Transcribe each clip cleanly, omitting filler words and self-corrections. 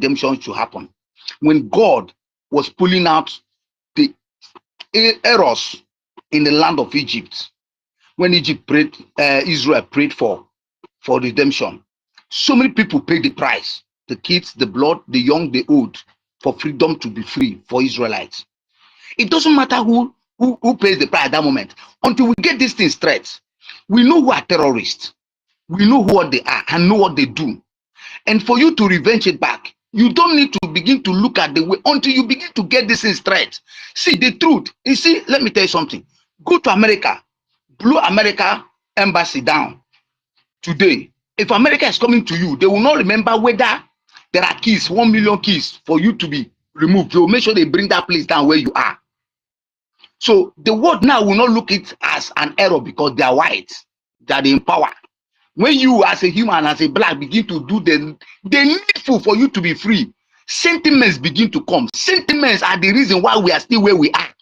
redemption should happen. When God was pulling out the errors in the land of Egypt, when Egypt prayed, Israel prayed for redemption, so many people paid the price. The kids, the blood, the young, the old, for freedom to be free for Israelites. It doesn't matter who pays the price at that moment. Until we get these things straight, we know who are terrorists. We know what they are and know what they do. And for you to revenge it back, you don't need to begin to look at the way until you begin to get this thing straight. See the truth. You see, let me tell you something. Go to America, blow America embassy down today. If America is coming to you, they will not remember whether there are keys, 1 million keys for you to be removed. They will make sure they bring that place down where you are. So the world now will not look it as an error because they are white, they are in power. When you as a human, as a black, begin to do the needful for you to be free, sentiments begin to come. Sentiments are the reason why we are still where we are.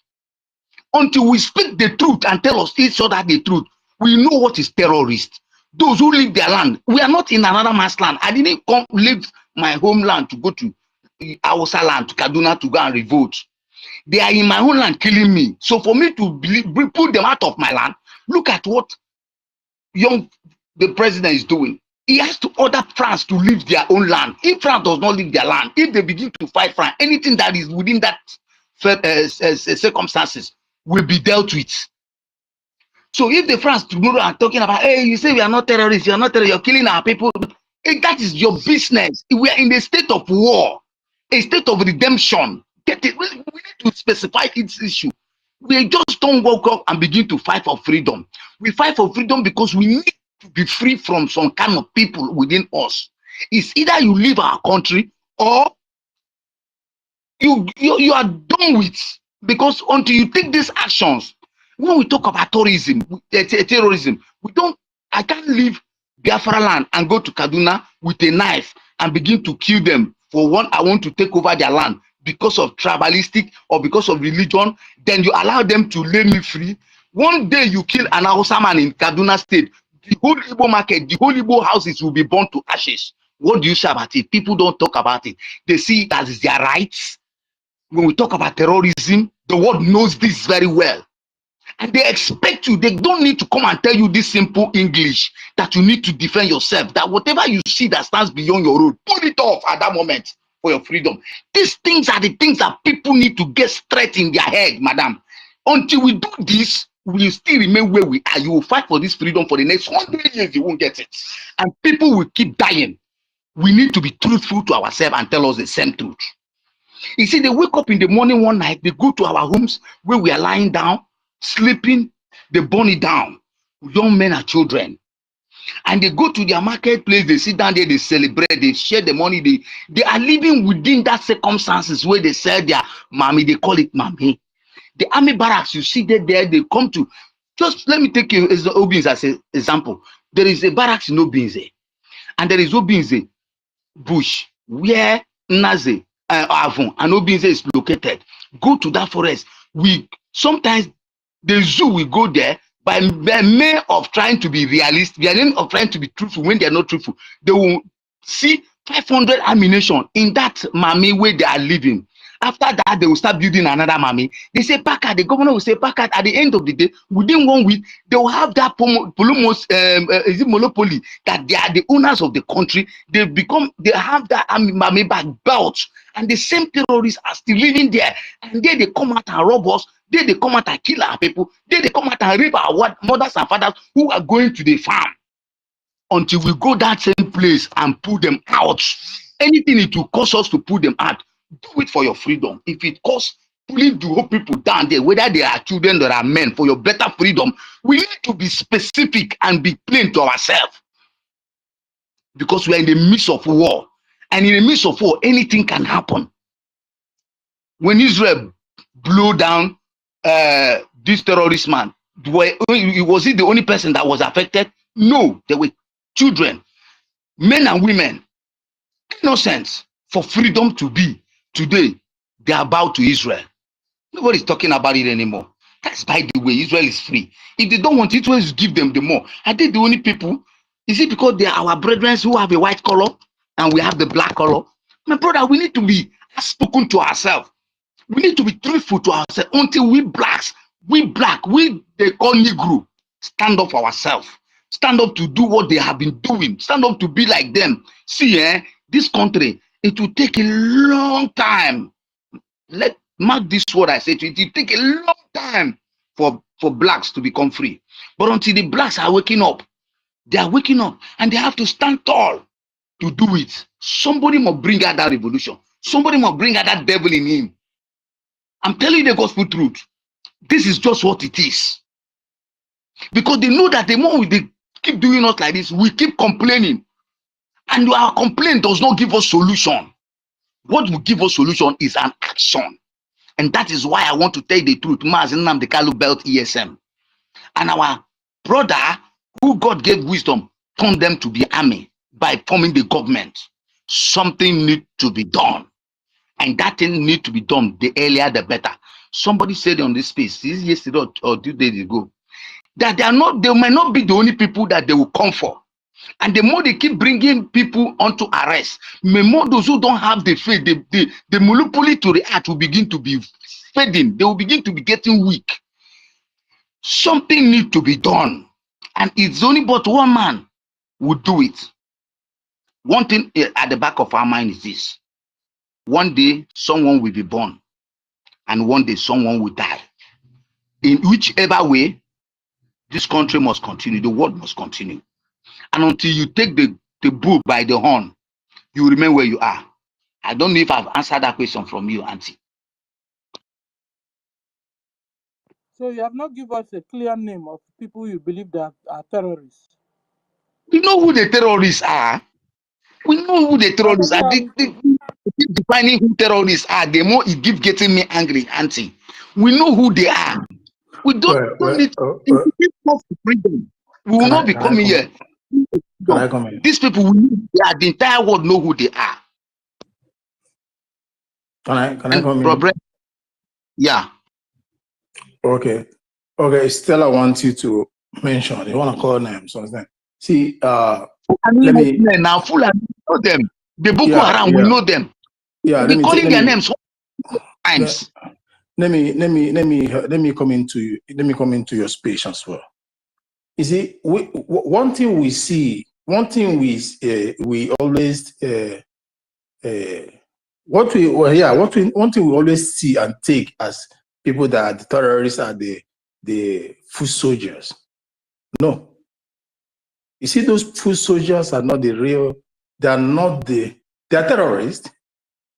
Until we speak the truth and tell us each other the truth, we know what is terrorist. Those who leave their land, we are not in another man's land. I didn't come leave my homeland to go to Hausa land, to Kaduna to go and revolt. They are in my own land killing me. So for me to pull them out of my land, look at what the president is doing. He has to order France to leave their own land. If France does not leave their land, if they begin to fight France, anything that is within that circumstances will be dealt with. So if the France tomorrow are talking about, hey, you say we are not terrorists, you are not terrorists, you're killing our people, that is your business. We are in a state of war, a state of redemption. Get it? We need to specify its issue. We just don't walk up and begin to fight for freedom. We fight for freedom because we need to be free from some kind of people within us. It's either you leave our country or you are done with. Because until you take these actions, when we talk about terrorism, I can't leave Biafra land and go to Kaduna with a knife and begin to kill them for one. I want to take over their land because of tribalistic or because of religion. Then you allow them to lay me free. One day you kill an Hausa man in Kaduna state, the whole Igbo market, the whole Igbo houses will be burned to ashes. What do you say about it? People don't talk about it. They see it as their rights. When we talk about terrorism, the world knows this very well. And they expect you, they don't need to come and tell you this simple English that you need to defend yourself, that whatever you see that stands beyond your road, pull it off at that moment for your freedom. These things are the things that people need to get straight in their head, madam. Until we do this, we will still remain where we are. You will fight for this freedom for the next 100 years, you won't get it. And people will keep dying. We need to be truthful to ourselves and tell us the same truth. You see, they wake up in the morning one night, they go to our homes where we are lying down, sleeping, they burn it down. Young men and children. And they go to their marketplace, they sit down there, they celebrate, they share the money. They are living within that circumstances where they sell their mommy, they call it mommy. The army barracks, you see that there, they come to, just let me take you as the Obinze as an example. There is a barracks in Obinze, and there is Obinze bush, where Naze Avon and Obinze is located. Go to that forest. Sometimes the zoo will go there by way of trying to be realistic, by way of trying to be truthful when they are not truthful. They will see 500 ammunition in that mammy where they are living. After that, they will start building another mammy. They say Packard, the governor will say Packard. At the end of the day, within 1 week, they will have that monopoly that they are the owners of the country. They have that mammy back belt, and the same terrorists are still living there. And then they come out and rob us. Then they come out and kill our people. Then they come out and rape our mothers and fathers who are going to the farm. Until we go that same place and pull them out. Anything it will cost us to pull them out, do it for your freedom. If it costs pulling the whole people down there, whether they are children or are men, for your better freedom, we need to be specific and be plain to ourselves. Because we are in the midst of war. And in the midst of war, anything can happen. When Israel blew down this terrorist man, was he the only person that was affected? No, there were children, men and women, innocent, for freedom to be. Today, they are bound to Israel. Nobody's talking about it anymore. That's by the way, Israel is free. If they don't want it, Israel will give them the more. Are they the only people? Is it because they are our brethren who have a white color and we have the black color? My brother, we need to be spoken to ourselves. We need to be truthful to ourselves until we blacks, we they call Negro, stand up for ourselves. Stand up to do what they have been doing. Stand up to be like them. See, this country, it will take a long time. Let mark this word I say to you. It will take a long time for blacks to become free. But until the blacks are waking up, they are waking up and they have to stand tall to do it. Somebody must bring out that revolution. Somebody must bring out that devil in him. I'm telling you the gospel truth. This is just what it is. Because they know that the more they keep doing us like this, we keep complaining. And our complaint does not give us solution. What will give us solution is an action. And that is why I want to tell you the truth. Mazi Nnamdi Kanu belt ESM. And our brother, who God gave wisdom, turned them to be army by forming the government. Something needs to be done. And that thing needs to be done the earlier the better. Somebody said on this space, yesterday or 2 days ago, that they might not be the only people that they will come for. And the more they keep bringing people onto arrest, the more those who don't have the faith, the monopoly to react will begin to be fading. They will begin to be getting weak. Something needs to be done. And it's only but one man would do it. One thing at the back of our mind is this. One day, someone will be born. And one day, someone will die. In whichever way, this country must continue. The world must continue. And until you take the bull by the horn, you remain where you are. I don't know if I've answered that question from you, Auntie. So you have not given us a clear name of people you believe that are terrorists. We know who the terrorists are. We know who the terrorists are. Defining who terrorists are, the more it keeps getting me angry, Auntie. We know who they are. We don't need to freedom. We will not be coming here. These people, the entire world know who they are. Can I come in? Yeah. Okay. Stella wants you to mention. You want to call names? See, let me now. Fulani know them. The Boko Haram, we know them. Yeah, we're calling their names times. Let me come into you. Let me come into your space as well. You see, one thing we see, one thing we always one thing we always see and take as people that are the terrorists are the foot soldiers. No. You see, those foot soldiers are not the real, they are terrorists.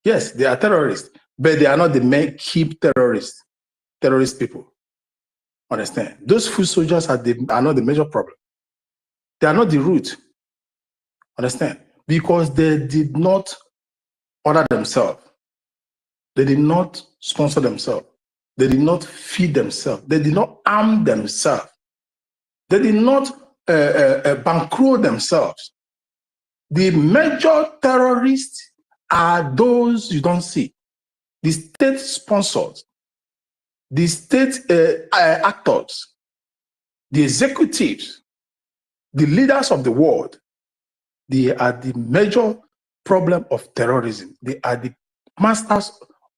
Yes, they are terrorists, but they are not the main key terrorist people. Understand? Those foot soldiers are not the major problem. They are not the root. Understand? Because they did not order themselves. They did not sponsor themselves. They did not feed themselves. They did not arm themselves. They did not bankroll themselves. The major terrorists are those you don't see. The state sponsors, the state actors, the executives, the leaders of the world. They are the major problem of terrorism. They are the masters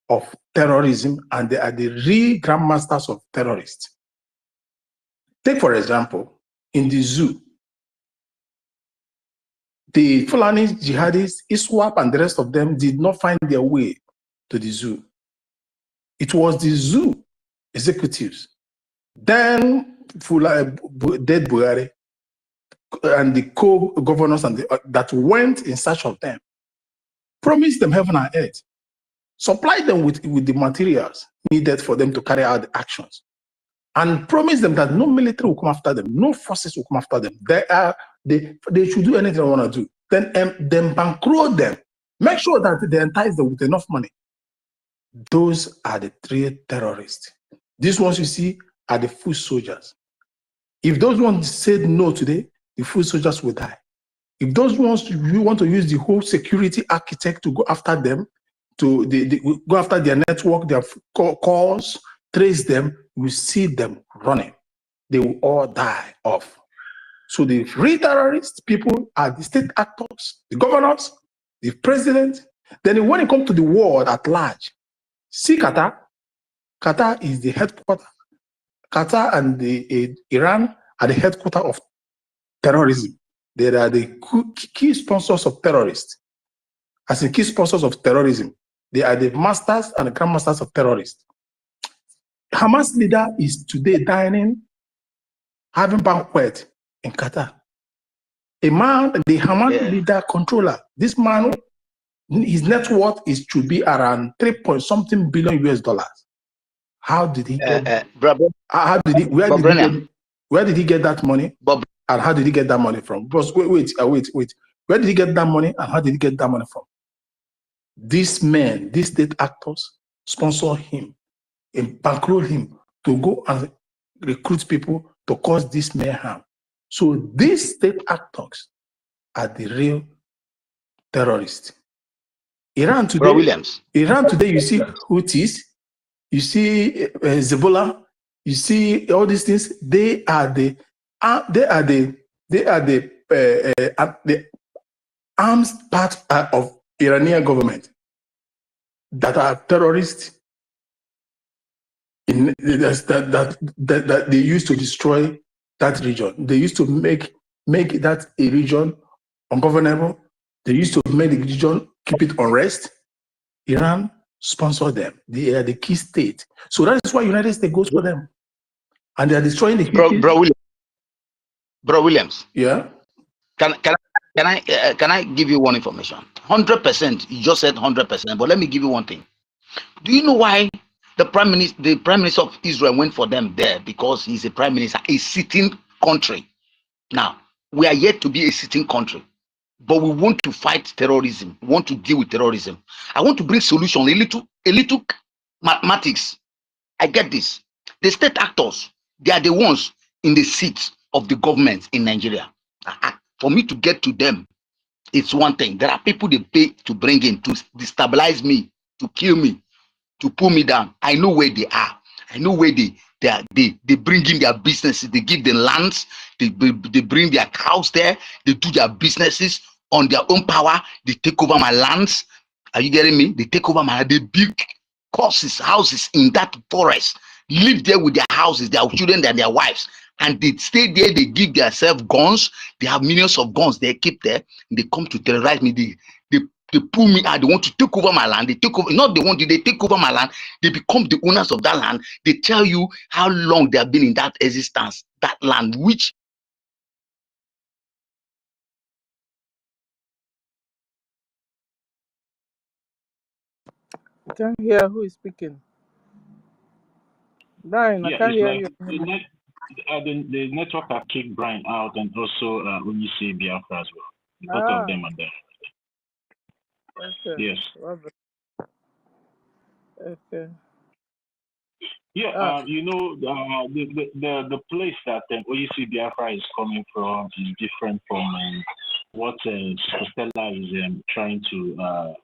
of terrorism, and they are the real grandmasters of terrorists. Take, for example, in the zoo, the Fulani jihadists, ISWAP, and the rest of them did not find their way to the zoo. It was the zoo executives, then dead Buhari, and the co-governors that went in search of them, promised them heaven and earth, supplied them with the materials needed for them to carry out the actions, and promised them that no military will come after them, no forces will come after them. They should do anything they want to do. Then bankroll them, make sure that they entice them with enough money. Those are the three terrorists. These ones you see are the foot soldiers. If those ones said no today, the foot soldiers will die. If those ones you want to use the whole security architect to go after them, to go after their network, their calls, trace them, you see them running. They will all die off. So the real terrorist people are the state actors, the governors, the president, Then when it comes to the world at large, see Qatar. Qatar is the headquarter. Qatar and Iran are the headquarter of terrorism. They are the key sponsors of terrorists. As the key sponsors of terrorism, they are the masters and the grandmasters of terrorists. Hamas leader is today dining, having banquet in Qatar. A man, the Hamas leader controller, this man, his net worth is to be around 3-point-something billion US dollars. How did he get? How did he? Where did he get that money? And how did he get that money from? Because wait. Where did he get that money? And how did he get that money from? These men, these state actors, sponsor him and bankroll him to go and recruit people to cause this mayhem. So these state actors are the real terrorists. Iran today, you see Houthis, you see Hezbollah, you see all these things. They are the arms part of Iranian government that are terrorists that they used to destroy that region. They used to make that a region ungovernable. They used to make the region, keep it unrest. Iran sponsor them. They are the key state. So that is why United States goes for them. And they are destroying the Bro Williams. Yeah. Can I give you one information? 100%. You just said 100%. But let me give you one thing. Do you know why the prime minister of Israel went for them there? Because he's a prime minister, a sitting country. Now we are yet to be a sitting country, but we want to fight terrorism. We want to deal with terrorism. I want to bring solution. A little mathematics. I get this. The state actors, they are the ones in the seats of the government in Nigeria. For me to get to them, it's one thing. There are people they pay to bring in, to destabilize me, to kill me, to pull me down. I know where they are. I know where they bring in their businesses. They give them lands. They bring their cows there. They do their businesses on their own power. They take over my lands. Are you getting me? They take over my. They build houses in that forest. Live there with their houses, their children, and their wives. And they stay there. They give themselves guns. They have millions of guns. They keep there. They come to terrorize me. They pull me out. They want to take over my land. They take over. Not they want to. They take over my land. They become the owners of that land. They tell you how long they have been in that existence, that land, which. I can't hear who is speaking. Brian, I can't hear you. The network have kicked Brian out, and also when you see Biafra as well. Both of them are there. Okay. Yes. Okay. Yeah, you know, the place that OEC Biafra is coming from is different from what Stella is trying to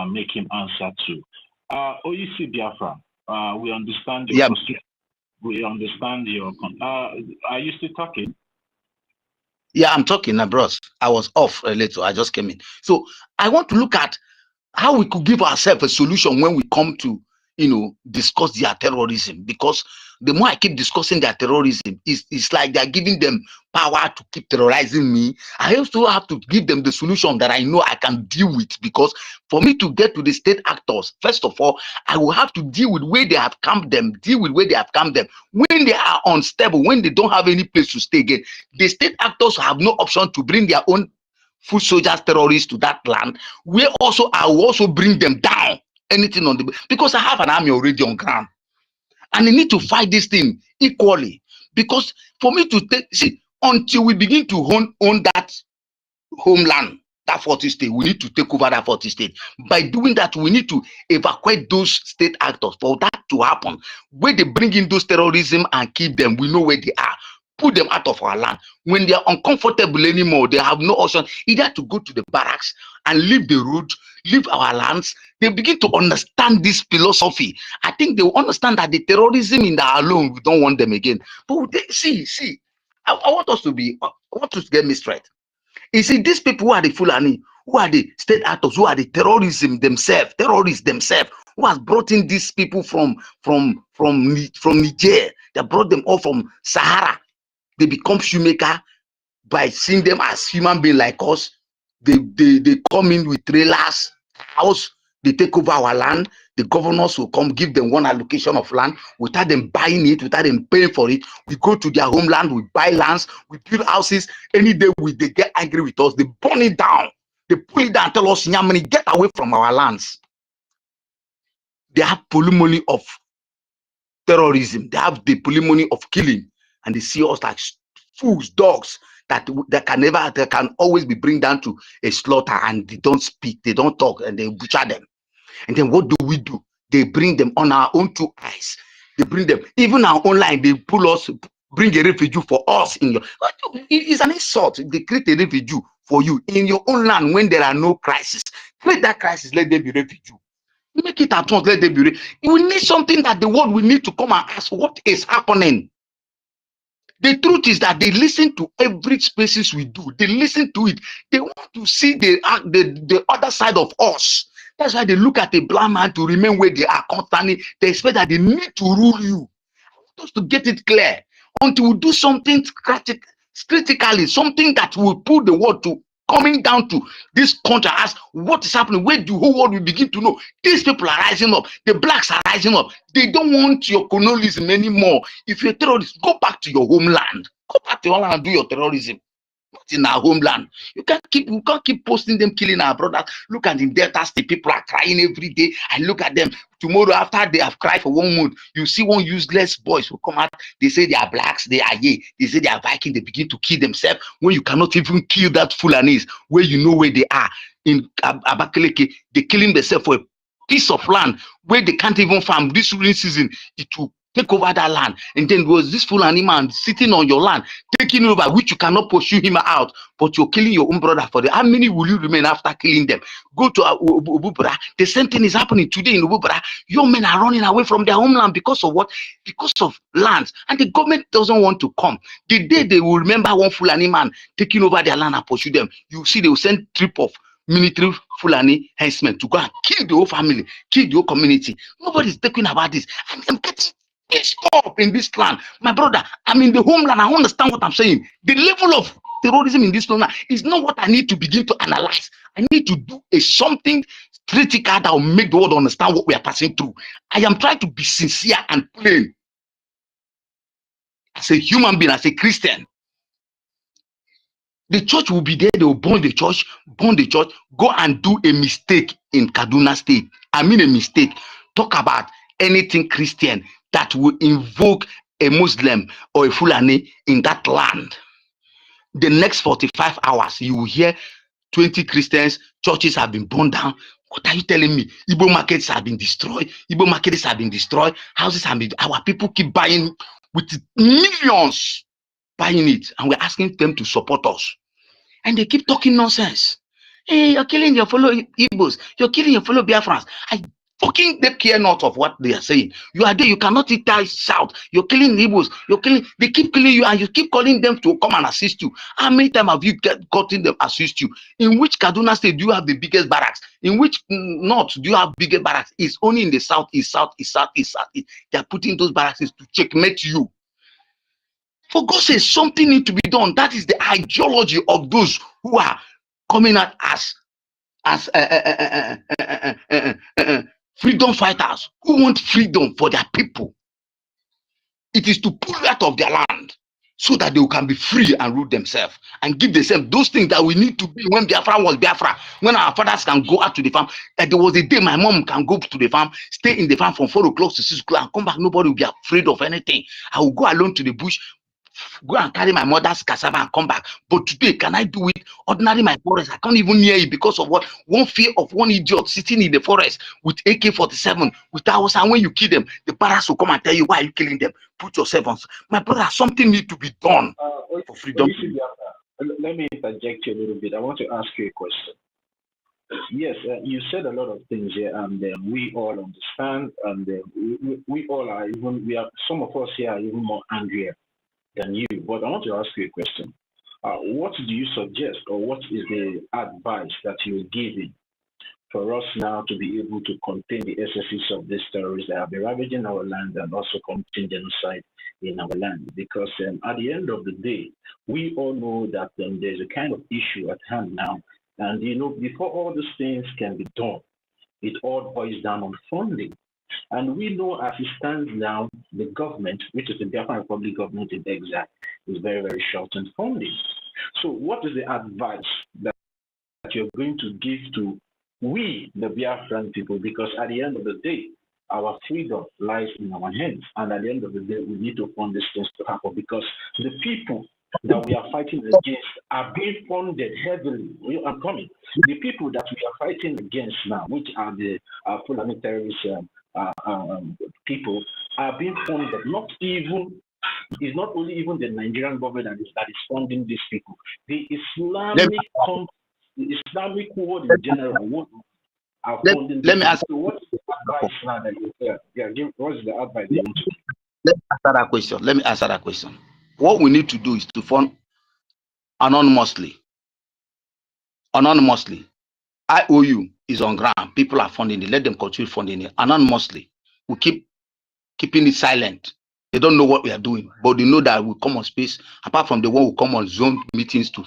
make him answer to. OEC Biafra, we understand your position. We understand your. Are you still talking? Yeah, I'm talking, bros. I was off a little. I just came in. So I want to look at how we could give ourselves a solution when we come to, discuss their terrorism. Because the more I keep discussing their terrorism, it's like they're giving them power to keep terrorizing me. I also have to give them the solution that I know I can deal with. Because for me to get to the state actors, first of all, I will have to deal with where they have camped them, when they are unstable, when they don't have any place to stay again. The state actors have no option to bring their own foot soldiers, terrorists to that land. I will also bring them down. Anything on the, because I have an army already on ground, and I need to fight this thing equally. Because for me to see, until we begin to own that homeland, that 40 state, we need to take over that 40 state. By doing that, we need to evacuate those state actors. For that to happen, where they bring in those terrorism and keep them, we know where they are. Put them out of our land. When they are uncomfortable anymore, they have no option either to go to the barracks and leave the road, leave our lands. They begin to understand this philosophy. I think they will understand that the terrorism in that alone, we don't want them again. But see, I want us to get me straight. You see, these people who are the Fulani, Who are the state actors? Who are the terrorists themselves? Who has brought in these people from Niger? They brought them all from Sahara. They become shoemaker by seeing them as human beings like us. They come in with trailers, house. They take over our land. The governors will come give them one allocation of land without them buying it, without them paying for it. We go to their homeland, we buy lands, we build houses. Any day they get angry with us, they burn it down. They pull it down and tell us, Nyamani, get away from our lands. They have polymony of terrorism. They have the polymony of killing. And they see us like fools, dogs, that can always be bring down to a slaughter, and they don't speak, they don't talk, and they butcher them. And then what do? They bring them on our own two eyes. They bring them, even our own line, they pull us, bring a refugee for us in your, it's an insult. They create a refugee for you in your own land when there are no crisis. Create that crisis, let there be refugee. Make it at once, let there be. We need something that the world will need to come and ask what is happening. The truth is that they listen to every spaces we do. They listen to it. They want to see the other side of us. That's why they look at a blind man to remain where they are constantly. They expect that they need to rule you. I want us to get it clear until we do something critically, something that will put the world to coming down to this country as what is happening, where the whole world will begin to know these people are rising up, the blacks are rising up. They don't want your colonialism anymore. If you're a terrorist, go back to your homeland. Go back to your homeland and do your terrorism. Not in our homeland. We can't keep posting them killing our brothers. Look at the Delta State, people are crying every day. I look at them. Tomorrow, after they have cried for 1 month, you see one useless boys who come out. They say they are blacks, they are ye. They say they are Viking. They begin to kill themselves when you cannot even kill that Fulanis where you know where they are. In Abakaliki, they're killing themselves for a piece of land where they can't even farm. This rainy season, it will take over that land. And then there was this Fulani man sitting on your land, taking over, which you cannot pursue him out, but you're killing your own brother for them. How many will you remain after killing them? Go to Ububra. The same thing is happening today in Ububra. Young men are running away from their homeland because of what? Because of lands. And the government doesn't want to come. The day they will remember one Fulani man taking over their land and pursue them, you see they will send trip of military Fulani henchmen to go and kill the whole family, kill the whole community. Nobody's talking about this. And I'm getting pissed off in this land. My brother, I'm in the homeland. I understand what I'm saying. The level of terrorism in this land is not what I need to begin to analyze. I need to do something critical that will make the world understand what we are passing through. I am trying to be sincere and plain. As a human being, as a Christian, the church will be there. They will burn the church, go and do a mistake in Kaduna State. I mean a mistake. Talk about anything Christian that will invoke a Muslim or a Fulani in that land. The next 45 hours, you will hear 20 Christians, churches have been burned down. What are you telling me? Igbo markets have been destroyed. Igbo markets have been destroyed. Houses have been, our people keep buying with millions, buying it. And we're asking them to support us. And they keep talking nonsense. Hey, you're killing your fellow Igbos. You're killing your fellow Biafrans. Fucking they care not of what they are saying. You are there, you cannot eat that shout. You're killing Igbos. They keep killing you, and you keep calling them to come and assist you. How many times have you gotten them assist you? In which Kaduna State do you have the biggest barracks? In which north do you have bigger barracks? It's only in the southeast. They are putting those barracks to checkmate you. For God's sake, something needs to be done. That is the ideology of those who are coming out as freedom fighters who want freedom for their people. It is to pull out of their land so that they can be free and rule themselves and give themselves those things that we need to be when Biafra was Biafra, when our fathers can go out to the farm. There was a day my mom can go to the farm, stay in the farm from 4 o'clock to 6 o'clock and come back. Nobody will be afraid of anything. I will go alone to the bush, go and carry my mother's cassava and come back. But today, can I do it? Ordinary my forest, I can't even near it because of what? One fear of one idiot sitting in the forest with AK-47, with ours, and when you kill them, the parents will come and tell you, why are you killing them? Put yourself on. My brother, something needs to be done for freedom. Let me interject you a little bit. I want to ask you a question. Yes, you said a lot of things here, and we all understand, and we all are even, some of us here are even more angrier than you. But I want to ask you a question. What do you suggest, or what is the advice that you're giving for us now to be able to contain the excesses of these terrorists that have been ravaging our land and also committing genocide in our land? Because at the end of the day, we all know that there's a kind of issue at hand now. And, before all these things can be done, it all boils down on funding. And we know as it stands now, the government, which is the Biafran Republic government in exile, is very, very short on funding. So what is the advice that you're going to give to we, the Biafran people? Because at the end of the day, our freedom lies in our hands. And at the end of the day, we need to fund these things to happen, because the people that we are fighting against are being funded heavily. I'm coming. The people that we are fighting against now, which are the Fulani terrorist people, are being funded. It's not only even the Nigerian government that is funding these people. The Islamic world in general are funding. Let me ask. So what's the advice now that you hear? Yeah, what's the advice you want to give? Let me answer that question. What we need to do is to fund anonymously. IOU is on ground. People are funding it. Let them continue funding it anonymously. We keep keeping it silent. They don't know what we are doing, but they know that we come on space. Apart from the one who come on Zoom meetings to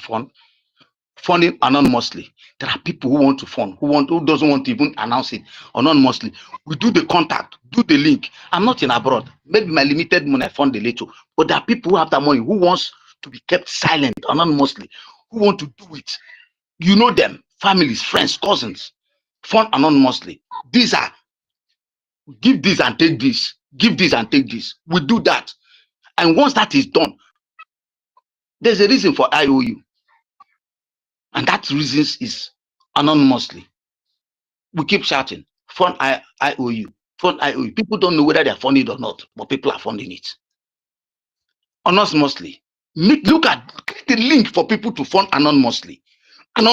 funding anonymously. There are people who want to fund, who doesn't want to even announce it anonymously. We do the contact, do the link. I'm not in abroad. Maybe my limited money I fund a little, but there are people who have that money who wants to be kept silent anonymously, who want to do it. You know them, families, friends, cousins, fund anonymously. These are give this and take this, give this and take this. We do that, and once that is done, there's a reason for IOU. And that reason is anonymously. We keep shouting, fund IOU, fund IOU. People don't know whether they're funding it or not, but people are funding it. Anonymously. Look at the link for people to fund anonymously. And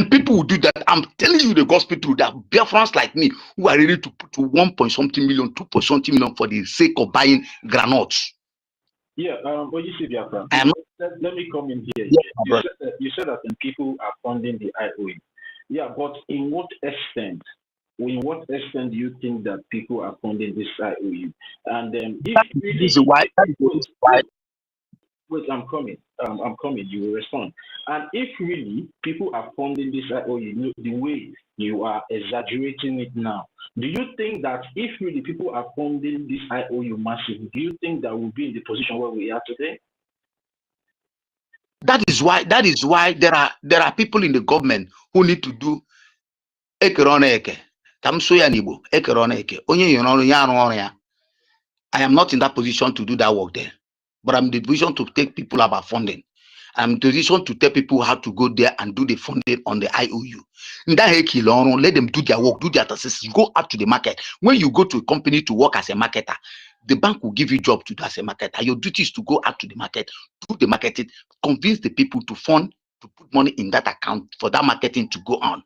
people will do that. I'm telling you the gospel truth that Biafrans like me who are ready to put to 1.something million, 2.something million for the sake of buying granules. Yeah, but you see, Biafra, let me come in here. Yeah, you said that people are funding the IOE. Yeah, but in what extent? In what extent do you think that people are funding this IOE? And if really, this is why. Wait, I'm coming. You will respond. And if really people are funding this IOE the way you are exaggerating it now, do you think that if really people are funding this IOU massively, do you think that we'll be in the position where we are today? That is why there are people in the government who need to do ekeroneke. I am not in that position to do that work there, but I'm in the position to take people about funding. I'm in the position to tell people how to go there and do the funding on the IOU. Let them do their work, do their tasks, go out to the market. When you go to a company to work as a marketer, the bank will give you a job to do as a marketer. Your duty is to go out to the market, do the marketing, convince the people to fund, to put money in that account for that marketing to go on.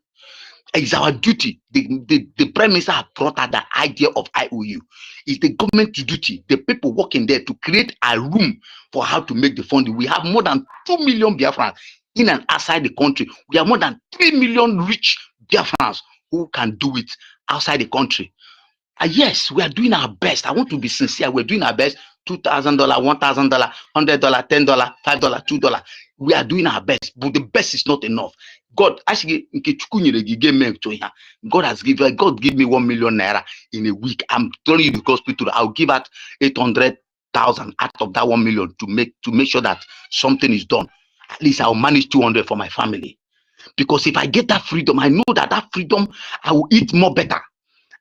It's our duty. The Prime Minister has brought out the idea of IOU. It's the government's duty, the people working there, to create a room for how to make the funding. We have more than 2 million Biafrans in and outside the country. We have more than 3 million rich Biafrans who can do it outside the country. Yes, we are doing our best. I want to be sincere. We're doing our best. $2,000, $1,000, $100, $10, $5, $2. We are doing our best, but the best is not enough. God actually, God give me 1 million naira in a week. I'm telling you the gospel truth. I'll give out 800,000 out of that 1 million to make sure that something is done. At least I'll manage 200 for my family. Because if I get that freedom, I know that freedom, I will eat more better.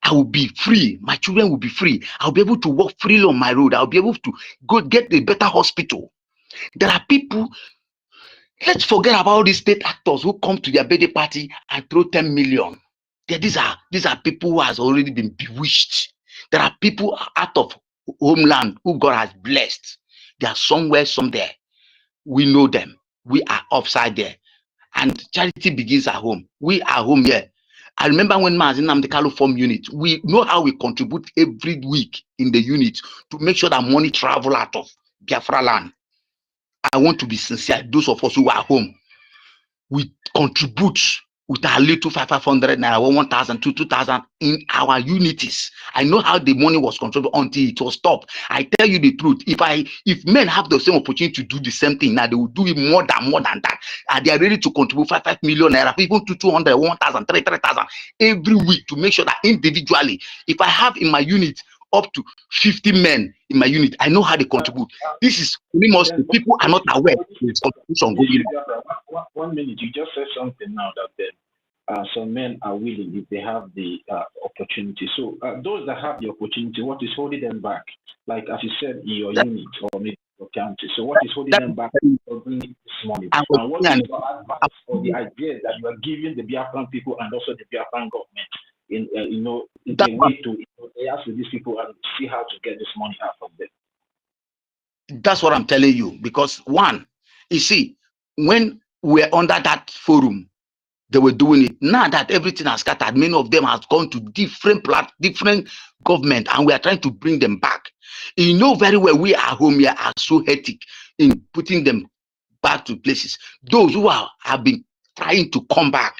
I will be free. My children will be free. I'll be able to walk freely on my road. I'll be able to go get a better hospital. There are people, let's forget about these state actors who come to their birthday party and throw 10 million. These are people who has already been bewitched. There are people out of homeland who God has blessed. They are somewhere. We know them. We are upside there. And charity begins at home. We are home here. I remember when Mazin Namdekalo formed unit, we know how we contribute every week in the unit to make sure that money travel out of Biafra land. I want to be sincere. Those of us who are home, we contribute with our little 500 naira, 1,000, 2,000 in our unities. I know how the money was controlled until it was stopped. I tell you the truth. If men have the same opportunity to do the same thing now, they will do it more than that. And they are ready to contribute 5 million naira, even to 200, 1,000, 3,000 every week to make sure that individually, if I have in my unit up to 50 men in my unit, I know how they contribute. This is most people are not aware of this contribution going on. 1 minute, you just said something now that some men are willing if they have the opportunity. So those that have the opportunity, what is holding them back? Like as you said, in your unit or maybe your county. So what is holding them back from bringing this money? And what is your advice or the idea that you are giving the Biafran people and also the Biafran government in a way to liaise with these people and see how to get this money out of them? That's what I'm telling you. Because one, you see, when we're under that forum, they were doing it. Now that everything has scattered, many of them have gone to different government, and we are trying to bring them back. You know very well we are home here are so hectic in putting them back to places. Those who have been trying to come back,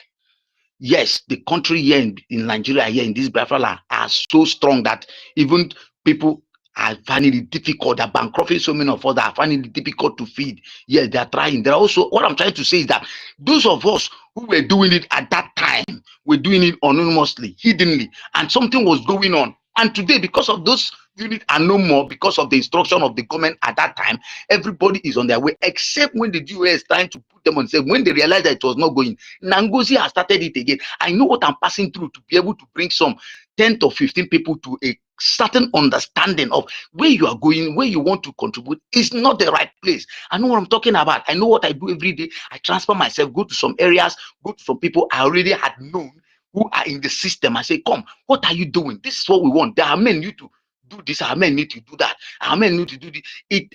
yes, the country here in Nigeria, here in this Biafra land, are so strong that even people are finding it difficult. They're bankrupting so many of us that are finding it difficult to feed. Yes, they're trying. They're also, what I'm trying to say is that those of us who were doing it at that time were doing it anonymously, hiddenly, and something was going on. And today, because of those units are no more, because of the instruction of the government at that time, everybody is on their way, except when the DOS is trying to put them on sale. When they realized that it was not going, NGOZI has started it again. I know what I'm passing through to be able to bring some 10 to 15 people to a certain understanding of where you are going, where you want to contribute is not the right place. I know what I'm talking about. I know what I do every day. I transfer myself, go to some areas, go to some people I already had known who are in the system. I say, come, what are you doing? This is what we want. There are men need to do this, our men need to do that, our men need to do this.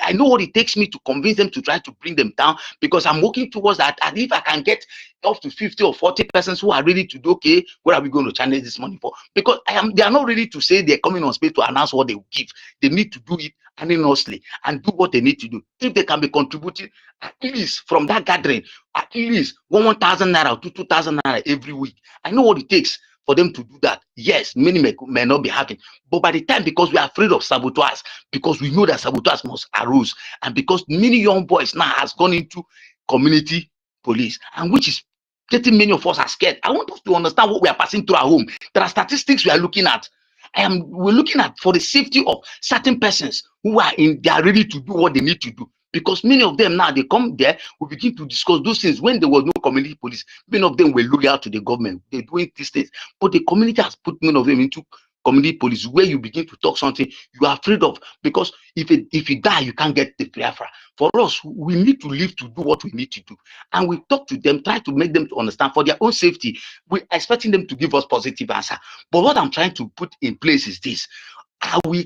I know what it takes me to convince them to try to bring them down, because I'm working towards that. And if I can get up to 50 or 40 persons who are ready to do, okay, where are we going to channel this money for? Because they are not ready to say they're coming on space to announce what they will give. They need to do it anonymously and do what they need to do. If they can be contributing at least from that gathering, at least 1,000 naira to 2,000 naira every week, I know what it takes for them to do that. Yes, many may not be having, but by the time, because we are afraid of sabotage, because we know that sabotage must arise, and because many young boys now has gone into community police, and which is getting many of us are scared. I want us to understand what we are passing through our home. There are statistics we are looking at. We're looking at for the safety of certain persons who are they are ready to do what they need to do. Because many of them now, they come there, we begin to discuss those things. When there was no community police, many of them were loyal to the government. They're doing these things. But the community has put many of them into community police, where you begin to talk something you are afraid of. Because if you die, you can't get the Biafra. For us, we need to live to do what we need to do. And we talk to them, try to make them to understand for their own safety. We're expecting them to give us positive answer. But what I'm trying to put in place is this.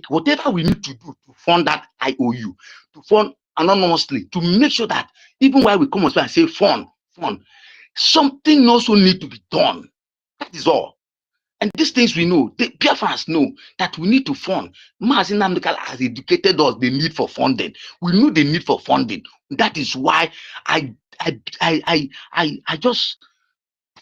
Whatever we need to do to fund that IOU, to fund anonymously, to make sure that even while we come on and say fund, something also need to be done. That is all. And these things we know, the Biafrans know that we need to fund. Mazin Namdekal has educated us the need for funding. We know the need for funding. That is why I just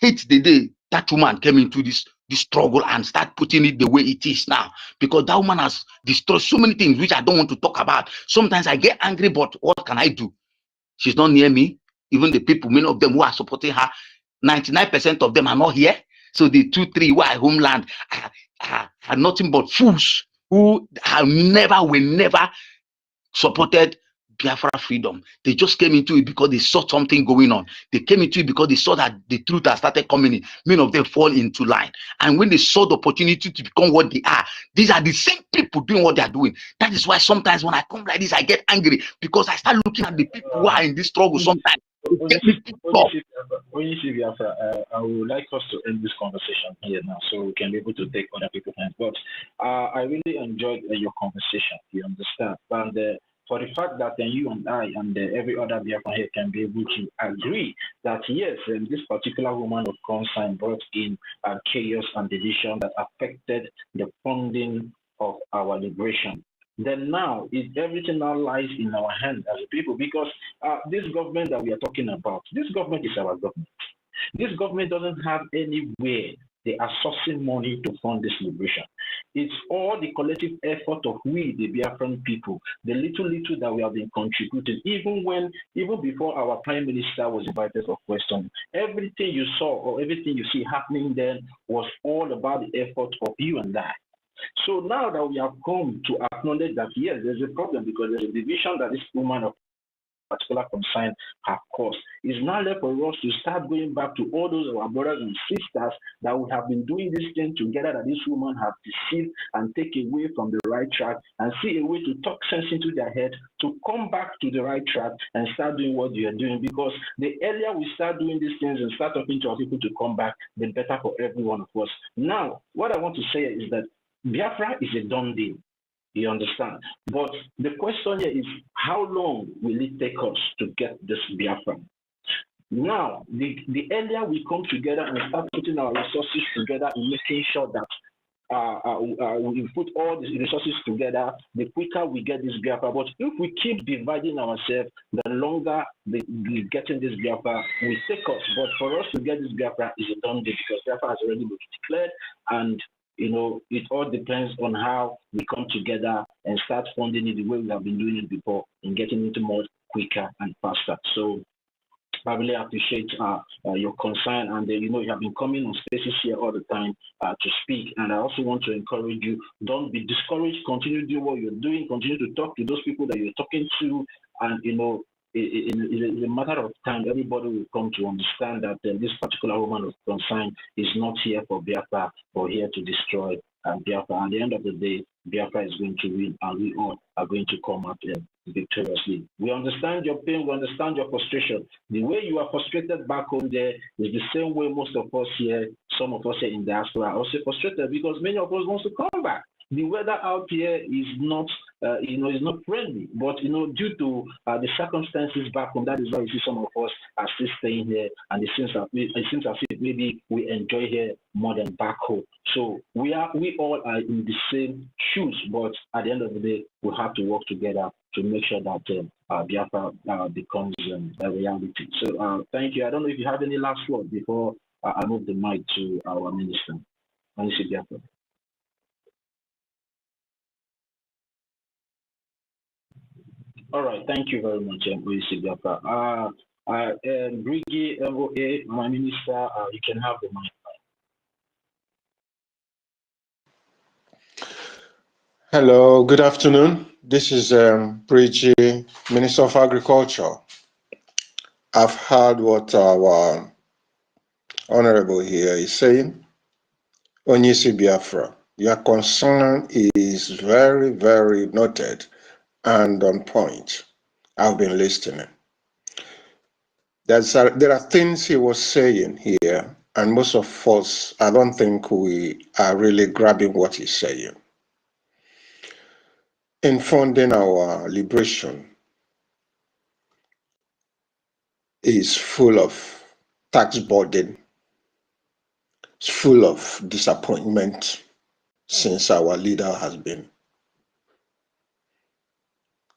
hate the day that woman came into this struggle and start putting it the way it is now, because that woman has destroyed so many things which I don't want to talk about. Sometimes I get angry, but what can I do? She's not near me. Even the people, many of them who are supporting her, 99% of them are not here. So the 2-3 who are homeland are nothing but fools who will never supported Biafra freedom. They just came into it because they saw something going on. They came into it because they saw that the truth has started coming in. Many of them fall into line. And when they saw the opportunity to become what they are, these are the same people doing what they are doing. That is why sometimes when I come like this, I get angry, because I start looking at the people who are in this struggle sometimes. I would like us to end this conversation here now, so we can be able to take other people's hands. But I really enjoyed your conversation. You understand? And for the fact that you and I and every other Biafran here can be able to agree that yes, this particular woman of concern brought in chaos and division that affected the funding of our liberation. then now everything now lies in our hands as a people, because this government that we are talking about, this government is our government. This government doesn't have anywhere they are sourcing money to fund this liberation. It's all the collective effort of we, the Biafran people, the little that we have been contributing, even before our Prime Minister was invited for question. Everything you saw or everything you see happening then was all about the effort of you and I. So now that we have come to acknowledge that, yes, there's a problem because there's a division that this woman of particular concern have caused, it's now left for us to start going back to all those of our brothers and sisters that we have been doing this thing together, that this woman have deceived and take away from the right track, and see a way to talk sense into their head to come back to the right track and start doing what you are doing. Because the earlier we start doing these things and start talking to our people to come back, the better for every one of us. Now, what I want to say is that Biafra is a done deal. You understand? But the question here is, how long will it take us to get this Biafra? Now, the earlier we come together and start putting our resources together in making sure that we put all the resources together, the quicker we get this Biafra. But if we keep dividing ourselves, the longer getting this Biafra will take us. But for us to get this Biafra is a done deal, because Biafra has already been declared, and you know, it all depends on how we come together and start funding it the way we have been doing it before, and getting it more quicker and faster. So I really appreciate your concern, and you know, you have been coming on spaces here all the time to speak. And I also want to encourage you, don't be discouraged, continue to do what you're doing, continue to talk to those people that you're talking to, and you know, in a matter of time, everybody will come to understand that this particular woman of concern is not here for Biafra, but here to destroy Biafra. At the end of the day, Biafra is going to win, and we all are going to come out victoriously. We understand your pain, we understand your frustration. The way you are frustrated back home there is the same way most of us here, some of us here in diaspora, are also frustrated, because many of us want to come back. The weather out here is not, is not friendly, but due to the circumstances back home, that is why you see some of us are still staying here, and it seems as if maybe we enjoy here more than back home. So we all are in the same shoes, but at the end of the day, we have to work together to make sure that Biafra becomes a reality. So thank you. I don't know if you have any last word before I move the mic to our minister, Minister Biafra. All right, thank you very much, Minister Biafra. BRGIE, MOA, my minister, you can have the mic. Hello, good afternoon. This is BRGIE, Minister of Agriculture. I've heard what our honorable here is saying. Onyisi Biafra, your concern is very, very noted and on point. I've been listening. There are things he was saying here, and most of us, I don't think we are really grabbing what he's saying. In funding our liberation is full of tax burden, it's full of disappointment since our leader has been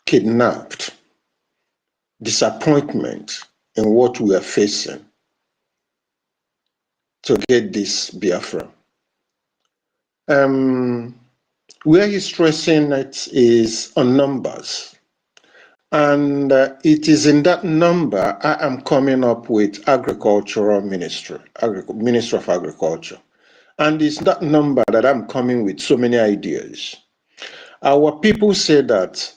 kidnapped, disappointment in what we are facing to get this Biafra. Where he's stressing it is on numbers. And it is in that number I am coming up with Agricultural Ministry, Minister of Agriculture. And it's that number that I'm coming with so many ideas. Our people say that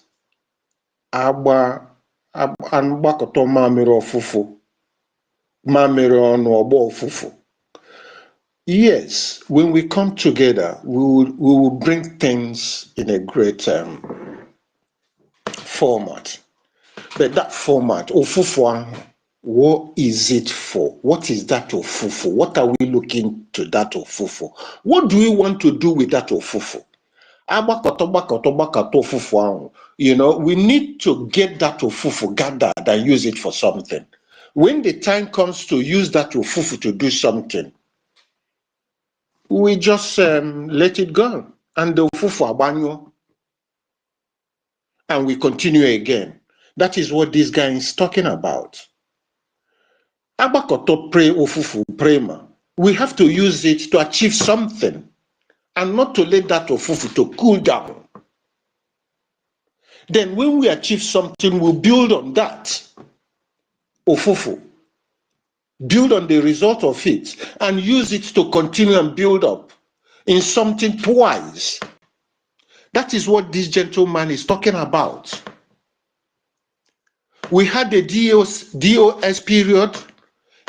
yes, when we come together, we will bring things in a great format. But that format, ofufu, what is it for? What is that ofufu? What are we looking to that ofufu? What do we want to do with that ofufu? You know, we need to get that ofufu gathered and use it for something. When the time comes to use that ofufu to do something, we just let it go. And the ofufu abanyo. and we continue again. That is what this guy is talking about. Abakoto pray ofufu prema. We have to use it to achieve something and not to let that ofufu to cool down. Then when we achieve something, we'll build on that ofufu. Build on the result of it and use it to continue and build up in something twice. That is what this gentleman is talking about. We had the DOS period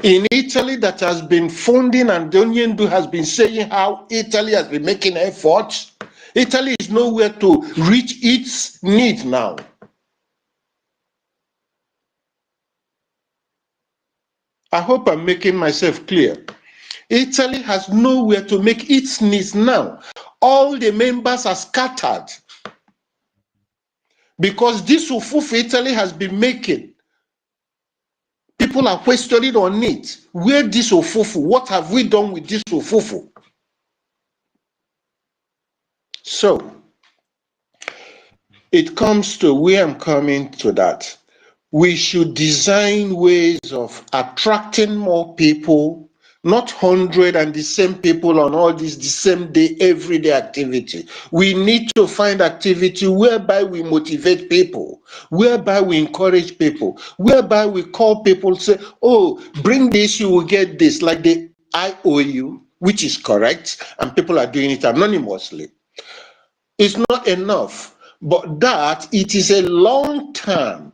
in Italy that has been funding, and Donyendu has been saying how Italy has been making efforts. Italy is nowhere to reach its need now. I hope I'm making myself clear. Italy has nowhere to make its needs now. All the members are scattered because this ufufu Italy has been making, people are questioning on it. Where this ufufu? What have we done with this ufufu? So it comes to where I'm coming to that. We should design ways of attracting more people, not 100 and the same people on all this the same day, everyday activity. We need to find activity whereby we motivate people, whereby we encourage people, whereby we call people, say, oh, bring this, you will get this, like the IOU, which is correct, and people are doing it anonymously. It's not enough, but that it is a long-term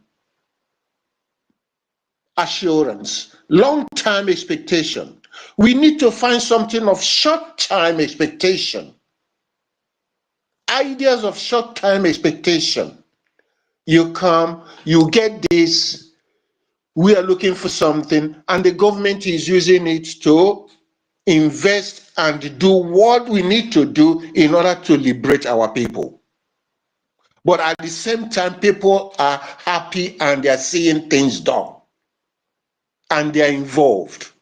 assurance, long-term expectation. We need to find something of short-term expectation. Ideas of short-term expectation. You come, you get this, we are looking for something, and the government is using it to invest and do what we need to do in order to liberate our people. But at the same time, people are happy and they are seeing things done. And they are involved.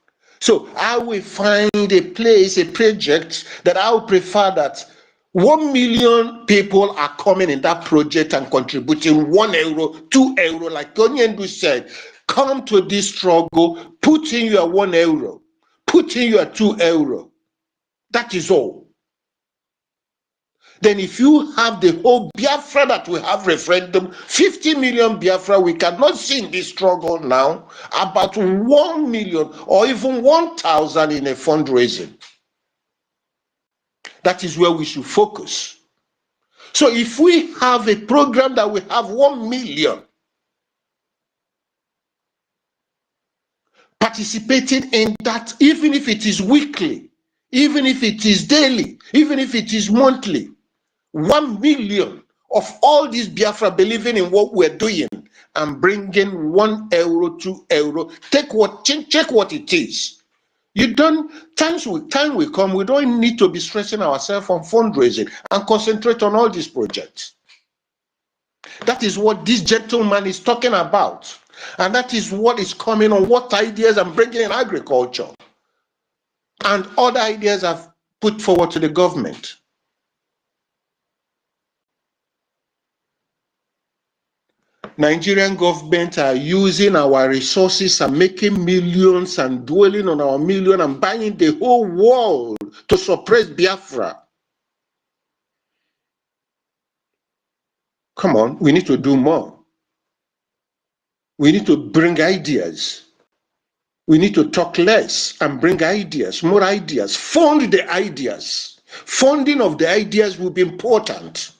So I will find a place, a project that I would prefer that 1 million people are coming in that project and contributing €1, €2, like Onyendu said. Come to this struggle, put in your €1, put in your €2. That is all. Then if you have the whole Biafra that we have referendum, 50 million Biafra, we cannot see in this struggle now, about 1 million or even 1,000 in a fundraising. That is where we should focus. So if we have a program that we have 1 million participating in that, even if it is weekly, even if it is daily, even if it is monthly, 1 million of all these Biafra believing in what we're doing and bringing €1, €2. Check what it is. You don't, time will come, we don't need to be stressing ourselves on fundraising and concentrate on all these projects. That is what this gentleman is talking about. And that is what is coming on, what ideas I'm bringing in agriculture. And other ideas I've put forward to the government. Nigerian government are using our resources and making millions and dwelling on our million and buying the whole world to suppress Biafra. Come on, we need to do more. We need to bring ideas. We need to talk less and bring ideas, more ideas, fund the ideas. Funding of the ideas will be important.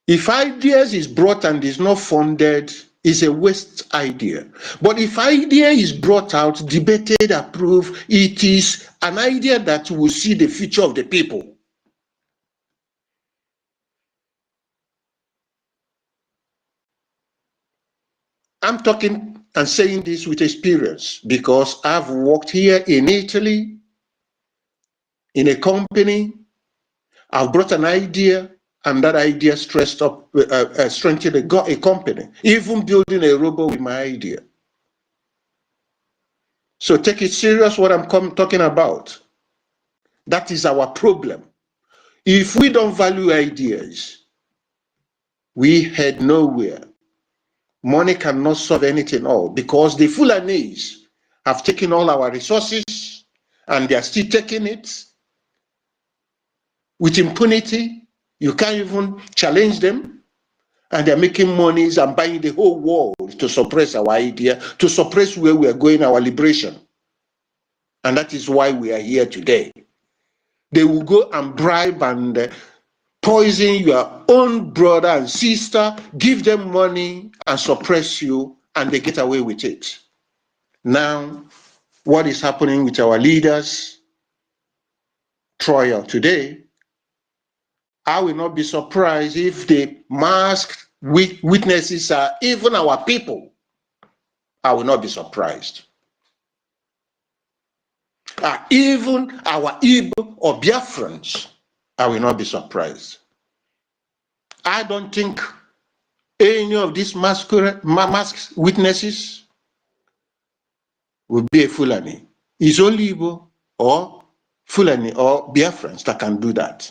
If ideas is brought and is not funded, it's a waste idea. But if idea is brought out, debated, approved, it is an idea that will see the future of the people. I'm talking and saying this with experience because I've worked here in Italy, in a company. I've brought an idea, and that idea strengthened a company, even building a robot with my idea. So take it serious what I'm talking about. That is our problem. If we don't value ideas, we head nowhere. Money cannot solve anything all because the Fulanese have taken all our resources and they are still taking it with impunity. You can't even challenge them, and they're making monies and buying the whole world to suppress our idea, to suppress where we are going, our liberation. And that is why we are here today. They will go and bribe and poison your own brother and sister, give them money and suppress you, and they get away with it. Now, what is happening with our leaders' trial today, I will not be surprised if the masked witnesses are even our people. I will not be surprised. Even our Igbo or Biafrans, I will not be surprised. I don't think any of these masked witnesses will be a Fulani. It's only Igbo or Fulani or Biafrans that can do that.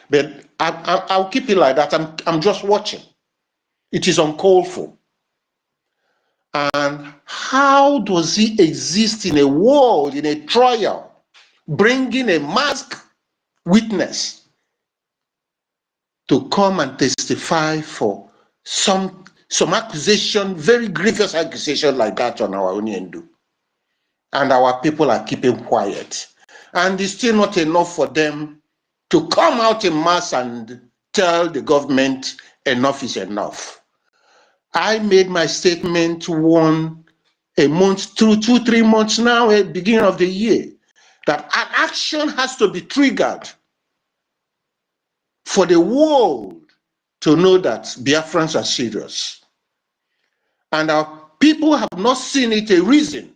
But I'll keep it like that. I'm just watching. It is uncalled for. And how does he exist in a world, in a trial, bringing a masked witness to come and testify for some accusation, very grievous accusation like that on our Onyendu? And our people are keeping quiet. And it's still not enough for them to come out in mass and tell the government enough is enough. I made my statement a month, 2-3 months now, at the beginning of the year, that an action has to be triggered for the world to know that Biafrans are serious. And our people have not seen it a reason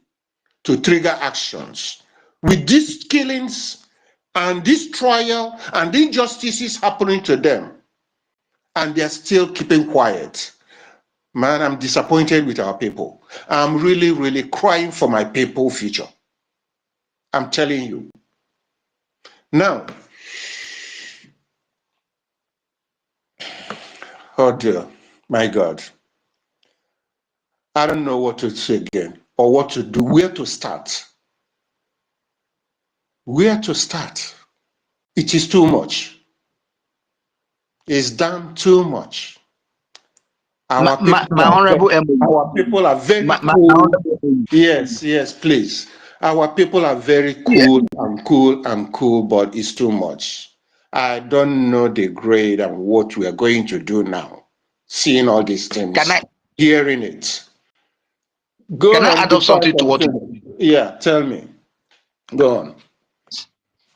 to trigger actions. With these killings and this trial and injustices happening to them, and they're still keeping quiet. Man, I'm disappointed with our people. I'm really, really crying for my people's future. I'm telling you. Now, oh dear, my God. I don't know what to say again or what to do, where to start. Where to start? It is too much. It's done too much. Our people are very cool. Yes, please. Our people are very cool and cool, but it's too much. I don't know the grade and what we are going to do now. Seeing all these things, hearing it. Can I add up something to what you... Yeah, tell me. Go on.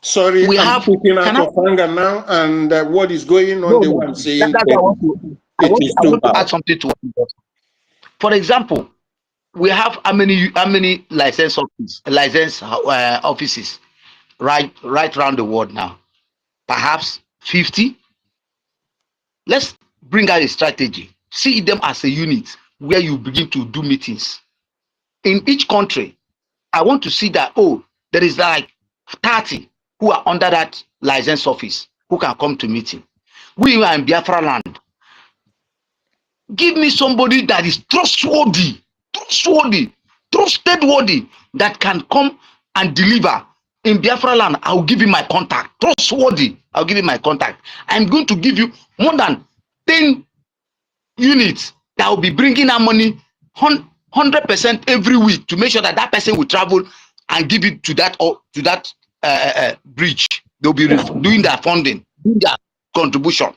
Sorry, I'm speaking out of anger now, and what is going on? The one saying I want to add something to what you said. For example, we have how many license offices right around the world now? Perhaps 50. Let's bring out a strategy. See them as a unit where you begin to do meetings. In each country, I want to see that, oh, there is like 30 who are under that license office who can come to meeting. We are in Biafra land. Give me somebody that is trustworthy, that can come and deliver. In Biafra land, I'll give you my contact. Trustworthy, I'll give you my contact. I'm going to give you more than 10 units that will be bringing our money 100% every week to make sure that that person will travel and give it to that bridge. They'll be doing their funding, doing their contribution.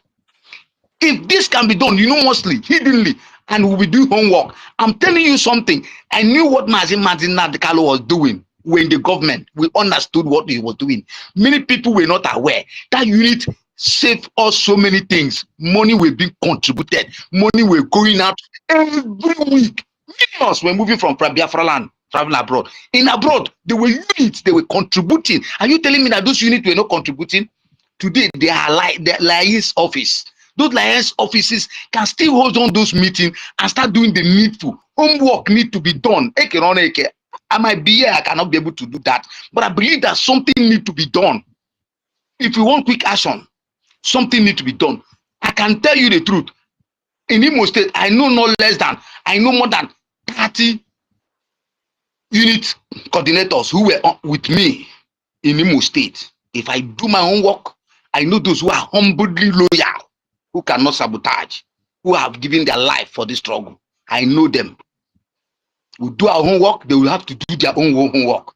If this can be done, mostly hiddenly, and we'll be doing homework. I'm telling you something. I knew what Martin Nadekalo was doing when the government, we understood what he was doing. Many people were not aware. That unit saved us so many things. Money were being contributed. Money were going out every week. Millions were moving from Biafra land, traveling abroad. In abroad, there were units, they were contributing. Are you telling me that those units were not contributing? Today, they are like the liaison office. Those liaison offices can still hold on those meetings and start doing the needful. Homework need to be done. I might be here, I cannot be able to do that. But I believe that something need to be done. If you want quick action, something need to be done. I can tell you the truth. in Imo State, I know more than 30 unit coordinators who were with me in Imo State. If I do my own work, I know those who are humbly loyal, who cannot sabotage, who have given their life for this struggle. I know them. We do our homework, they will have to do their own homework.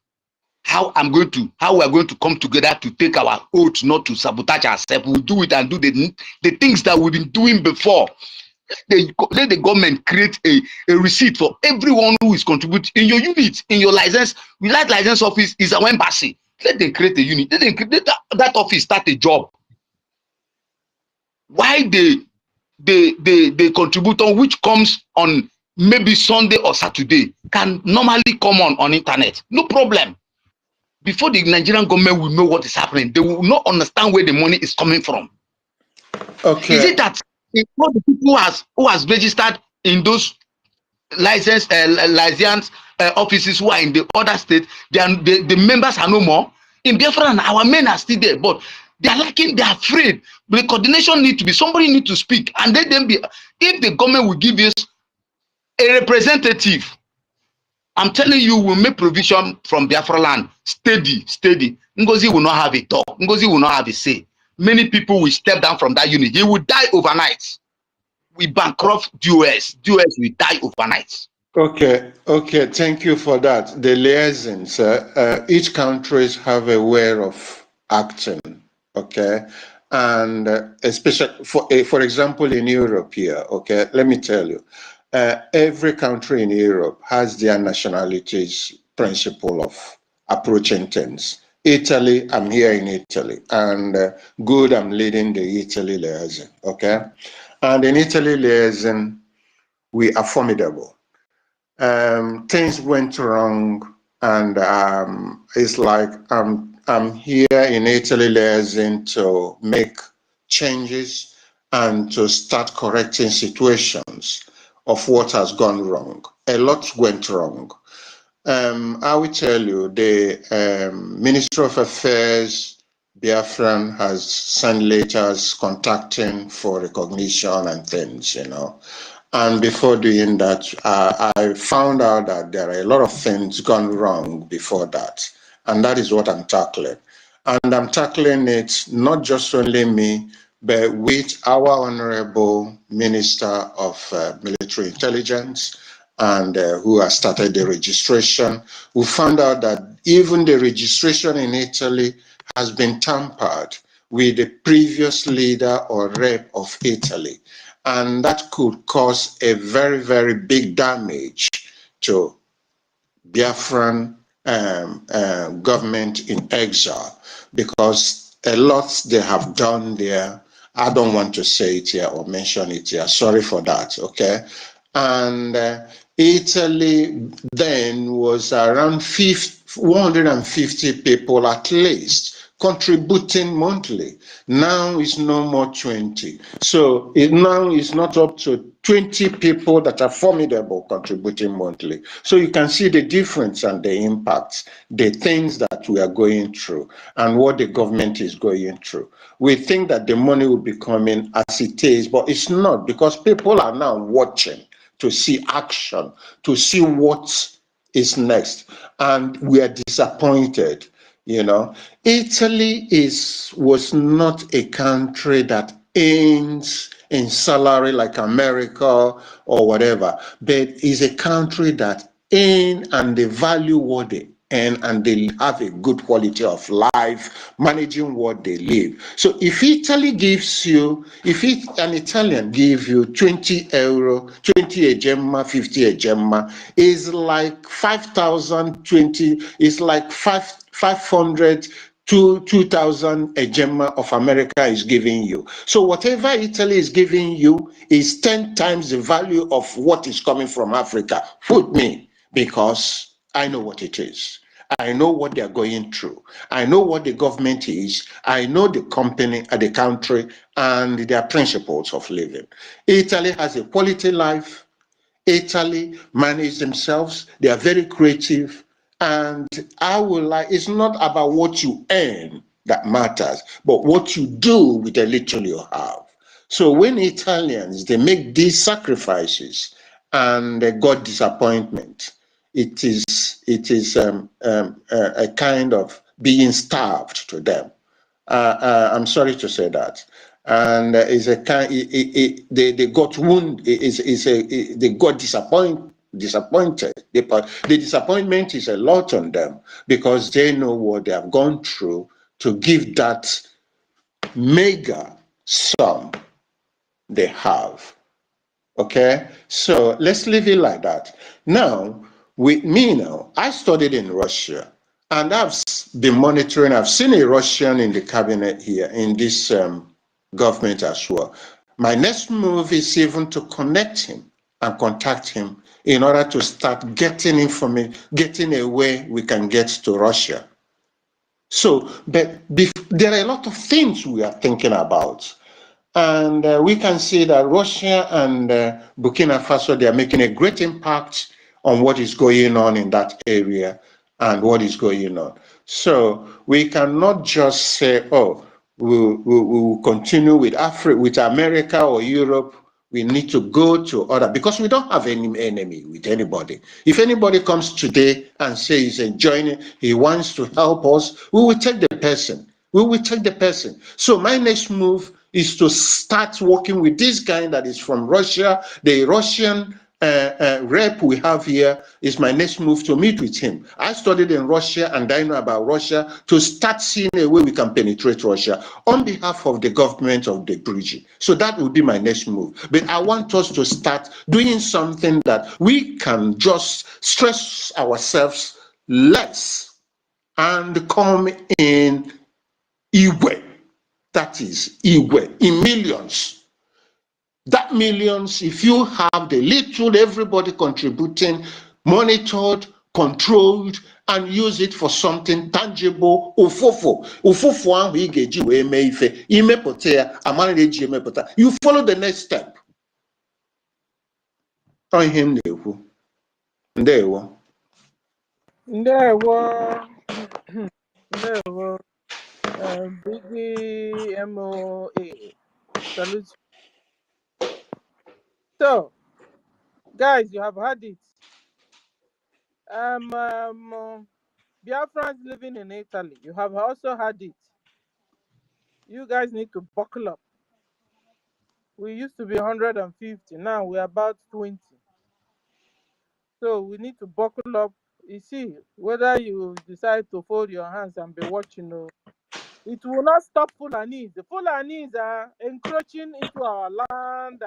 How we are going to come together to take our oath not to sabotage ourselves. We'll do it and do the things that we've been doing before. Let the government create a receipt for everyone who is contributing in your unit, in your license. Without license office is our embassy. Let them create a unit. Let them create that office start a job. Why the contributor which comes on maybe Sunday or Saturday can normally come on internet? No problem. Before the Nigerian government will know what is happening, they will not understand where the money is coming from. Okay. Is it that all the people who has registered in those license offices who are in the other state, the members are no more? In Biafra, our men are still there, but they are lacking, they are afraid. The coordination need to be, somebody need to speak, and let them be. If the government will give us a representative, I'm telling you, we'll make provision from Biafra land, steady. NGOZI will not have a talk. NGOZI will not have a say. Many people will step down from that unit. He will die overnight. We bankrupt DOS. DOS will die overnight. Okay. Thank you for that. The liaisons, each countries have a way of acting. Okay, and especially for example in Europe here. Okay, let me tell you, every country in Europe has their nationalities principle of approaching things. Italy, I'm here in Italy, and good, I'm leading the Italy liaison. Okay, and in Italy liaison, we are formidable. Things went wrong, and it's like I'm here in Italy liaison to make changes and to start correcting situations of what has gone wrong. A lot went wrong. I will tell you, the Ministry of Affairs, Biafran, has sent letters contacting for recognition and things, you know. And before doing that, I found out that there are a lot of things gone wrong before that. And that is what I'm tackling. And I'm tackling it not just only me, but with our Honorable Minister of Military Intelligence, and who has started the registration. We found out that even the registration in Italy has been tampered with the previous leader or rep of Italy. And that could cause a very, very big damage to Biafran government in exile, because a lot they have done there. I don't want to say it here or mention it here. Sorry for that, okay? And Italy then was around 150 people at least contributing monthly. Now it's no more 20. So now it's not up to 20 people that are formidable contributing monthly. So you can see the difference and the impact, the things that we are going through and what the government is going through. We think that the money will be coming as it is, but it's not, because people are now watching to see action, to see what is next. And we are disappointed. You know, Italy was not a country that ends in salary like America or whatever, but is a country that earn and they value what they earn, and they have a good quality of life, managing what they live. So if Italy gives you, an Italian give you 20 euro, 20 ejemma, 50 ejemma, is like 5,020, is like 500 to 2,000 ejemma of America is giving you. So whatever Italy is giving you is 10 times the value of what is coming from Africa. Put me, because I know what it is. I know what they're going through. I know what the government is. I know the company, the country, and their principles of living. Italy has a quality life. Italy manage themselves. They are very creative. And it's not about what you earn that matters, but what you do with the little you have. So when Italians, they make these sacrifices and they got disappointment, it is a kind of being starved to them. I'm sorry to say that. And it's a kind, they got wounded, they got disappointed. The disappointment is a lot on them because they know what they have gone through to give that mega sum they have. Okay, so let's leave it like that. Now, with me now, I studied in Russia and I've been monitoring, I've seen a Russian in the cabinet here in this government as well. My next move is even to connect him and contact him in order to start getting information, getting a way we can get to Russia. So, but there are a lot of things we are thinking about. And we can see that Russia and Burkina Faso, they are making a great impact on what is going on in that area and what is going on. So we cannot just say, oh, we'll continue with Africa, with America or Europe. We need to go to other, because we don't have any enemy with anybody. If anybody comes today and says he's enjoying, he wants to help us, we will take the person. We will take the person. So my next move is to start working with this guy that is from Russia. The Russian rep we have here is my next move to meet with him. I studied in Russia and I know about Russia, to start seeing a way we can penetrate Russia on behalf of the government of the BRGIE. So that would be my next move. But I want us to start doing something that we can just stress ourselves less and come in Iwe. That is Iwe in millions. That millions, if you have the little, everybody contributing, monitored, controlled, and use it for something tangible, ufofo ahụ ị ga-eji wee mee ife, imepụta ya, amara na-eji emepụta. You follow the next step. Ọ ihe m na-ekwu. Ndewo. Ndewo. Ndewo. BGMOA. Salute. So, guys, you have heard it. Biafrans living in Italy, you have also heard it. You guys need to buckle up. We used to be 150, now we're about 20. So we need to buckle up. You see, whether you decide to fold your hands and be watching, it will not stop Fulanis. The Fulanis are encroaching into our land,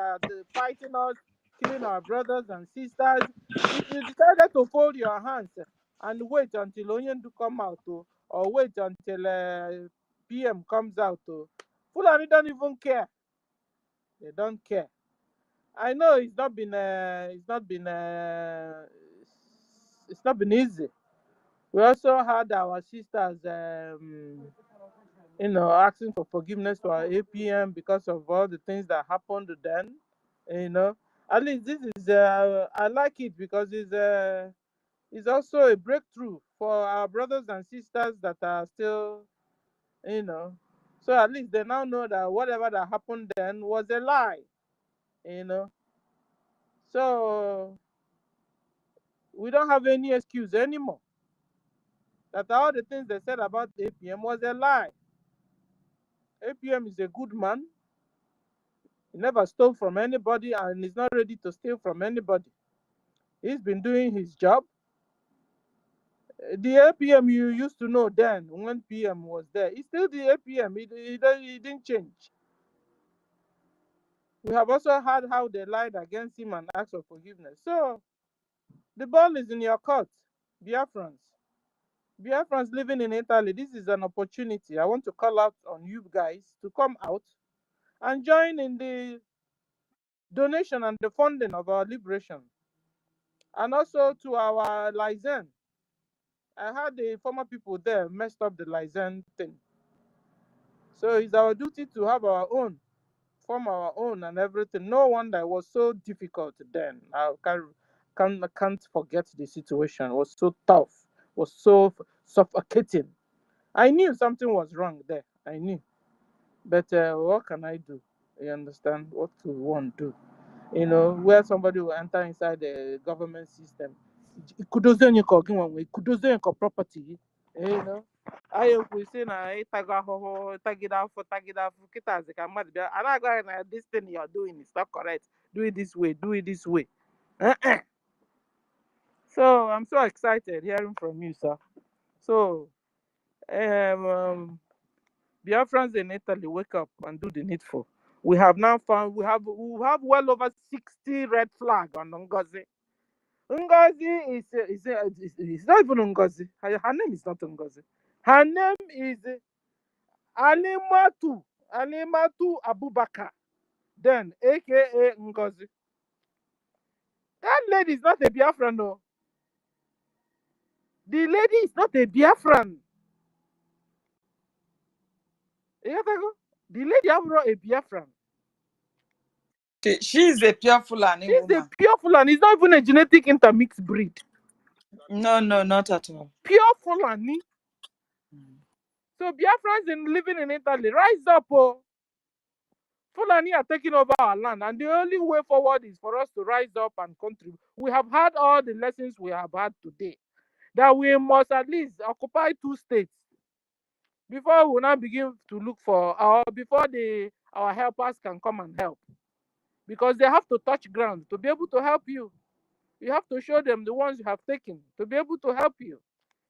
fighting us, killing our brothers and sisters. If you decided to fold your hands and wait until Onyendu come out, or wait until PM comes out, Fulani don't even care. They don't care. I know it's not been easy. We also had our sisters, asking for forgiveness to our APM because of all the things that happened then. At least this is I like it because it's also a breakthrough for our brothers and sisters that are still, so at least they now know that whatever that happened then was a lie. So we don't have any excuse anymore. That all the things they said about the APM was a lie. APM is a good man. He never stole from anybody and is not ready to steal from anybody. He's been doing his job. The APM you used to know then, when PM was there, he's still the APM. He didn't change. We have also heard how they lied against him and asked for forgiveness. So the ball is in your court, Biafrans. Biafrans living in Italy, this is an opportunity. I want to call out on you guys to come out and join in the donation and the funding of our liberation. And also to our Lizen. I heard the former people there messed up the Lizen thing. So it's our duty to have our own, form our own and everything. No wonder it was so difficult then. I can't forget the situation. It was so tough. It was so suffocating. I knew something was wrong there. I knew. But what can I do? You understand what we want to do? You know, where somebody will enter inside the government system. Kudozo property. You know. I we say na tag it off, kita as a mad. And I go na this thing you're doing is not correct. Do it this way, do it this way. So I'm so excited hearing from you, sir. So Biafrans in Italy, wake up and do the needful. We have now found we have well over 60 red flag on NGOZI. NGOZI is not even NGOZI. Her name is not NGOZI. Her name is Alimatu Abubakar, then aka NGOZI. That lady is not a Biafran, no. The lady is not a Biafran. The lady is not a Biafran. She is a pure Fulani She's woman. a pure Fulani. It's not even a genetic intermixed breed. No, not at all. Pure Fulani. So Biafrans living in Italy, rise up, oh. Fulani are taking over our land, and the only way forward is for us to rise up and contribute. We have had all the lessons we have had today, that we must at least occupy 2 states before we now begin to look for before our helpers can come and help, because they have to touch ground to be able to help you. You have to show them the ones you have taken to be able to help you,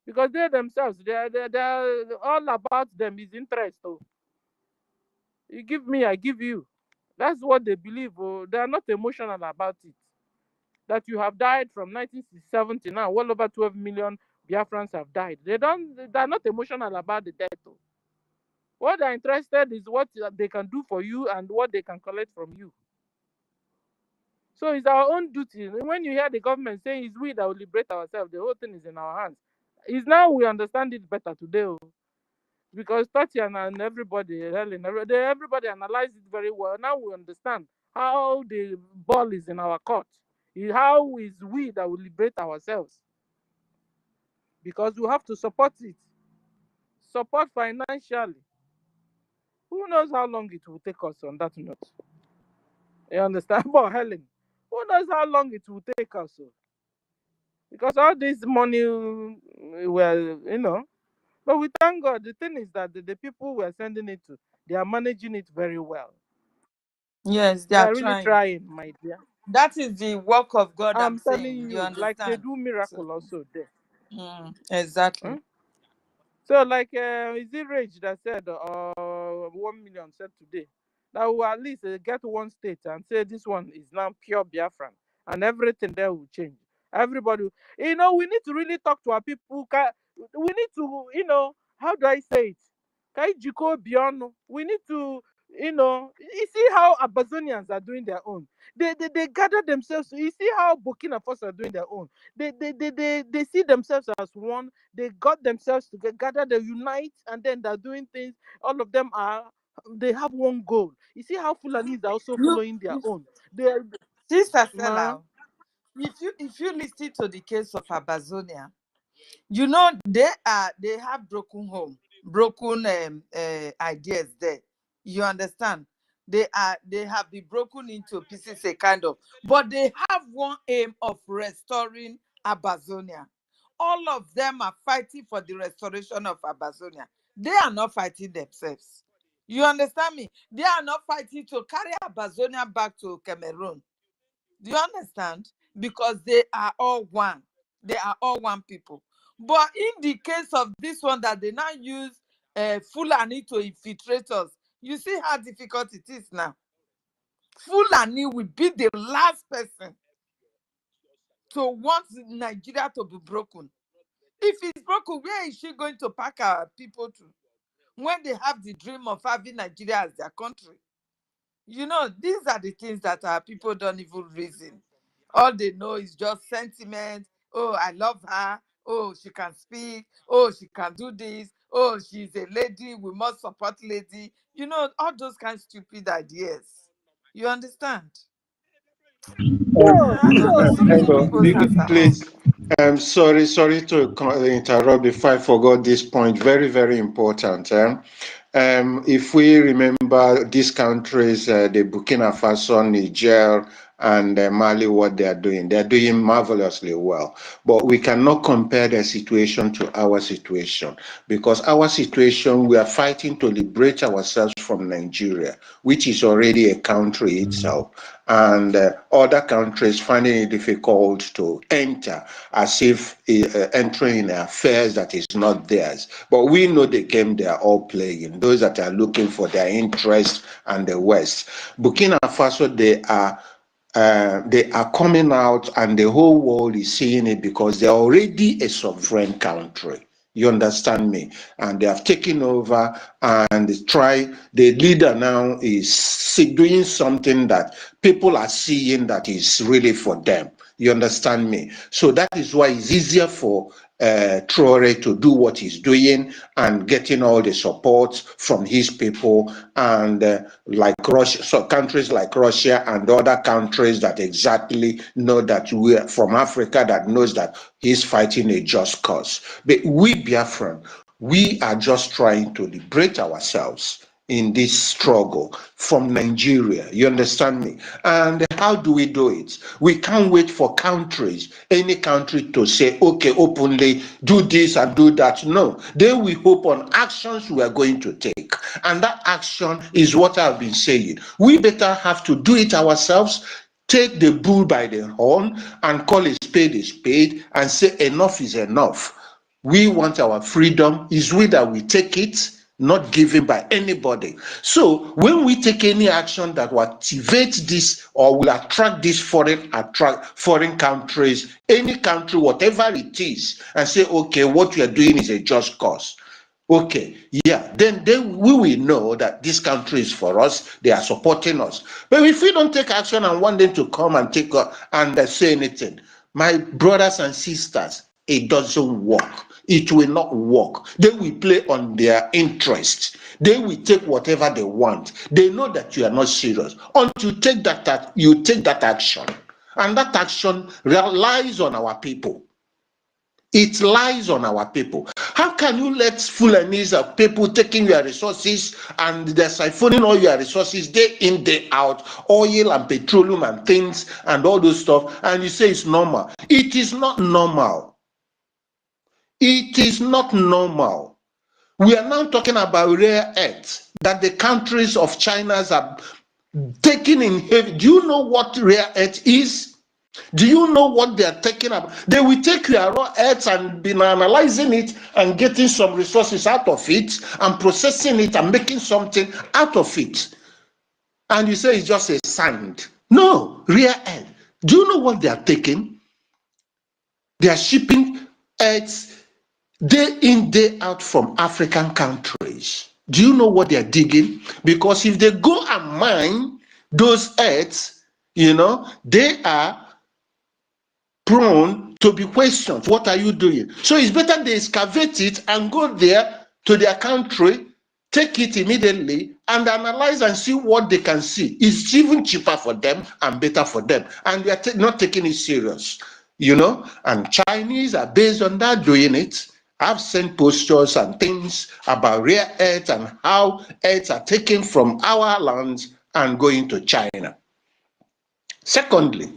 because they themselves, they're all about them is interest. Oh. You give me, I give you. That's what they believe. Oh. They are not emotional about it. That you have died from 1967 to now, well over 12 million Biafrans have died. They're not emotional about the death. Oh. What they're interested is what they can do for you and what they can collect from you. So it's our own duty. When you hear the government saying it's we that will liberate ourselves, the whole thing is in our hands. It's now we understand it better today. Oh. Because Tatiana and everybody, Helen, everybody analyzed it very well. Now we understand how the ball is in our court. How is we that will liberate ourselves? Because we have to support it. Support financially. Who knows how long it will take us on that note? You understand? But Helen, who knows how long it will take us? Because all this money, well, you know. But we thank God. The thing is that the people we are sending it to, they are managing it very well. Yes, they are really trying, my dear. That is the work of God. I'm telling saying. you, like they do miracle so, also there. Exactly. So like, is it Rage that said 1 million said today that will at least get one state and say this one is now pure Biafran, and everything there will change. Everybody, you know, we need to really talk to our people. We need to, you know, how do I say it? We need to, you know, you see how Amazonians are doing their own. They gather themselves. You see how Burkina Faso are doing their own. They see themselves as one. They got themselves together, they unite, and then they're doing things. All of them they have one goal. You see how Fulanis are also following their own. Sister Stella, if you listen to the case of Amazonia, you know they have broken home, broken ideas there. You understand? They have been broken into pieces, a kind of, but they have one aim of restoring Amazonia. All of them are fighting for the restoration of Amazonia. They are not fighting themselves. You understand me? They are not fighting to carry Amazonia back to Cameroon. Do you understand? Because they are all one. They are all one people. But in the case of this one that they now use Fulani to infiltrate us, you see how difficult it is now. Fulani will be the last person to want Nigeria to be broken. If it's broken, where is she going to pack our people to? When they have the dream of having Nigeria as their country. You know, these are the things that our people don't even reason. All they know is just sentiment. Oh, I love her. Oh, she can speak. Oh, she can do this. Oh, she's a lady. We must support lady. You know, all those kind of stupid ideas. You understand? I don't listen to people as a Please, I'm sorry to interrupt before I forgot this point. Very, very important. If we remember these countries, the Burkina Faso, Niger, and Mali, what they're doing marvelously well. But we cannot compare their situation to our situation, because our situation, we are fighting to liberate ourselves from Nigeria, which is already a country itself, and other countries finding it difficult to enter, as if entering in affairs that is not theirs. But we know the game they are all playing, those that are looking for their interest and the West. Burkina Faso, they are coming out, and the whole world is seeing it, because they're already a sovereign country. You understand me? And they have taken over, and the leader now is doing something that people are seeing that is really for them. You understand me? So that is why it's easier for Traore to do what he's doing and getting all the support from his people, and like Russia, so countries like Russia and other countries that exactly know that we are from Africa, that knows that he's fighting a just cause. But we Biafran, we are just trying to liberate ourselves in this struggle from Nigeria. You understand me? And how do we do it? We can't wait for countries, any country, to say, okay, openly do this and do that. No, they will hope on actions we are going to take. And that action is what I've been saying. We better have to do it ourselves, take the bull by the horn and call a spade, and say enough is enough. We want our freedom. Is we that we take it, not given by anybody. So when we take any action that will activate this or will attract these foreign countries, any country, whatever it is, and say, okay, what we are doing is a just cause. Okay, yeah, then we will know that this country is for us, they are supporting us. But if we don't take action and want them to come and take and say anything, my brothers and sisters, it doesn't work. It will not work. They will play on their interest. They will take whatever they want. They know that you are not serious until you take that action. And that action relies on our people. It lies on our people. How can you let Fulanis of people taking your resources and they're siphoning all your resources day in, day out, oil and petroleum and things and all those stuff, and you say it's normal? It is not normal. It is not normal. We are now talking about rare earths that the countries of China are taking in heavy. Do you know what rare earth is? Do you know what they are taking up? They will take your raw earth and be analyzing it and getting some resources out of it and processing it and making something out of it. And you say it's just a sand. No, rare earth. Do you know what they are taking? They are shipping earth day in, day out from African countries. Do you know what they are digging? Because if they go and mine those earths, they are prone to be questioned. What are you doing? So it's better they excavate it and go there to their country, take it immediately and analyze and see what they can see. It's even cheaper for them and better for them. And they are not taking it serious, and Chinese are based on that doing it. I've sent posters and things about rare earth and how earths are taken from our lands and going to China. Secondly,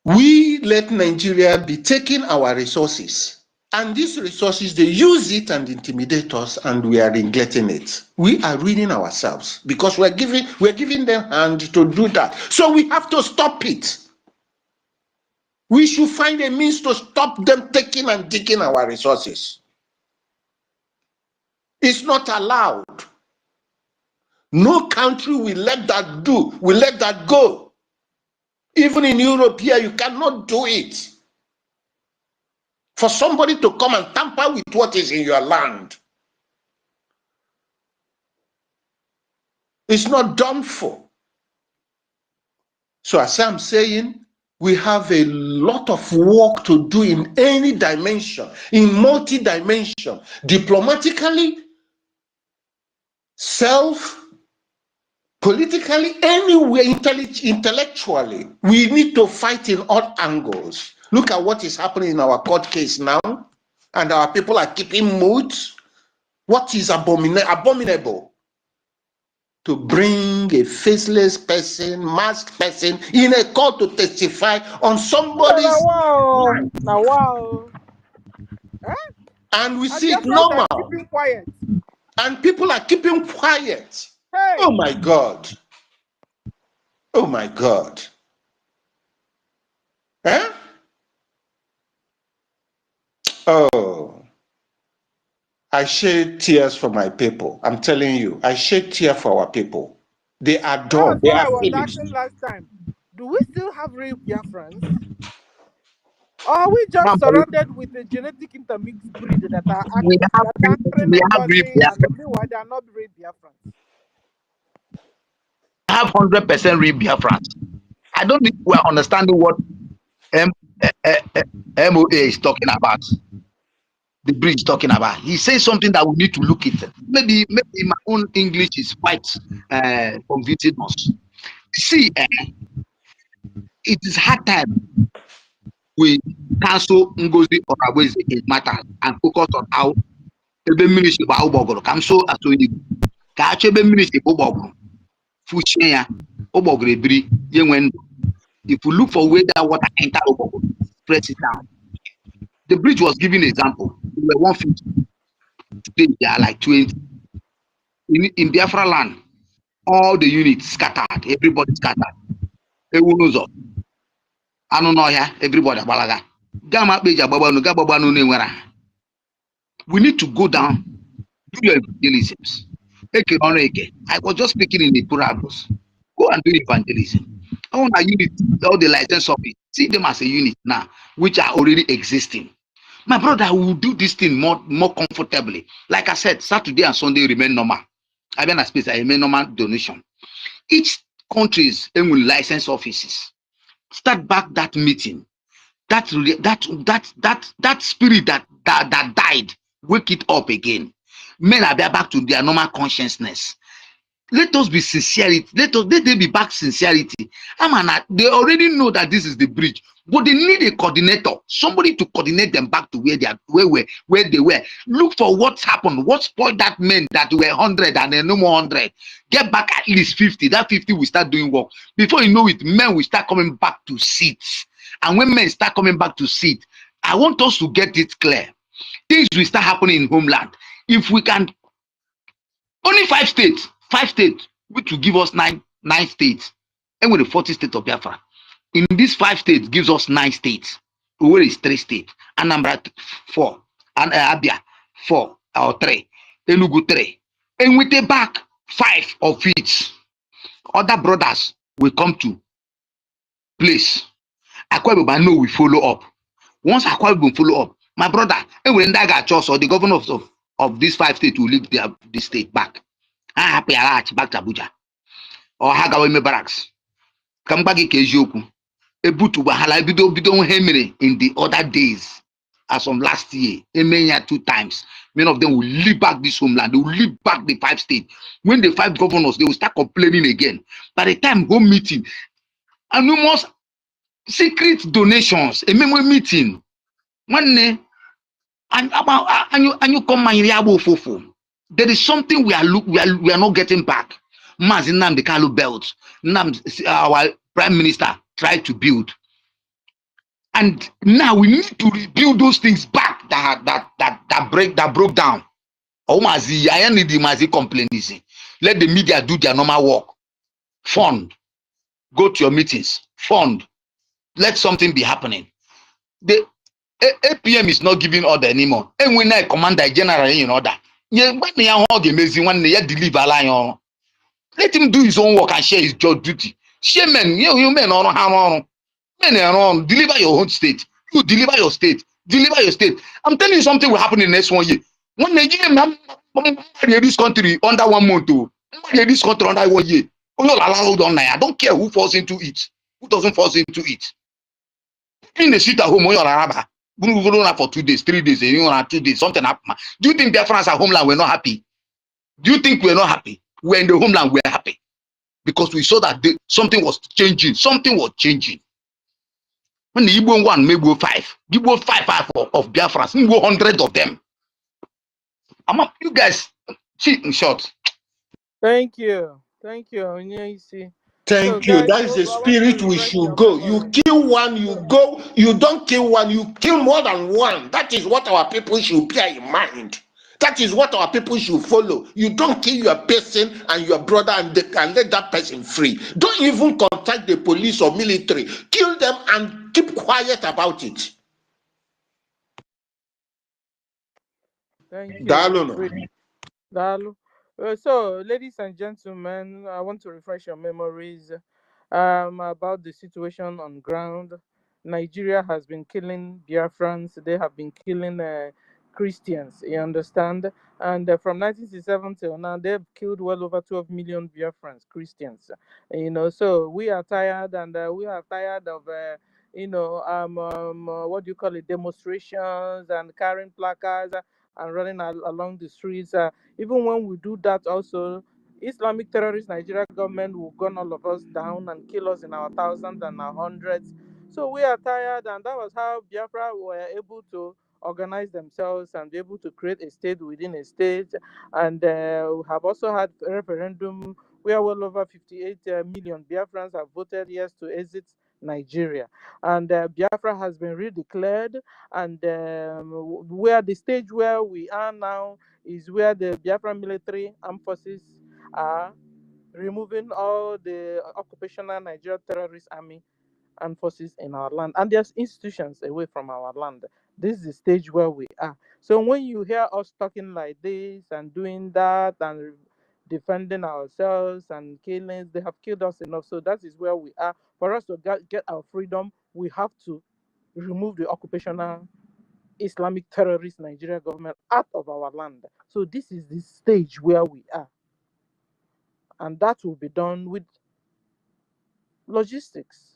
we let Nigeria be taking our resources, and these resources, they use it and intimidate us, and we are neglecting it. We are ruining ourselves because we're giving them hand to do that. So we have to stop it. We should find a means to stop them taking and digging our resources. It's not allowed. No country will let that go. Even in Europe here, you cannot do it. For somebody to come and tamper with what is in your land. It's not done for. So as I'm saying, we have a lot of work to do in any dimension, in multi-dimension, diplomatically, politically, anywhere, intellectually. We need to fight in all angles. Look at what is happening in our court case now, and our people are keeping mute. What is abominable? To bring a faceless person, masked person in a court to testify on somebody's Wow. life. Now, wow. Eh? And we And see it Biafrans are normal. keeping quiet. And people are keeping quiet. Hey. Oh my God. Oh my God. Eh? Oh. I shed tears for my people. I'm telling you, I shed tears for our people. They are That was done. They what are I was finished. asking last time. Do we still have real Biafrans? Or are we just surrounded with a genetic intermixed breed that are We have carrying real NGOZI and Biafra. meanwhile they are not real Biafrans? Have 100% real Biafrans. I don't think we are understanding what M, MOA is talking about. The bridge is talking about. He says something that we need to look at. Maybe my own English is quite convincing us. See, it is hard time we cancel NGOZI or Awezi in matters and focus on how ebe mmiri si gbaa ụgbọgụrụ ka m so atụ Igbo ka achọ ebe mmiri si ụgbọgụrụ fuchie ya ụgbọgụrụ ebiri ya enwe ndụ. If you look for where that water enter ụgbọgụrụ, press it down. The bridge was giving an example. We were 150. Today they are like 20. In Biafra land, all the units scattered. Everybody scattered. Ewu n'ụzọ, anụ n'ọhịa, everybody agbalaga. Gaa ma kpeji agbagbanụ, gaa gbagbanụ na-enwere. We need to go down, do your evangelism. I was just speaking in the parables. Go and do evangelism. All our units, all the license of it, see them as a unit now, which are already existing. My brother will do this thing more comfortably. Like I said, Saturday and Sunday remain normal. I mean, a space, I remain normal donation. Each countries will license offices. Start back that meeting. That spirit that died, wake it up again. Men are back to their normal consciousness. Let us be sincerity. Let them be back sincerity. They already know that this is the bridge, but they need a coordinator, somebody to coordinate them back to where they were. Look for what's happened, what spoiled that men that were 100 and then no more 100. Get back at least 50. That 50 will start doing work. Before you know it, men will start coming back to seats. And when men start coming back to seat, I want us to get it clear. Things will start happening in homeland. If we can, only 5 states, which will give us nine states, and with the 40 states of Biafra. In these 5 states gives us 9 states. Where is 3 states? Anambra 4, and Abia 4 or 3, Enugu 3, and with the back 5 of it, other brothers will come to place. Akwa Ibom know we follow up. Once Akwa Ibom follow up, my brother, and when that got chose or the governors of these 5 states will leave this state back. I happy back to Abuja or Hagaweme barracks. Come back Eziokwu. Ebutu wahala bido hemere in the other days as from last year. 2 times. Many of them will leave back this homeland. They will leave back the 5 states. When the 5 governors, they will start complaining again. By the time home meeting, and we must secret donations, a memo meeting. One day, and you come and there is something we are not getting back. Mazinam the Kalu belt, our prime minister tried to build, and now we need to rebuild those things back that broke down. Oh Mazi, I need the Mazi complaining. Let the media do their normal work. Fund, go to your meetings. Fund, let something be happening. The APM is not giving order anymore. And when I commander general in order, let him do his own work and share his job duty. Share men, you men on how men are on, deliver your own state. You deliver your state. Deliver your state. I'm telling you something will happen in the next 1 year. When they give this country under 1 month, this country under 1 year. I don't care who falls into it, who doesn't fall into it. In the street at home, for 2 days, 3 days, 2 days, something happened. Do you think Biafrans at homeland were not happy? Do you think we're not happy? We're in the homeland, we're happy. Because we saw that something was changing. Something was changing. When the Igbo 1 may go 5, Igbo 5 of Biafrans, we go 100 of them. You guys, see, in short. Thank you. Thank you. Yeah, you see. So, Thank you. guys, That is the I want to spirit we refresh should your go. You memory. kill one, you So, go. You don't kill one, you kill more than one. That is what our people should bear in mind. That is what our people should follow. You don't kill your person and your brother and let that person free. Don't even contact the police or military. Kill them and keep quiet about it. thank you. Dalo no. Dalu. So, ladies and gentlemen, I want to refresh your memories about the situation on ground. Nigeria has been killing Biafrans. They have been killing Christians. You understand? And from 1967 till now, they've killed well over 12 million Biafrans, Christians. You know, so we are tired, and we are tired of. What do you call it? Demonstrations and carrying placards and running along the streets. Even when we do that, also, Islamic terrorist Nigeria government will gun all of us down and kill us in our thousands and our hundreds. So we are tired, and that was how Biafra were able to organize themselves and be able to create a state within a state. And we have also had a referendum where well over 58 million Biafrans have voted yes to exit Nigeria. And Biafra has been redeclared, and where the stage where we are now is where the Biafra military armed forces are removing all the occupational Nigeria terrorist army and forces in our land, and there's institutions away from our land. This is the stage where we are. So when you hear us talking like this and doing that and defending ourselves and killings, they have killed us enough. So that is where we are. For us to get our freedom, we have to remove the occupational Islamic terrorist Nigeria government out of our land. So this is the stage where we are, and that will be done with logistics.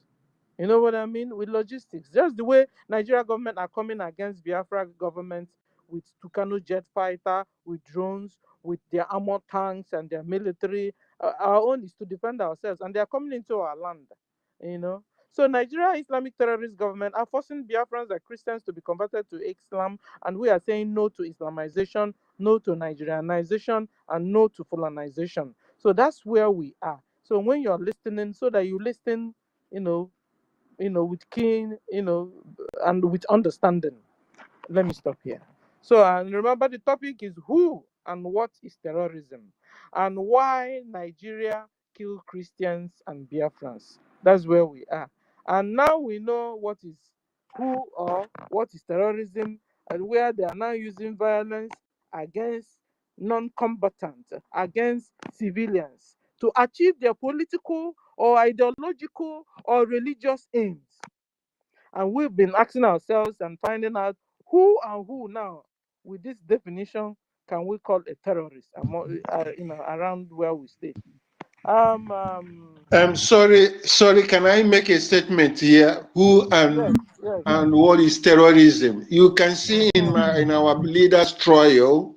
You know what I mean? With logistics. Just the way Nigeria government are coming against Biafra government with Tucano jet fighter, with drones, with their armored tanks and their military. Our own is to defend ourselves, and they are coming into our land. You know. So Nigeria Islamic terrorist government are forcing Biafrans and Christians to be converted to Islam, and we are saying no to Islamization, no to Nigerianization, and no to Fulanization. So that's where we are. So when you're listening, so that you listen, you know, with keen, and with understanding. Let me stop here. So, and remember, the topic is who and what is terrorism, and why Nigeria kill Christians and Biafrans. That's where we are. And now we know what is who or what is terrorism, and where they are now using violence against non-combatants, against civilians, to achieve their political or ideological or religious aims. And we've been asking ourselves and finding out who and who now, with this definition, can we call a terrorist around where we stay. I'm sorry, can I make a statement here? Who Yes, yes. and what is terrorism? You can see in our leader's trial,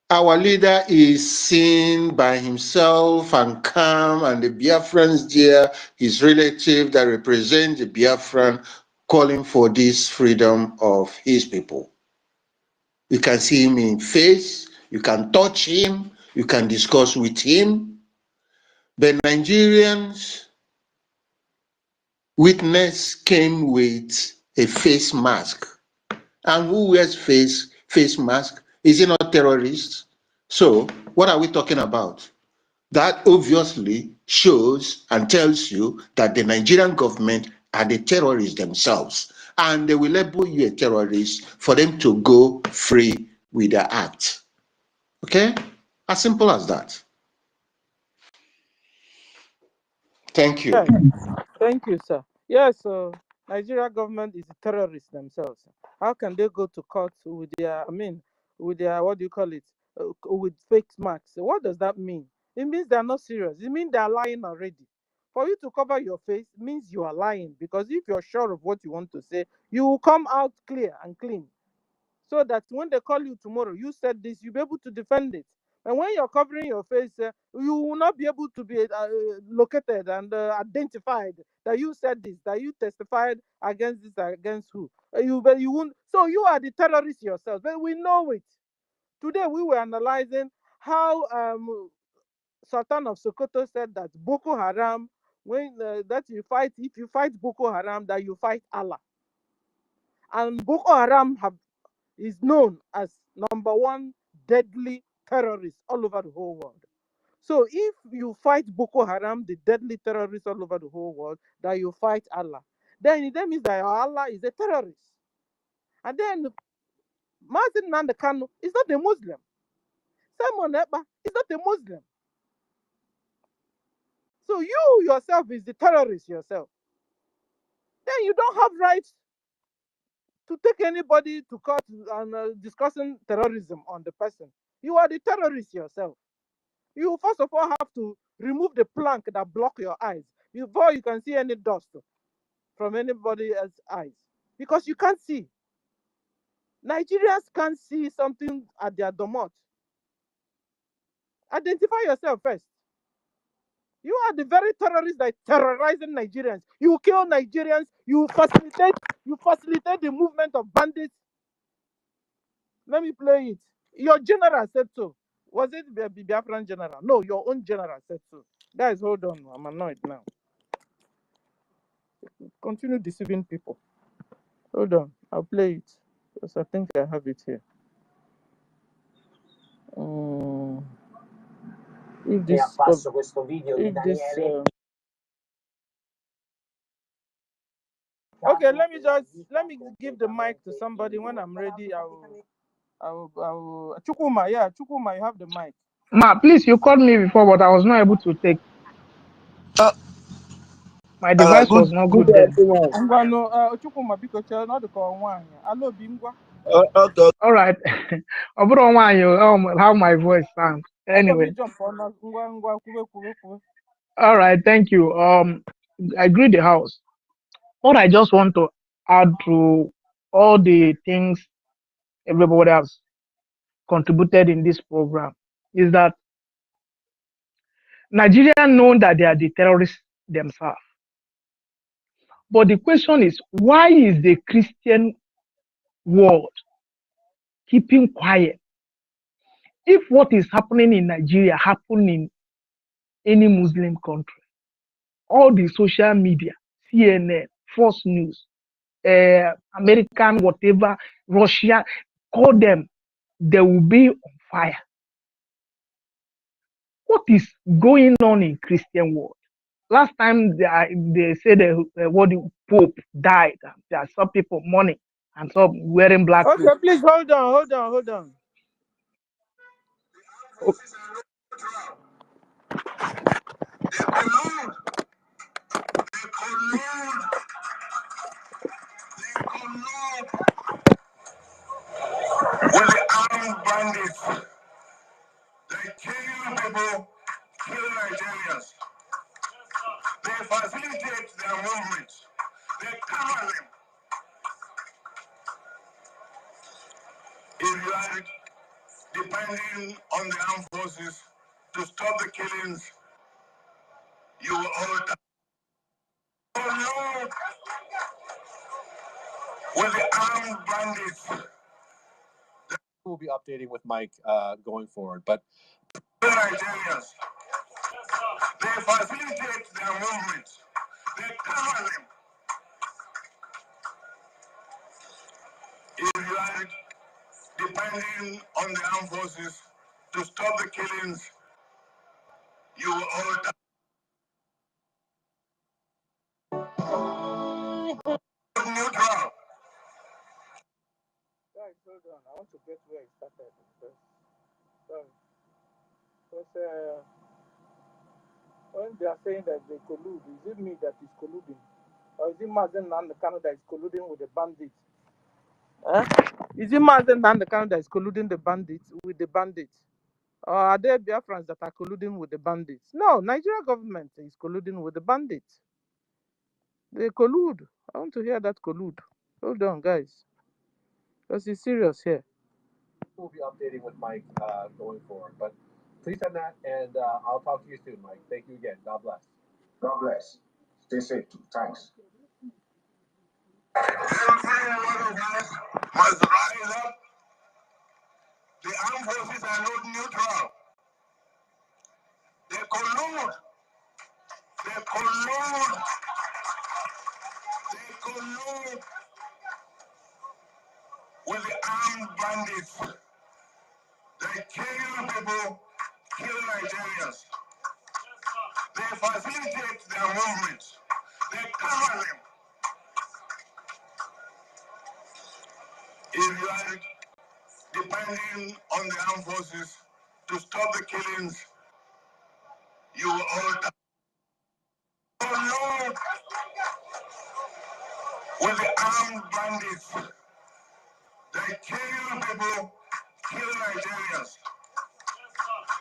our leader is seen by himself and calm, and the Biafrans there, his relative that represent the Biafran, calling for this freedom of his people. You can see him in face, you can touch him, you can discuss with him. The Nigerians witness came with a face mask. And who wears face mask? Is he not terrorist? So what are we talking about? That obviously shows and tells you that the Nigerian government are the terrorists themselves, and they will label you a terrorist for them to go free with their act. Okay? As simple as that. Thank you. Yes. Thank you, sir. Yes, so Nigeria government is terrorists themselves. How can they go to court with their, what do you call it, with fake marks? What does that mean? It means they're not serious. It means they're lying already. For you to cover your face means you are lying, because if you're sure of what you want to say, you will come out clear and clean, so that when they call you tomorrow, you said this, you'll be able to defend it. And when you're covering your face, you will not be able to be located and identified that you said this, that you testified against this, against who. You won't. So you are the terrorist yourself. But we know it. Today we were analyzing how Sultan of Sokoto said that Boko Haram, when that you fight, if you fight Boko Haram, that you fight Allah. And Boko Haram is known as #1 deadly terrorist all over the whole world. So if you fight Boko Haram, the deadly terrorists all over the whole world, that you fight Allah, then that means that Allah is a terrorist. And then Martin Nandekano is not a Muslim. Simon Ekpa is not a Muslim. So you yourself is the terrorist yourself. Then you don't have rights to take anybody to court and discussing terrorism on the person. You are the terrorist yourself. You first of all have to remove the plank that block your eyes before you can see any dust from anybody else's eyes, because you can't see. Nigerians can't see something at their domot. Identify yourself first. You are the very terrorists that terrorizing Nigerians. You kill Nigerians. You facilitate the movement of bandits. Let me play it. Your general said so. Was it the Biafran general? No, your own general said so. Guys, hold on. I'm annoyed now. Continue deceiving people. Hold on. I'll play it. Because I think I have it here. If this, okay, let me give the mic to somebody. When I'm ready, I will. Chukuma, yeah, Chukuma, you have the mic. Ma, please, you called me before, but I was not able to take. My device was not good then. Chukuma, because you're not the call one. Hello, Bimgwa. Okay. All right. How my voice sounds. Anyway. All right, thank you. I greet the house. What I just want to add to all the things everybody has contributed in this program is that Nigeria know that they are the terrorists themselves. But the question is, why is the Christian world keeping quiet? If what is happening in Nigeria happen in any Muslim country, all the social media, CNN, Fox News, American, whatever, Russia, call them, they will be on fire. What is going on in Christian world? Last time they said what the Pope died, there are some people mourning and some wearing black clothes. Okay, please hold on. Okay. With the armed bandits, they kill people, kill Nigerians. They facilitate their movements. They cover them. If you are depending on the armed forces to stop the killings, you will all die. Oh no! With the armed bandits. We'll be updating with Mike going forward, but Nigerians, they facilitate their movements. They cover them. If you are depending on the armed forces to stop the killings, you will all die. Neutral. Guys, hold on. I want to get where it started. Because when they are saying that they collude, is it me that is colluding? Or is it Mazen Nandekano that is colluding with the bandits? Is it Mazen Nandekano that is colluding with the bandits? Or are there Biafrans that are colluding with the bandits? No, Nigeria government is colluding with the bandits. They collude. I want to hear that collude. Hold on, guys. Because it's serious here. we'll be updating with Mike going forward. But please send that, and I'll talk to you soon, Mike. Thank you again. God bless. God bless. Stay safe. Thanks. Every one of us must rise up, The armed forces are not neutral. They collude. They collude. They collude with the armed bandits. They kill people, kill Nigerians. They facilitate their movements. They cover them. If you are depending on the armed forces to stop the killings, you will all die. Collude with the armed bandits. They kill people, kill Nigerians.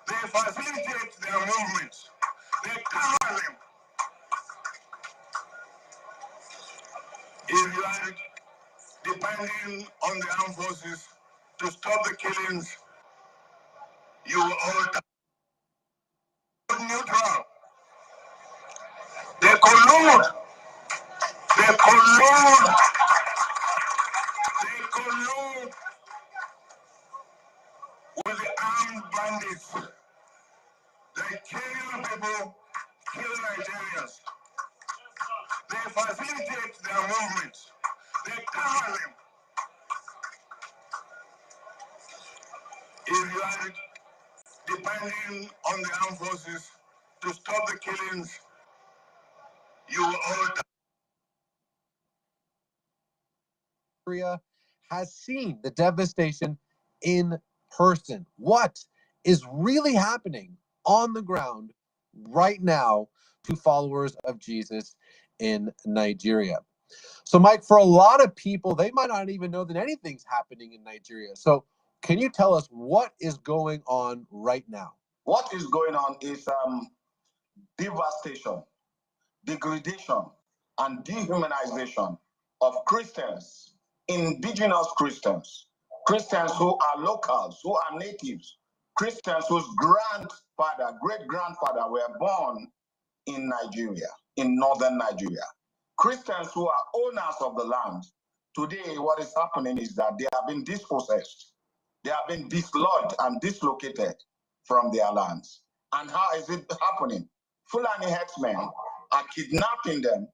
They facilitate their movements. They cover them. If you are depending on the armed forces to stop the killings, you will all die. Neutral. They collude. They collude. They collude with the armed bandits. They kill people, kill Nigerians. They facilitate their movements. They cover them. If you are depending on the armed forces to stop the killings, you will all die. Korea has seen the devastation in person. What is really happening on the ground right now to followers of Jesus in Nigeria? So, Mike, for a lot of people, they might not even know that anything's happening in Nigeria. So, can you tell us what is going on right now? What is going on is devastation, degradation, and dehumanization of Christians, indigenous Christians, Christians who are locals, who are natives, Christians whose grandfather, great-grandfather were born in Nigeria, in northern Nigeria. Christians who are owners of the land. Today, what is happening is that they have been dispossessed. They have been dislodged and dislocated from their lands. And how is it happening? Fulani herdsmen are kidnapping them,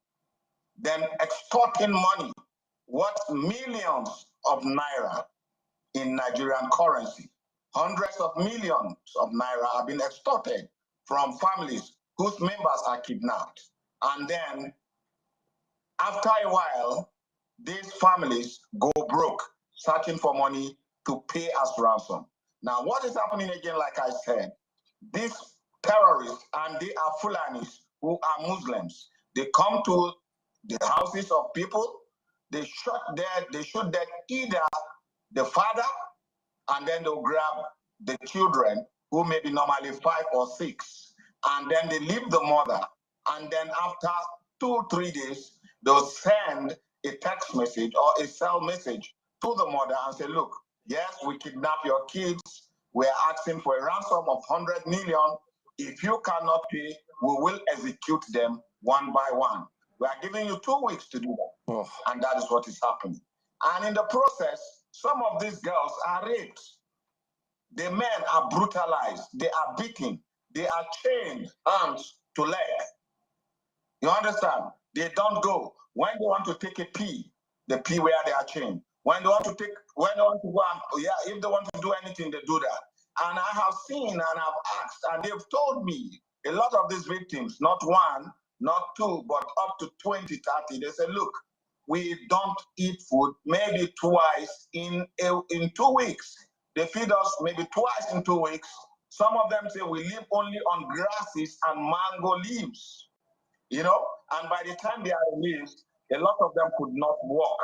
then extorting money, worth millions of naira in Nigerian currency. Hundreds of millions of naira have been extorted from families whose members are kidnapped. And then, after a while, these families go broke, searching for money to pay as ransom. Now, what is happening again, like I said, these terrorists, and they are Fulanis who are Muslims, they come to the houses of people, they shoot dead either the father, and then they'll grab the children, who may be normally 5 or 6, and then they leave the mother, and then after 2-3 days, they'll send a text message or a cell message to the mother and say, look, yes, we kidnap your kids, we're asking for a ransom of 100 million. If you cannot pay, we will execute them one by one. We are giving you 2 weeks to do that. Oh. And that is what is happening. And in the process, some of these girls are raped. The men are brutalized. They are beaten. They are chained hands to leg. You understand? They don't go. When they want to take a pee, they pee where they are chained. When they want to go and, if they want to do anything, they do that. And I have seen and I've asked, and they've told me, a lot of these victims, not 1, not 2, but up to 20, 30, they say, look, we don't eat food maybe twice in 2 weeks. They feed us maybe twice in 2 weeks. Some of them say we live only on grasses and mango leaves, you know, and by the time they are released, a lot of them could not walk.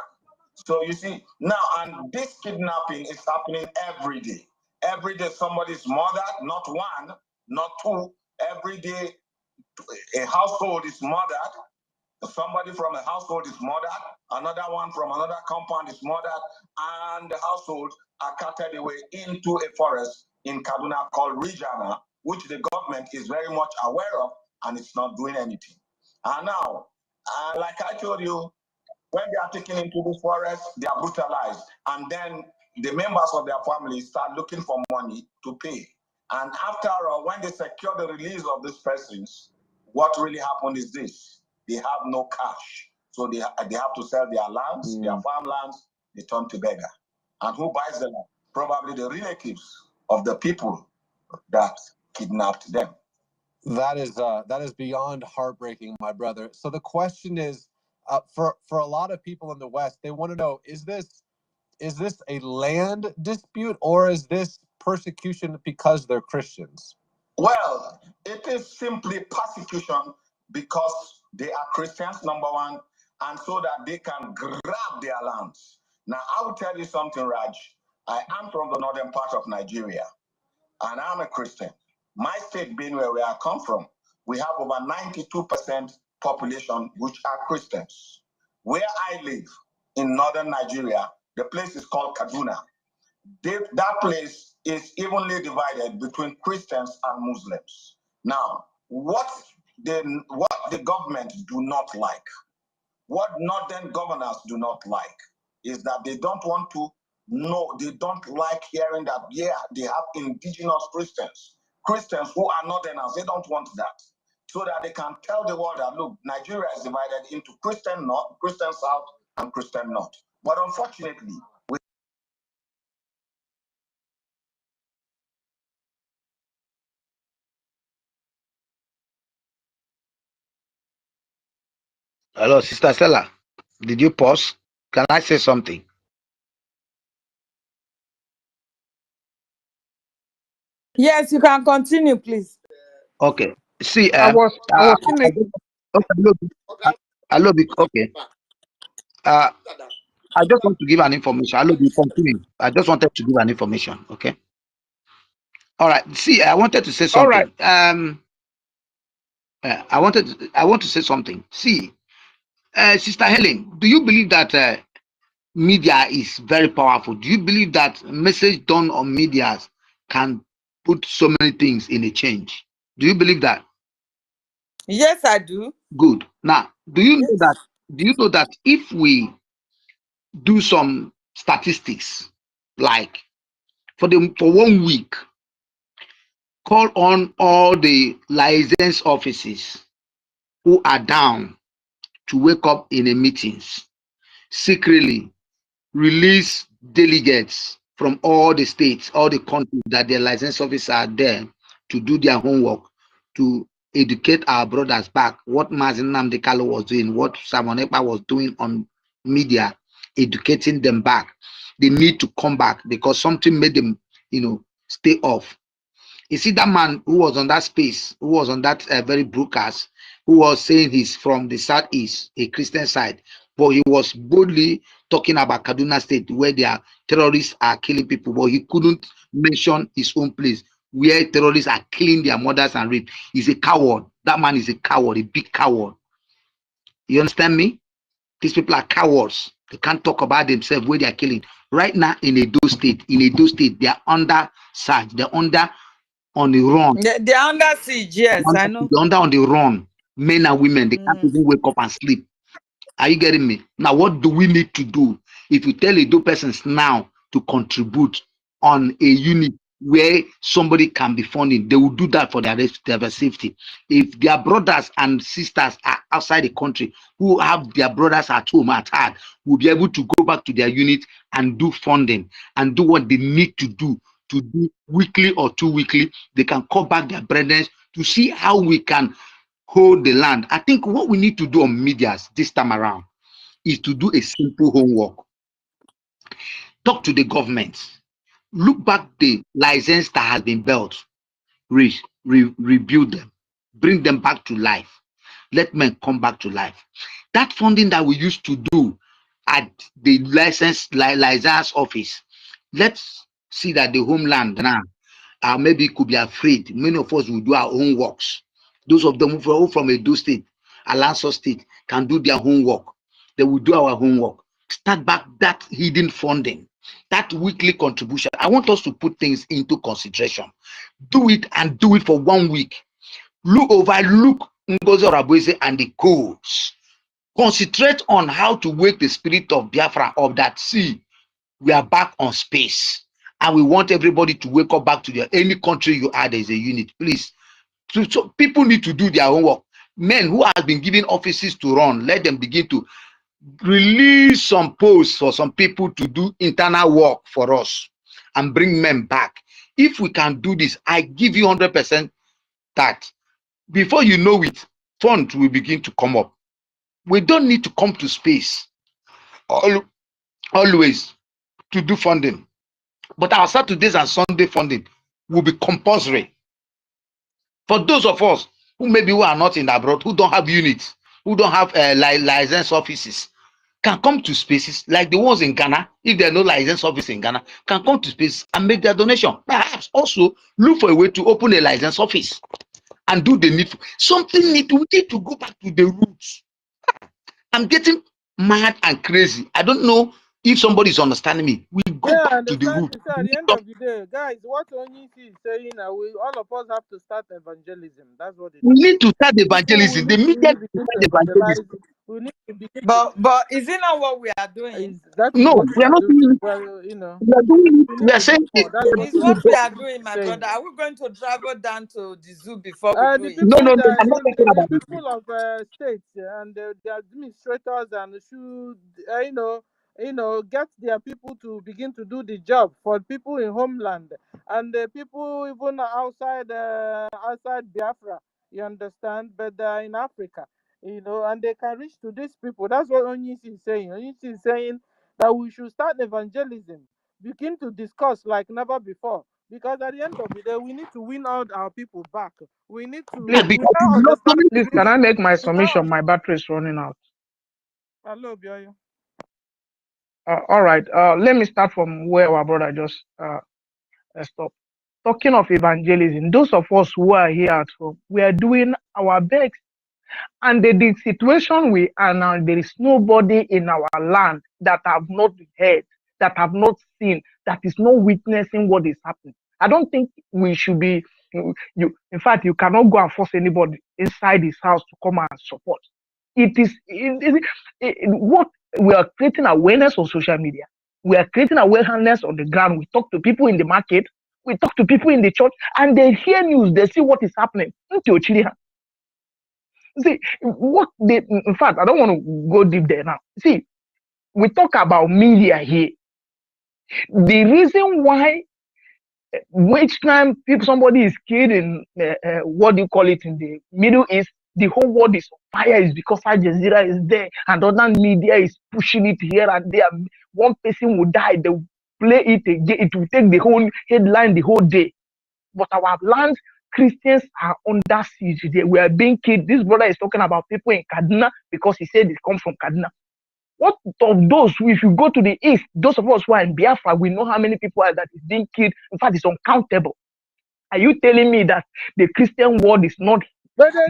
So you see, now, and this kidnapping is happening every day. Every day somebody is murdered, not 1, not 2. Every day a household is murdered. Somebody from a household is murdered, another one from another compound is murdered, and the households are carted away into a forest in Kaduna called Rijana, which the government is very much aware of, and it's not doing anything. And now, like I told you, when they are taken into the forest, they are brutalized. And then the members of their family start looking for money to pay. And after when they secure the release of these persons, what really happened is this: they have no cash, so they have to sell their lands, their farmlands. They turn to beggar, and who buys the land? Probably the relatives of the people that kidnapped them. That is beyond heartbreaking, my brother. So the question is, for a lot of people in the West, they want to know: is this a land dispute, or is this persecution because they're Christians? Well, it is simply persecution because they are Christians, number one, and so that they can grab their lands. Now, I will tell you something, Raj. I am from the northern part of Nigeria, and I'm a Christian. My state being where I come from, we have over 92% population which are Christians. Where I live in northern Nigeria, the place is called Kaduna. That place is evenly divided between Christians and Muslims. Now, what the government do not like, what northern governors do not like, is that they don't want to know, they don't like hearing that, yeah, they have indigenous Christians who are northerners. They don't want that. So that they can tell the world that, look, Nigeria is divided into Christian North, Christian South, and Christian North. But unfortunately, Hello, Sister Stella. Did you pause? Can I say something? Yes, you can continue, please. Okay. See, I was finished. okay. I just want to give an information. I just wanted to give an information. Okay. All right. See, I wanted to say something. All right. I want to say something. See, Sister Helen, do you believe that media is very powerful? Do you believe that message done on media can put so many things in a change? Do you believe that? Yes, I do. Good. Now, do you know that? Do you know that if we do some statistics, like for 1 week, call on all the license offices who are down to wake up in a meetings, secretly release delegates from all the states, all the countries that their license officers are there to do their homework, to educate our brothers back what Mazin Namdekalo was doing, what Simon Ekpa was doing on media, educating them back. They need to come back because something made them, stay off. You see that man who was on that space, who was on that very broadcast, who was saying he's from the southeast, a Christian side, but he was boldly talking about Kaduna State where their terrorists are killing people, but he couldn't mention his own place where terrorists are killing their mothers and rape. He's a coward. That man is a coward, a big coward. You understand me? These people are cowards. They can't talk about themselves where they are killing. Right now in Edo State, they are under search. They're under on the run. They're under siege, yes, I know. They're under on the run. Men and women, they can't even wake up and sleep. Are you getting me? Now, what do we need to do? If you tell Edo persons now to contribute on a unit where somebody can be funding, they will do that for their safety. If their brothers and sisters are outside the country who have their brothers at home at heart, will be able to go back to their unit and do funding and do what they need to do weekly or 2 weekly. They can call back their brethren to see how we can hold the land. I think what we need to do on medias this time around is to do a simple homework. Talk to the government. Look back the license that has been built. Rebuild them. Bring them back to life. Let men come back to life. That funding that we used to do at the license office, let's see that the homeland now maybe could be afraid. Many of us will do our own works. Those of them who are from Edo State, Alanso State, can do their homework. They will do our homework. Start back that hidden funding, that weekly contribution. I want us to put things into consideration. Do it and do it for 1 week. Overlook NGOZI and the goals. Concentrate on how to wake the spirit of Biafra of that sea We are back on space. And we want everybody to wake up back to their, any country you are, there is a unit, please. So people need to do their homework. Men who have been given offices to run, let them begin to release some posts for some people to do internal work for us and bring men back. If we can do this, I give you 100% that before you know it, funds will begin to come up. We don't need to come to space always to do funding, but our Saturdays and Sunday funding will be compulsory for those of us who maybe who are not in abroad, who don't have units, who don't have license offices, can come to spaces like the ones in Ghana. If there are no license office in Ghana, can come to spaces and make their donation. Perhaps also look for a way to open a license office and do the needful. We need to go back to the roots. I'm getting mad and crazy. I don't know if somebody is understanding me. We go back to the root. At the end of the day, guys, what Onyisi is saying, all of us have to start evangelism. That's what it is. We need to start evangelism. The media need to start evangelism. We need to begin. But is it not what we are doing? No, we are not doing it. Well, you know, we are doing it. We are saying it's what we are doing, my brother. Are we going to travel down to the zoo before we do it? No, I'm not talking about the people of states and the administrators and should get their people to begin to do the job for people in homeland and the people even outside Biafra. You understand? But in Africa, and they can reach to these people. That's what Onyisi is saying. Onyisi is saying that we should start evangelism, begin to discuss like never before. Because at the end of the day, we need to win out our people back. We need to. Please, can I make my submission? My battery is running out. Hello, Bioyo. All right. Let me start from where our brother just stopped. Talking of evangelism, those of us who are here at home, we are doing our best. And the situation we are now, there is nobody in our land that have not heard, that have not seen, that is not witnessing what is happening. I don't think we should be, in fact, you cannot go and force anybody inside his house to come and support. What we are creating awareness on social media. We are creating awareness on the ground. We talk to people in the market. We talk to people in the church, and they hear news. They see what is happening. See, in fact, I don't want to go deep there now. See, we talk about media here. The reason why, each time somebody is killed in, what do you call it, in the Middle East, the whole world is on fire is because Al Jazeera is there and other media is pushing it here and there. One person will die, they will play it again. It will take the whole headline the whole day. But our land, Christians are under siege. We are being killed. This brother is talking about people in Kaduna because he said they come from Kaduna. What of those, if you go to the east, those of us who are in Biafra, we know how many people are that is being killed. In fact, it's uncountable. Are you telling me that the Christian world is not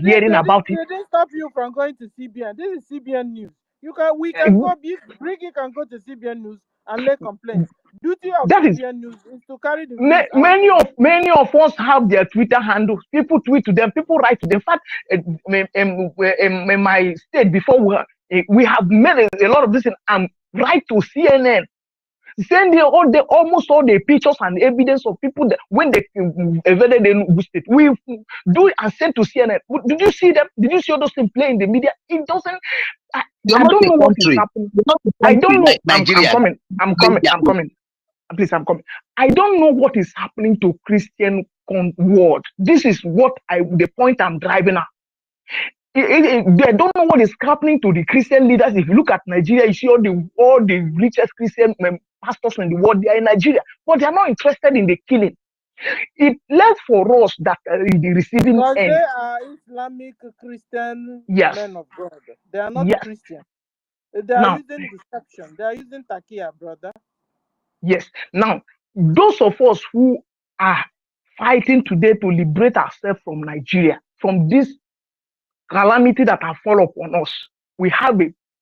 hearing about it? They didn't stop you from going to CBN. This is CBN News. We can go, BRGIE can go to CBN News and lay complaints. Duty of CBN News is to carry the news. Many of us have their Twitter handles. People tweet to them. People write to them. In fact, in my state before we have made a lot of this and write to CNN. Send almost all the pictures and evidence of people that when they evaded the state. We do it and send to CNN. Did you see them? Did you see all those things play in the media? It doesn't. I don't know what is happening. I don't know. I'm coming. Please, I'm coming. I don't know what is happening to Christian world. This is the point I'm driving at. They don't know what is happening to the Christian leaders. If you look at Nigeria, you see all the richest Christian pastors in the world. They are in Nigeria, but they are not interested in the killing. It left for us that the receiving because end. They are Islamic Christian men of God. They are not Christian. They are using deception. They are using takia, brother. Yes. Now, those of us who are fighting today to liberate ourselves from Nigeria, from this calamity that have fallen upon us, we have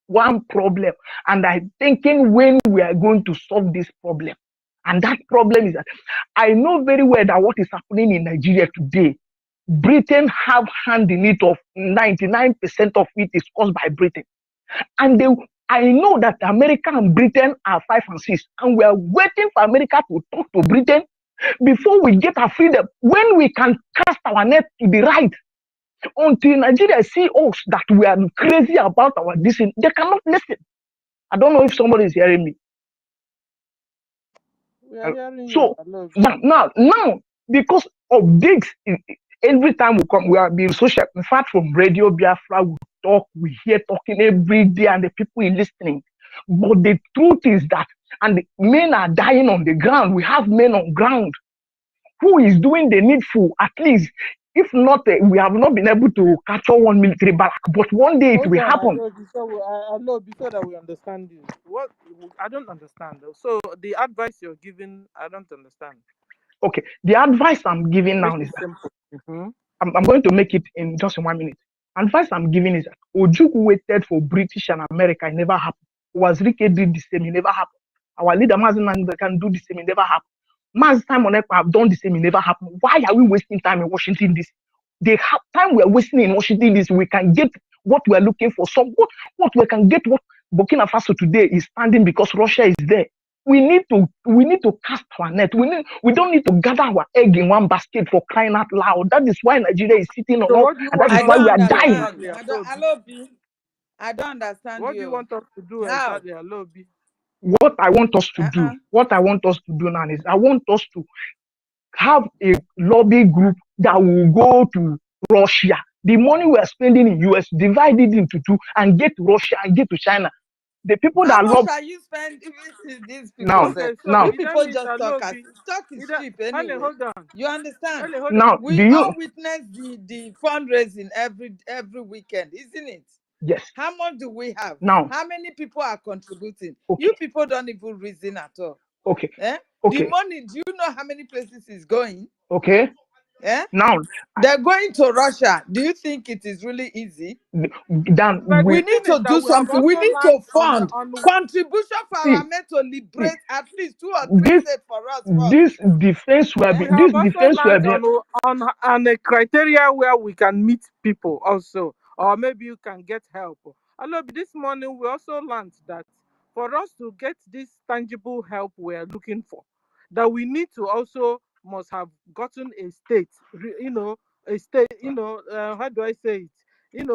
one problem, and I'm thinking when we are going to solve this problem. And that problem is that I know very well that what is happening in Nigeria today, Britain have hand in it. Of 99% of it is caused by Britain, and I know that America and Britain are 5 and 6, and we are waiting for America to talk to Britain before we get our freedom. When we can cast our net to the right, until Nigeria see us that we are crazy about our decision, they cannot listen. I don't know if somebody is hearing me. We are hearing you. So now, because of this, every time we come, we are being social. In fact, from Radio Biafra, we talk, we hear talking every day, and the people are listening. But the truth is that, and the men are dying on the ground. We have men on ground who is doing the needful. At least, if not, we have not been able to capture one military barrack. But one day it will happen. I know, so that we understand you. What I don't understand though. So the advice you're giving, I don't understand. Okay, the advice I'm giving now is that I'm going to make it in just 1 minute. Advice I'm giving is that Ojukwu waited for British and America, it never happened. Wazirike did the same, it never happened. Our leader Mazen can do the same, it never happened. Maz Simon Ekpa have done the same, it never happened. Why are we wasting time in Washington DC? The time we're wasting in Washington DC, we can get what we're looking for. So what we can get, what Burkina Faso today is standing because Russia is there. We need to cast our net. We don't need to gather our egg in one basket for crying out loud. That is why Nigeria is sitting on us, and that is why we are dying. I don't understand. What do you want us to do exactly, Alobi? What I want us to do now is I want us to have a lobby group that will go to Russia. The money we are spending in US, divide it into 2 and get to Russia and get to China. The people How that much are you spending these people? Now, you people just talk is cheap anyway. Hold on. You understand? Now, we all witness the fundraising every weekend, isn't it? Yes. How much do we have? Now, how many people are contributing? Okay. You people don't even reason at all. Okay. Eh? Okay. The money, do you know how many places it's going? Okay. Eh? Now they're going to Russia. Do you think it is really easy? Then we need to do something. We need to fund contribution for our men to liberate at least 2 or 3 states for us. This defense will be on a criteria where we can meet people also, or maybe you can get help. This morning we also learned that for us to get this tangible help we are looking for, that we need to also must have gotten a state, a state, how do I say it?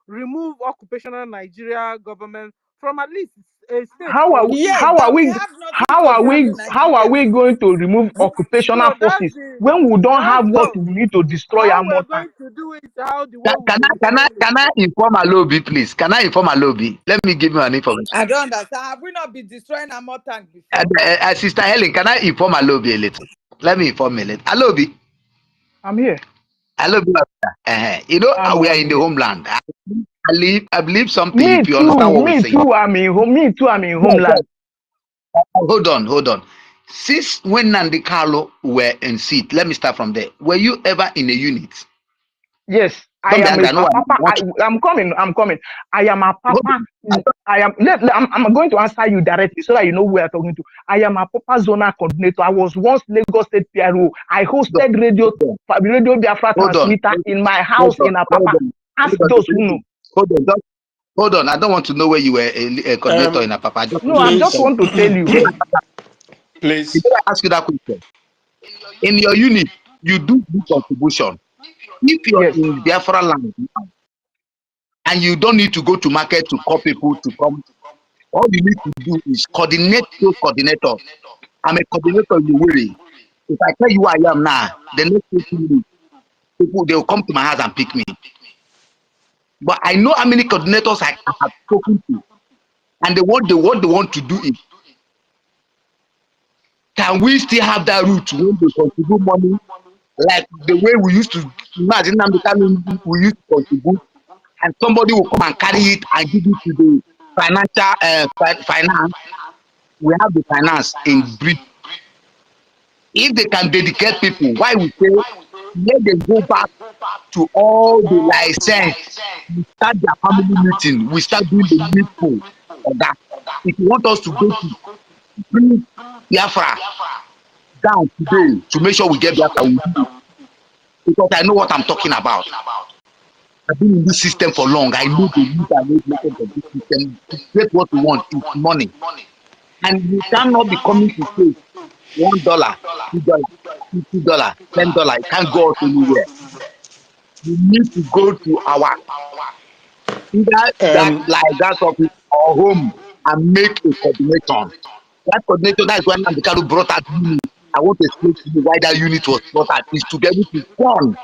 Remove occupational Nigeria government from at least a state. How are we going to remove occupational forces when we don't have what we need to destroy our more time? To do it how the way can I inform Alobi, please? Can I inform Alobi? Let me give you an information. I don't understand. Have we not been destroying our more tank before? Sister Helen, can I inform Alobi a little? Let me inform a little. Alobi. I'm here. Alobi. We are in the homeland. I believe something. Me if you too, understand what we're saying. Me too, I'm in homeland. Hold on. Since when Nnamdi Kanu were in seat, let me start from there. Were you ever in a unit? Yes. I'm coming. I am a papa. I'm going to answer you directly so that you know who we are talking to. I am a papa zonal coordinator. I was once Lagos State PRO. I hosted radio Biafra transmitter in my house in Apapa. Ask those who know. Hold on. I don't want to know where you were a coordinator in Apapa. No, I just want to tell you. Please. Did I ask you that question? In your unit, you do this contribution. If you're in Biafra land and you don't need to go to market to call people to come, all you need to do is coordinate those coordinators. I'm a coordinator in the way. If I tell you who I am now, the next people they will come to my house and pick me. But I know how many coordinators I have spoken to, and what they want to do is, can we still have that route when they contribute money, like the way we used to imagine? We used to contribute, and somebody will come and carry it and give it to the finance. We have the finance in brief. If they can dedicate people, why we say let them go back to all the license. We start their family meeting. We start doing the needful of that. If you want us to go to bring Biafra down today to make sure we get Biafra, we do it. Because I know what I'm talking about. I've been in this system for long. I know the need and regulation of this system. To get what we want is money. And you cannot be coming to say $1, $2, $50, $10. You can't go out anywhere. You need to go to our either that office or home and make a coordination. That coordinator, that's why Nandekado brought out unit. I want to explain to you why that unit was brought out, is to be able to fund.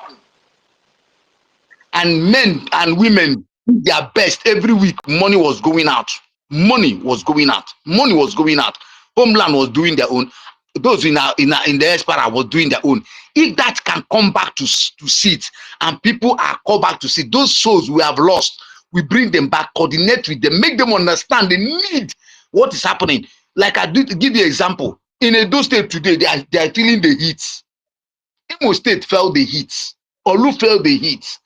And men and women did their best every week. Money was going out. Money was going out. Money was going out. Homeland was doing their own. Those in the Espara was doing their own. If that can come back to seat and people are called back to seat, those souls we have lost, we bring them back, coordinate with them, make them understand the need, what is happening. Like I did give you an example. In Edo State today, they are feeling the heat. Imo State felt the heat. Olu felt the heat.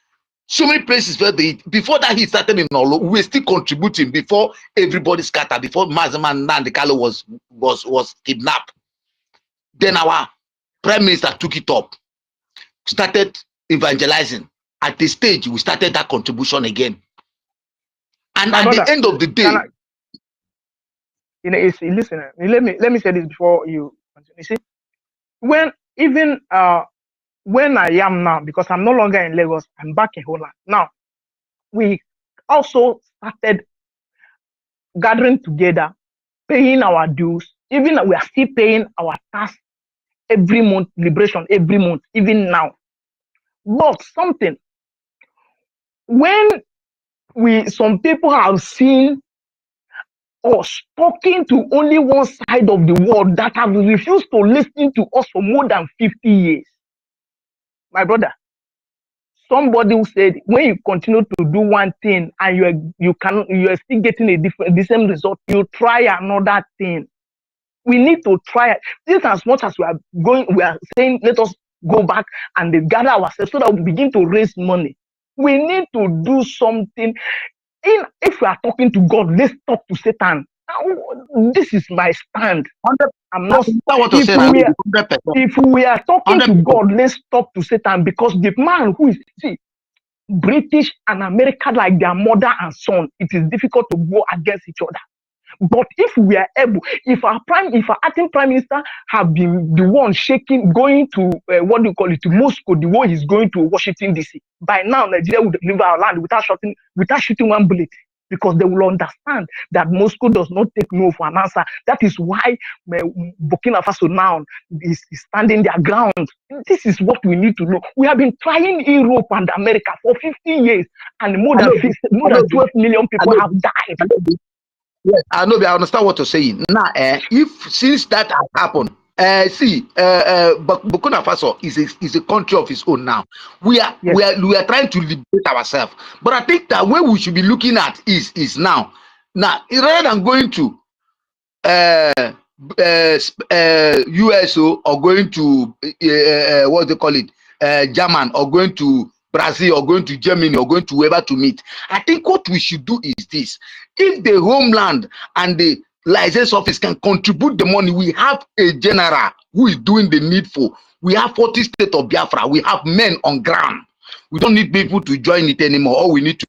So many places felt the heat. Before that heat started in Olu, we were still contributing before everybody scattered, before Mazaman Nandekalo was kidnapped. Then our Prime Minister took it up, started evangelizing. At the stage, we started that contribution again. And at the end of the day, listen, let me say this before you continue. You see, when I am now, because I'm no longer in Lagos, I'm back in Holland. Now, we also started gathering together, paying our dues. Even we are still paying our tax every month, liberation every month, even now. But something, when some people have seen us talking to only one side of the world that have refused to listen to us for more than 50 years. My brother, somebody who said when you continue to do one thing and you are still getting the same result, you try another thing. We need to try it. This, as much as we are saying let us go back and gather ourselves so that we begin to raise money. We need to do something. If we are talking to God, let's talk to Satan. This is my stand. I'm not. If we are talking to God, let's talk to Satan, because the man who is British and America like their mother and son, it is difficult to go against each other. But if we are able, if our acting prime minister have been the one going to to Moscow, the way he's going to Washington DC, by now Nigeria would deliver our land without shooting one bullet, because they will understand that Moscow does not take no for an answer. That is why Burkina Faso now is standing their ground. This is what we need to know. We have been trying Europe and America for 50 years, and more than 12 million people have died. Yes, I know. I understand what you're saying. Now, since that has happened, but Burkina Faso is a country of its own now. We are trying to liberate ourselves. But I think that what we should be looking at is now. Now, rather than going to USO or going to what they call it, German, or going to Brazil, or going to Germany, or going to wherever to meet. I think what we should do is this: if the homeland and the license office can contribute the money, we have a general who is doing the needful. We have 40 states of Biafra. We have men on ground. We don't need people to join it anymore. All we need to.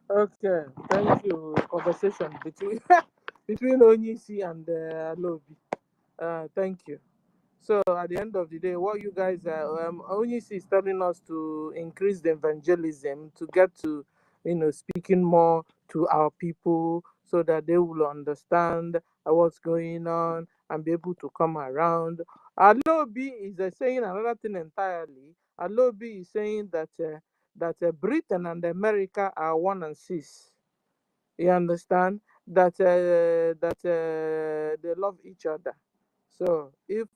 Okay, thank you. Conversation between Onyisi and Alobi. Thank you. So at the end of the day, what you guys are, Onyisi is telling us to increase the evangelism, to get to, speaking more to our people so that they will understand what's going on and be able to come around. Alobi is saying another thing entirely. Alobi is saying that Britain and America are one and sis. You understand that they love each other. So if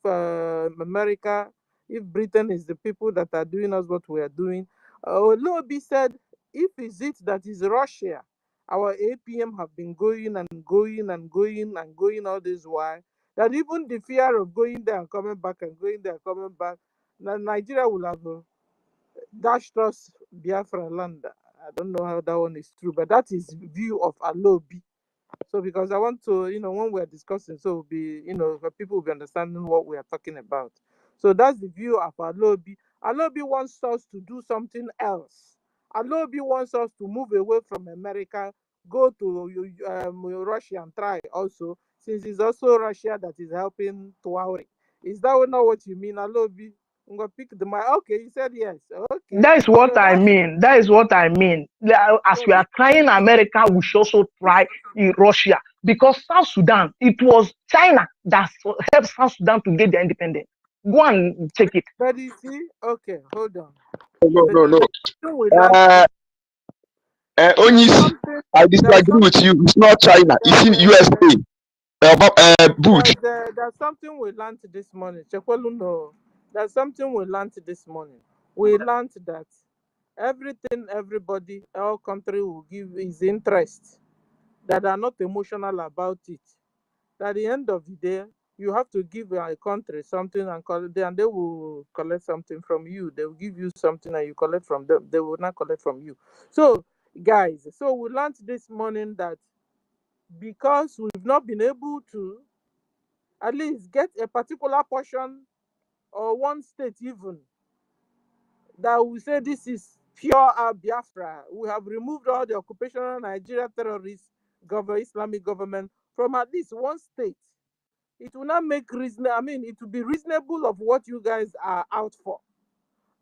if Britain is the people that are doing us what we are doing, Olobi said, if is it that is Russia, our APM have been going and going and going and going all this while, that even the fear of going there and coming back and going there and coming back, Nigeria will have dashed us Biafra land. I don't know how that one is true, but that is view of Alobi. So because I want to, when we're discussing, so we'll be, people will be understanding what we are talking about. So that's the view of Alobi. Alobi wants us to do something else. Alobi wants us to move away from America, go to Russia and try also, since it's also Russia that is helping Tuareg. Is that not what you mean, Alobi? I'm going to pick the mic. Okay, you said yes. Okay. That is what So I that's mean. That is what I mean. As so we are trying America, we should also try in Russia. Because South Sudan, it was China that helped South Sudan to get their independence. Go and check it. but you see, okay, hold on. No. The thing we learned, Onyisi, something, I there's disagree with something, you. It's not China. It's in USA. Bush. there's something we learned this morning. Chekwelu, no. There's something we learned this morning. We learned that everything, everybody, our country will give his interest, that are not emotional about it. At the end of the day, you have to give a country something and they will collect something from you. They will give you something and you collect from them. They will not collect from you. So, guys, so we learned this morning that because we've not been able to at least get a particular portion or one state even that we say this is pure Biafra. We have removed all the occupational Nigeria terrorist Islamic government from at least one state. It will not make reason. I mean, it will be reasonable of what you guys are out for.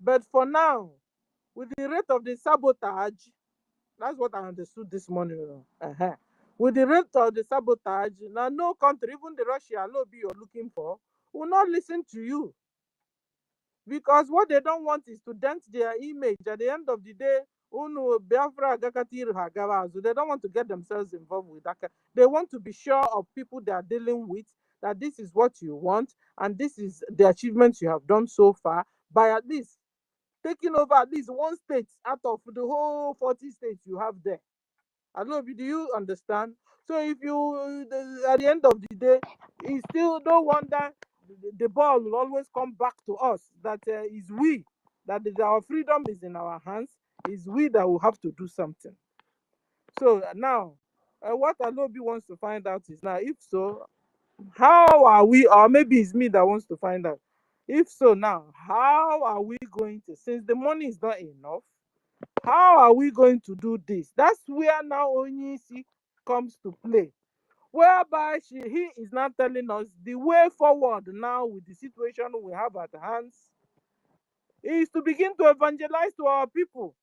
But for now, with the rate of the sabotage, that's what I understood this morning. With the rate of the sabotage, now no country, even the Russia lobby you're looking for, will not listen to you. Because what they don't want is to dent their image. At the end of the day, Biafra they don't want to get themselves involved with that. They want to be sure of people they are dealing with, that this is what you want and this is the achievements you have done so far, by at least taking over at least one state out of the whole 40 states you have there. I don't know, do you understand? So if you, at the end of the day, you still don't wonder, the ball will always come back to us. That is we, that is our freedom is in our hands. Is we that will have to do something. So now, what Alobi wants to find out is now, if so, how are we, or maybe it's me that wants to find out. If so, now, how are we going to, since the money is not enough, how are we going to do this? That's where now Onyisi comes to play. Whereby he is now telling us the way forward now with the situation we have at hands is to begin to evangelize to our people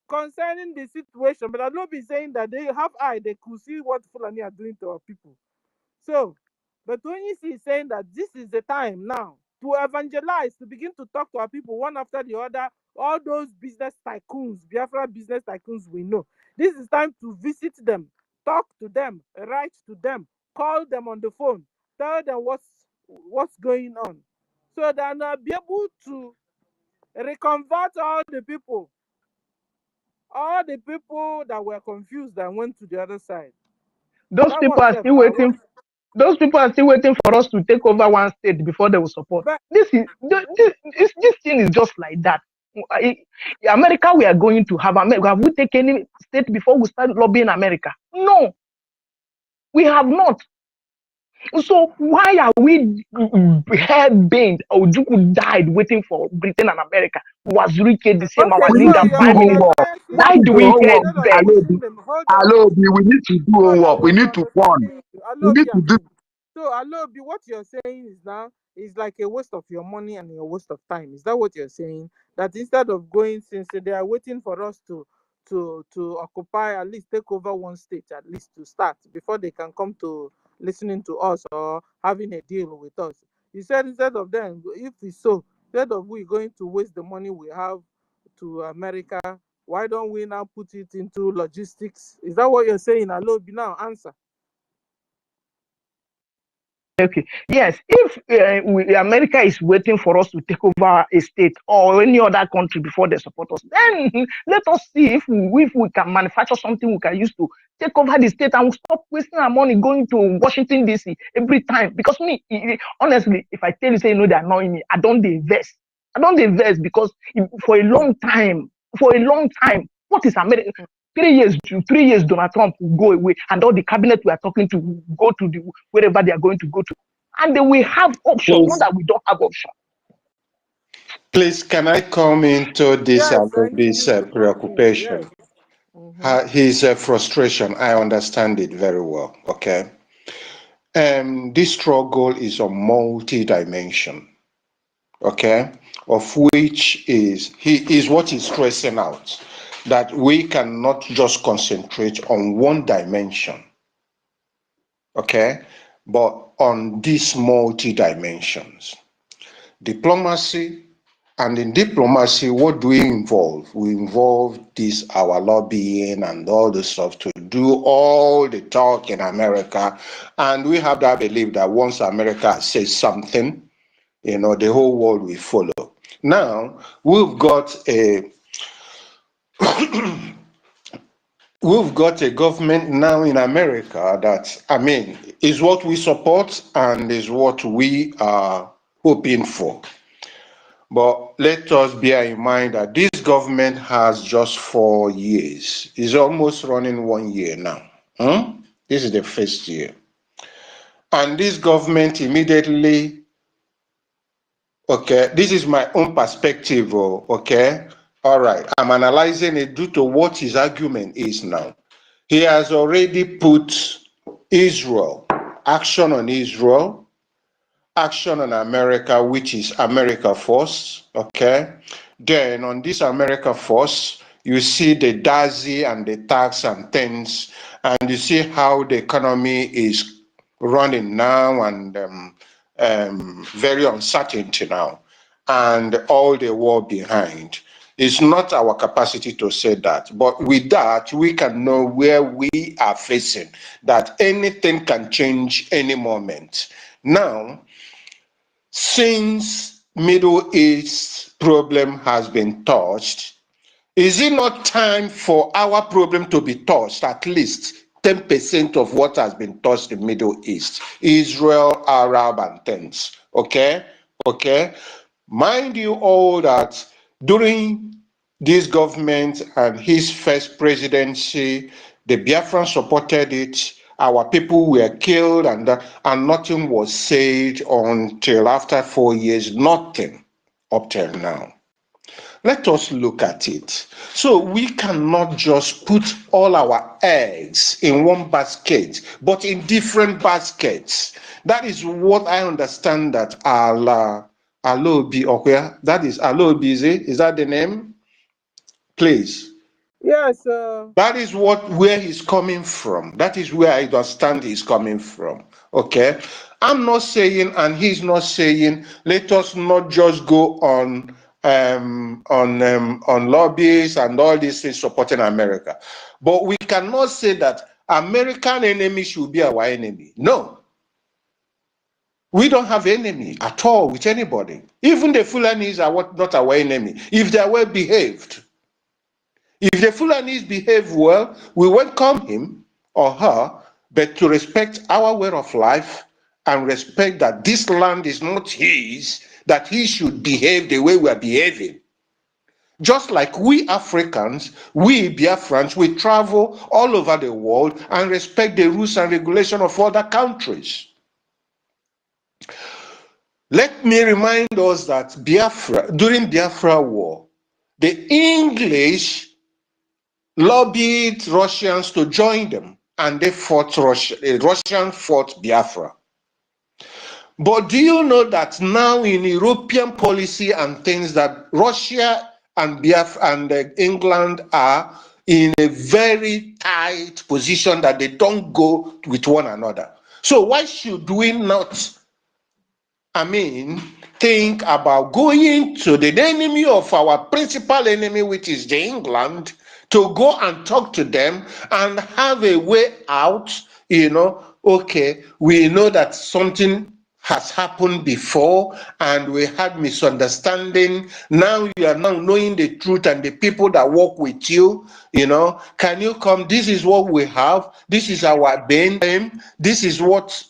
concerning the situation. But I'll not be saying that they have eye, they could see what Fulani are doing to our people. So, but Onyisi is saying that this is the time now to evangelize, to begin to talk to our people one after the other, all those business tycoons, Biafra business tycoons we know. This is time to visit them, talk to them, write to them, call them on the phone, tell them what's going on, so that they'll be able to reconvert all the people that were confused and went to the other side. Those That people was are it. still waiting. Those people are still waiting for us to take over one state before they will support. But This thing is just like that. America, we are going to have America. Have we taken any state before we start lobbying America? No, we have not. So why are we head bent? Ojukwu died waiting for Britain and America. Was Rike the same? Our okay, We need so leader to do Biden. homework. biasing, We Why need do to we homework. head instead of bent? pushing Alobi, them, We need to do so homework. We I need was to fund. understanding you. We need Alobi, to do. so Alobi, what you're saying is now is like a waste of your money and a waste of time. Is that what you're saying? That instead of going, since they are waiting for us to occupy, at least take over one state, at least to start, before they can come to listening to us or having a deal with us. You said instead of them, if it's so, instead of we going to waste the money we have to America, why don't we now put it into logistics? Is that what you're saying? Alobi, now answer. Okay. Yes. If America is waiting for us to take over a state or any other country before they support us, then let us see if we can manufacture something we can use to take over the state and stop wasting our money going to Washington D.C. every time. Because honestly, if I tell you, say they annoy me, I don't invest. I don't invest because for a long time, what is America? 3 years, Donald Trump will go away, and all the cabinet we are talking to will go to wherever they are going to go to, and they will have options. Not that we don't have options. Please, can I come into this Yes, thank this you. You come in. Yes. preoccupation? Mm-hmm. His frustration, I understand it very well. Okay. This struggle is a multi-dimension. Okay, of which is what he's stressing out, that we cannot just concentrate on one dimension. Okay, but on these multi dimensions, diplomacy. And in diplomacy, what do we involve? We involve this, our lobbying and all the stuff to do all the talk in America. And we have that belief that once America says something, you know, the whole world will follow. Now, we've got a government now in America that, I mean, is what we support and is what we are hoping for. But let us bear in mind that this government has just 4 years. It's almost running 1 year now. This is the first year. And this government immediately, okay, this is my own perspective, okay? All right, I'm analyzing it due to what his argument is now. He has already put Israel, action on Israel, action on America, which is America First, okay? Then on this America First, you see the DASI and the tax and things, and you see how the economy is running now and very uncertainty now, and all the war behind. It's not our capacity to say that, but with that, we can know where we are facing, that anything can change any moment. Now, since Middle East problem has been touched, is it not time for our problem to be touched, at least 10% of what has been touched in Middle East, Israel, Arab, and things, okay? Okay? Mind you all that during this government and his first presidency, the Biafrans supported it, our people were killed, and nothing was said until after 4 years, nothing up till now. Let us look at it. So we cannot just put all our eggs in one basket, but in different baskets. That is what I understand that Alobi, okay? That is Alobi, is that the name? Please. Yes. That is where he's coming from. That is where I understand he's coming from. Okay. I'm not saying, and he's not saying, let us not just go on lobbies and all these things supporting America. But we cannot say that American enemy should be our enemy. No. We don't have enemy at all with anybody. Even the Fulanis are not our enemy, if they are well behaved. If the Fulanis behave well, we welcome him or her, but to respect our way of life and respect that this land is not his, that he should behave the way we are behaving. Just like we Africans, we Biafrans, we travel all over the world and respect the rules and regulations of other countries. Let me remind us that during Biafra War, the English lobbied Russians to join them, and they fought Russia. Russians fought Biafra. But do you know that now in European policy and things that Russia and Biafra and England are in a very tight position that they don't go with one another? So why should we not, think about going to the enemy of our principal enemy, which is the England, to go and talk to them and have a way out? Okay, we know that something has happened before and we had misunderstanding. Now you are now knowing the truth, and the people that work with you, can you come? This is what we have. This is our bane. This is what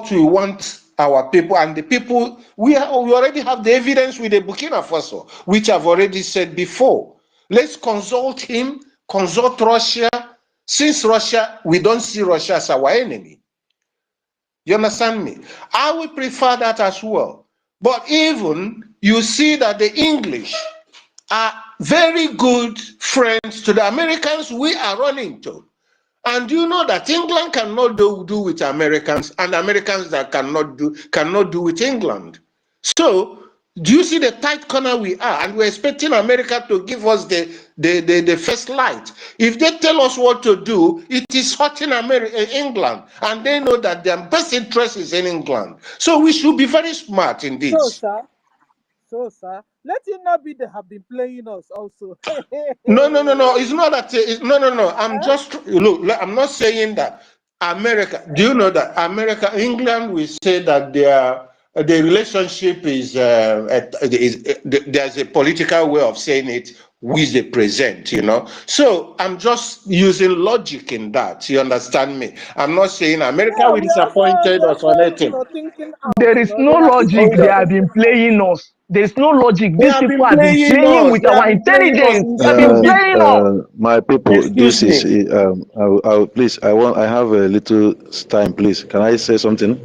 we want our people, and the people, we already have the evidence with the Burkina Faso, which I've already said before. Let's consult him, consult Russia. Since Russia, we don't see Russia as our enemy. You understand me? I would prefer that as well. But even you see that the English are very good friends to the Americans we are running to. And you know that England cannot do with Americans, and Americans that cannot do with England. So do you see the tight corner we are? And we're expecting America to give us the first light. If they tell us what to do, it is hurting England, and they know that their best interest is in England. So we should be very smart in this. So, sir, let it not be they have been playing us also. No. It's not that. No. I'm just look. I'm not saying that America. Do you know that America, England, we say that the relationship is there's a political way of saying it with the present. You know. So I'm just using logic in that. You understand me? I'm not saying America Yeah, will disappointed we us or also, anything. thinking out. There is no There are logic. people Hold They on. have been playing us. There's no logic. They These have people been have been playing playing us. with They have our been playing us intelligence. They have been indeed. playing us. My people, Excuse this is me. please. I have a little time, please. Can I say something?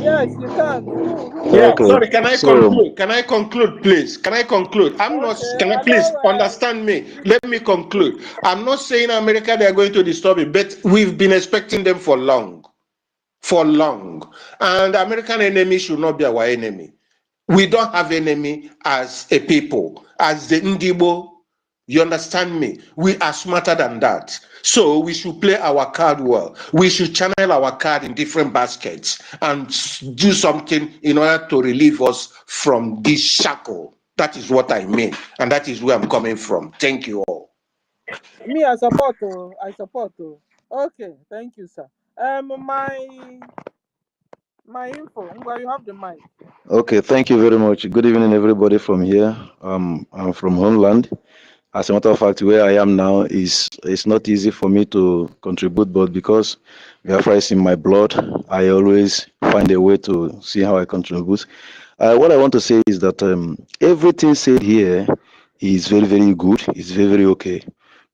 Yes, you can. Who Yeah, Okay, talking? sorry, can I so conclude? Can I conclude, please? Can I conclude? I'm not, Okay, can I please understand me? Let me conclude. I'm not saying America, they are going to disturb it, but we've been expecting them for long. For long. And the American enemy should not be our enemy. We don't have enemy as a people, as the Ndibo. You understand me? We are smarter than that. So we should play our card well. We should channel our card in different baskets and do something in order to relieve us from this shackle. That is what I mean. And that is where I'm coming from. Thank you all. Me, I support. I support. Okay, thank you, sir. My info. Well, you have the mic. okay, thank you very much. Good evening, everybody from here. I'm from Homeland. As a matter of fact, where I am now is it's not easy for me to contribute, but because Biafra is in my blood, I always find a way to see how I contribute. What I want to say is that everything said here is very, very good. It's very, very okay.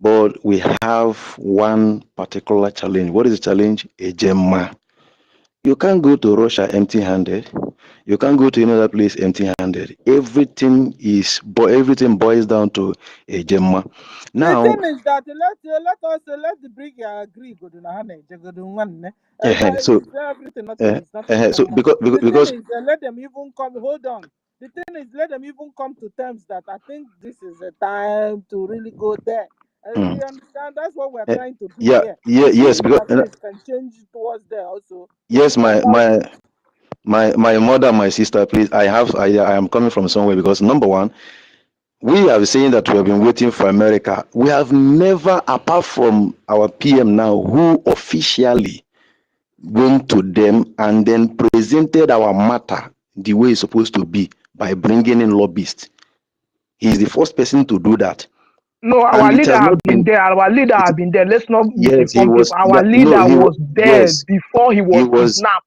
But we have one particular challenge. What is the challenge? A gemma. You can't go to Russia empty-handed. You can't go to another place empty-handed. Everything boils down to a gemma. The Now, thing is that let the BRGIE agree. Go to Nahane. Go to one. so It's everything. Nothing is nothing. so The because thing is, let them even come. Hold on. The thing is, let them even come to terms that I think this is a time to really go there. mm, You understand? That's what we're uh, trying to do yeah, here. yes, See because if things can change towards there also. We'll yes, see about it. my mother, my sister, please, I am coming from somewhere because number one, we have seen that we have been waiting for America. We have never, apart from our PM now, who officially went to them and then presented our matter the way it's supposed to be by bringing in lobbyists. He's the first person to do that. No, our And it leader has have not been been, there. Our leader it, have been there. Let's not yes, he misinform people. was, Our no, leader was there yes, before he he was was, kidnapped.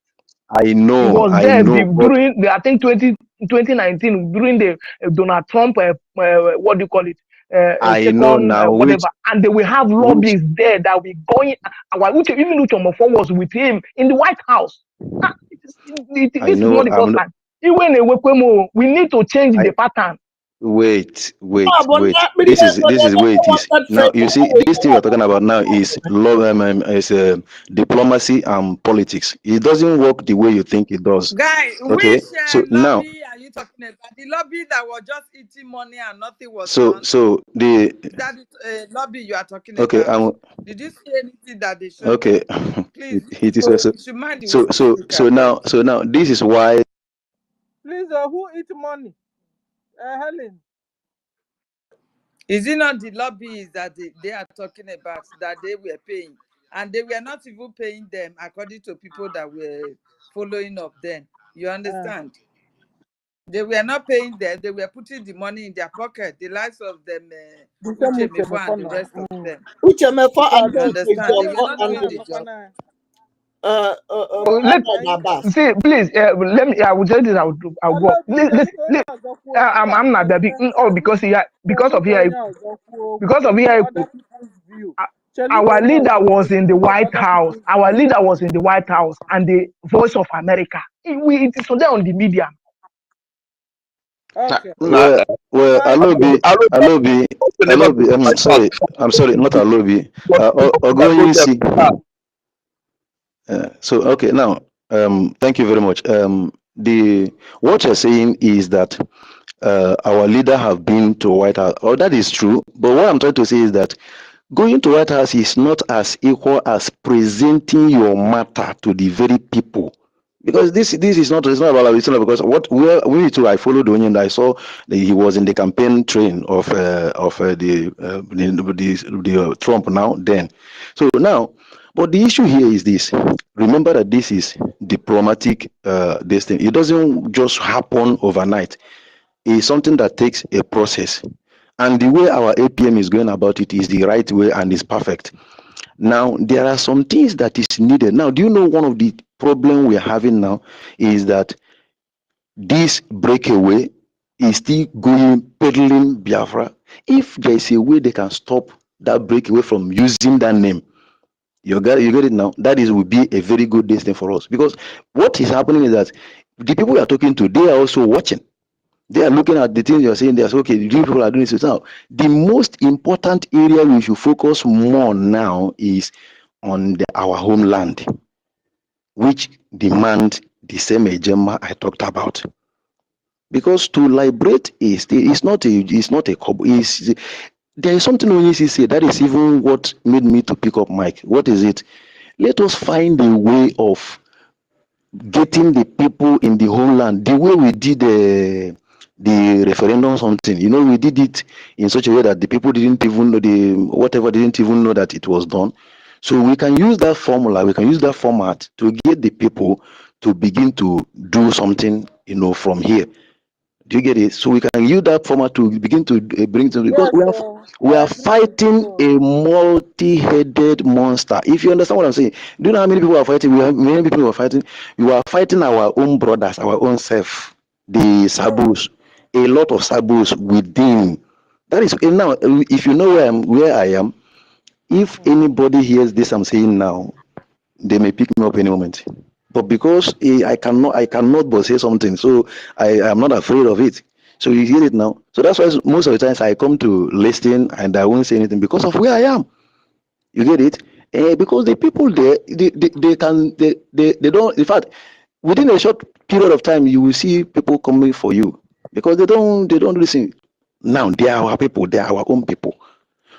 I He was there know, but during the, I think 2019 during the Donald Trump what do you call it I know second now, whatever, and they will have which, lobbyists there that will be going. Even Uchomofo was with him in the White House. I This is know, not the first time. Even we need to change I, the pattern. wait, Ah, but This is where it is. that Now friend. you see, this thing we're talking about now is diplomacy and politics. It doesn't work the way you think it does. Guy, Okay, which so now, lobby are you talking about? The lobby that was just eating money and nothing was so done? so the Is that the lobby you are talking okay, about? Did you see anything that they showed okay. there? Please, It is also you should mind the way you speak, I so now this is why. Please, who eat money? Helen. Is it not the lobbies that they are talking about that they were paying? And they were not even paying them according to people that were following up then. You understand? They were not paying them. They were putting the money in their pocket. The likes of them, Uche Mefo and the rest of them. Uchemefa and You understand? They were not doing the job. See, please, let me. I will tell you this. I'll go. I'm not that big. Because of here, our leader was in the White House. Our leader was in the White House, and the Voice of America. It is there on the media. Okay. Well, Thank Alobi, I'm sorry, not Alobi. Ogoyisi. So okay, now, thank you very much. The what you're saying is that our leader have been to White House. Oh, that is true. But what I'm trying to say is that going to White House is not as equal as presenting your matter to the very people. Because this is not, it's not about, it's not because what we too, I followed Onion. I saw that he was in the campaign train of the Trump now then. So now, but the issue here is this. Remember that this is diplomatic this thing. It doesn't just happen overnight. It's something that takes a process. And the way our APM is going about it is the right way and is perfect. Now, there are some things that is needed. Now, do you know one of the problem we're having now is that this breakaway is still going peddling Biafra? If there is a way they can stop that breakaway from using that name, you get it now. That is will be a very good thing for us, because what is happening is that the people we are talking to, they are also watching. They are looking at the things you're saying. They're saying, okay, these people are doing this now. The most important area we should focus more now is on our homeland, which demand the same agenda I talked about. Because to liberate a state is not a couple. There is something Onyisi said that is even what made me to pick up Mike. What is it? Let us find a way of getting the people in the homeland the way we did the referendum something. You know, we did it in such a way that the people didn't even know didn't even know that it was done. So we can use that formula, we can use that format to get the people to begin to do something, you know, from here. Do you get it? So we can use that format to begin to bring to, because Yes, we I are agree with fighting you. a multi-headed monster. If you understand what I'm saying, do you know how many people are fighting? We have many people who are fighting. You are fighting our own brothers, our own self, the sabus, a lot of sabus within. That is now. If you know where I am, if anybody hears this I'm saying now, they may pick me up any moment. But because I cannot but say something, so I am not afraid of it. So you hear it now. So that's why most of the times I come to listen and I won't say anything because of where I am. You get it? Because the people there, they don't. In fact, within a short period of time, you will see people coming for you because they don't listen. Now they are our people. They are our own people.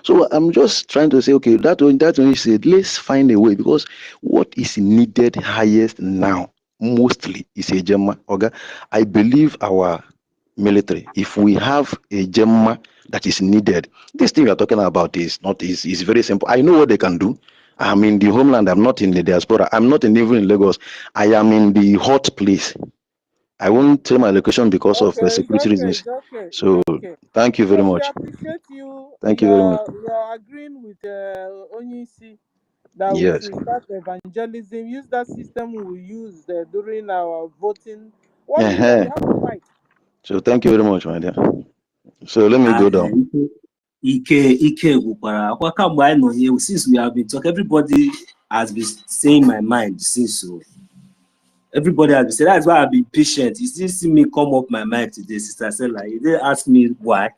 So I'm just trying to say, okay, that when you said, let's find a way, because what is needed highest now, mostly, is a Gemma. Okay, I believe our military, if we have a Gemma that is needed, this thing we are talking about is very simple. I know what they can do. I'm in the homeland. I'm not in the diaspora. I'm not even in Lagos. I am in the hot place. I won't tell my location because of security reasons. It's okay, So thank you very So we much. appreciate you. Thank you very much. You're agreeing with Onyisi that we Yes. should start evangelism. Use that system we used during our voting. What do you say? You have the mic. So thank you very much, my dear. So let me go down. Ike gwukwara akwa kamgbe anyị nọ here, since we have been talking, everybody has been saying my mind since. So everybody has been saying, that's why I've been patient. You still see me come up my mic today, Sister Stella. You didn't ask me why.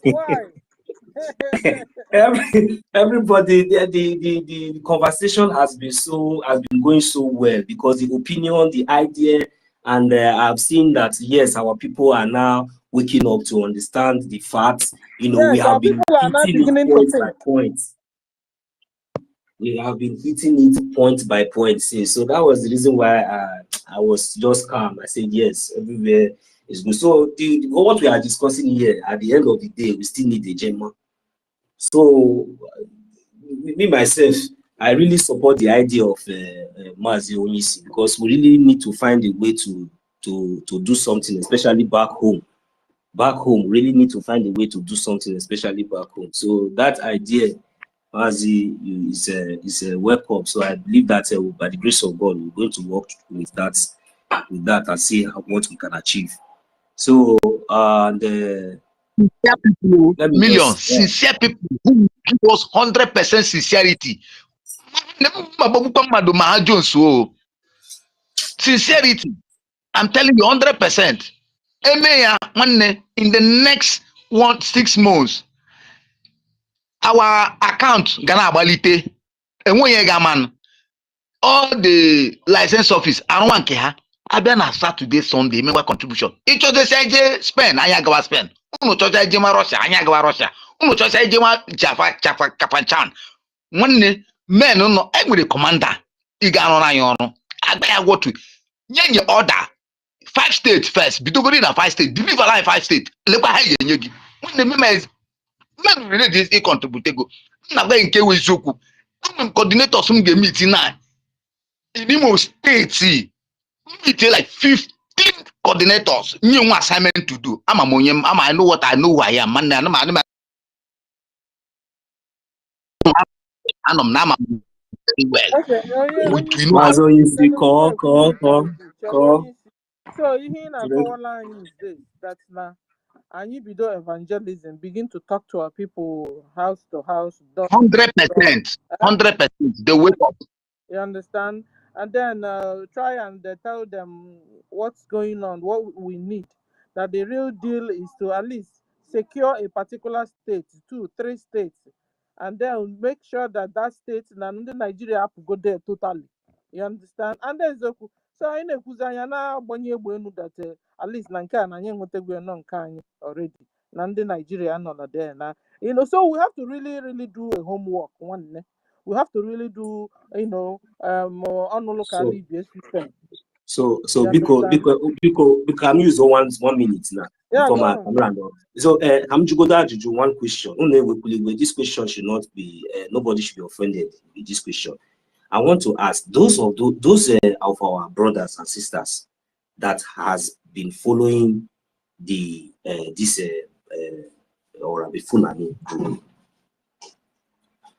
Why? Everybody, the conversation has been going so well, because the opinion, the idea, and I've seen that yes, our people are now waking up to understand the facts. You know, Yes, we have been people are now hitting beginning it to point by think. point. We have been hitting it point by point since. So that was the reason why I was just calm. I said yes, everywhere is good. So what we are discussing here, at the end of the day, we still need a Gemma. So me myself, I really support the idea of Mazi Onyisi, because we really need to find a way to do something, especially back home. Back home, really need to find a way to do something, especially back home. So that idea, Mazi, is a welcome. So I believe that by the grace of God, we're going to work with that and see what we can achieve. So millions, sincere people who give us 100% sincerity. Sincerity. I'm telling you, 100%. In the next 6 months, our account gonna abalite. And when you man, all the license office, I don't want to abia na Saturday, Sunday, make contribution. Each of the say spend, anya gawa spend. Uno chocha jema Russia, anya gawa Russia. Uno chocha jema Jaffa Kapanchan. One men no every commander. Iga no na yono. Agba go to nye order 5 states first. Bitogori na 5 states. Deliver line 5 states. Lekwa ha yenye gi. When the men really this e contribute go. Na gba nke we zoku. Coordinators some get meeting now. In Imo State, meet like 15 coordinators. New assignment to do. I know what I know who I am. Man, I'm very well. Okay, We know how. Mazo, you see, call. So you hear na power line is this. That's now. And you be do evangelism, begin to talk to our people house to house. 100%. 100%. They wake up. You understand? And then try and tell them what's going on, what we need. That the real deal is to at least secure a particular state, 2, 3 states, and then make sure that that state and Nigeria have to go there totally. You understand? And then so I know that at least already. Nandi Nigeria not there now. You know, so we have to really do a homework one. We have to really do, on local system. So because I'm use 1 minute now. Yeah, For my so I'm to go down to one question. This question should not be nobody should be offended with this question. I want to ask those of our brothers and sisters that has been following the or Fulani.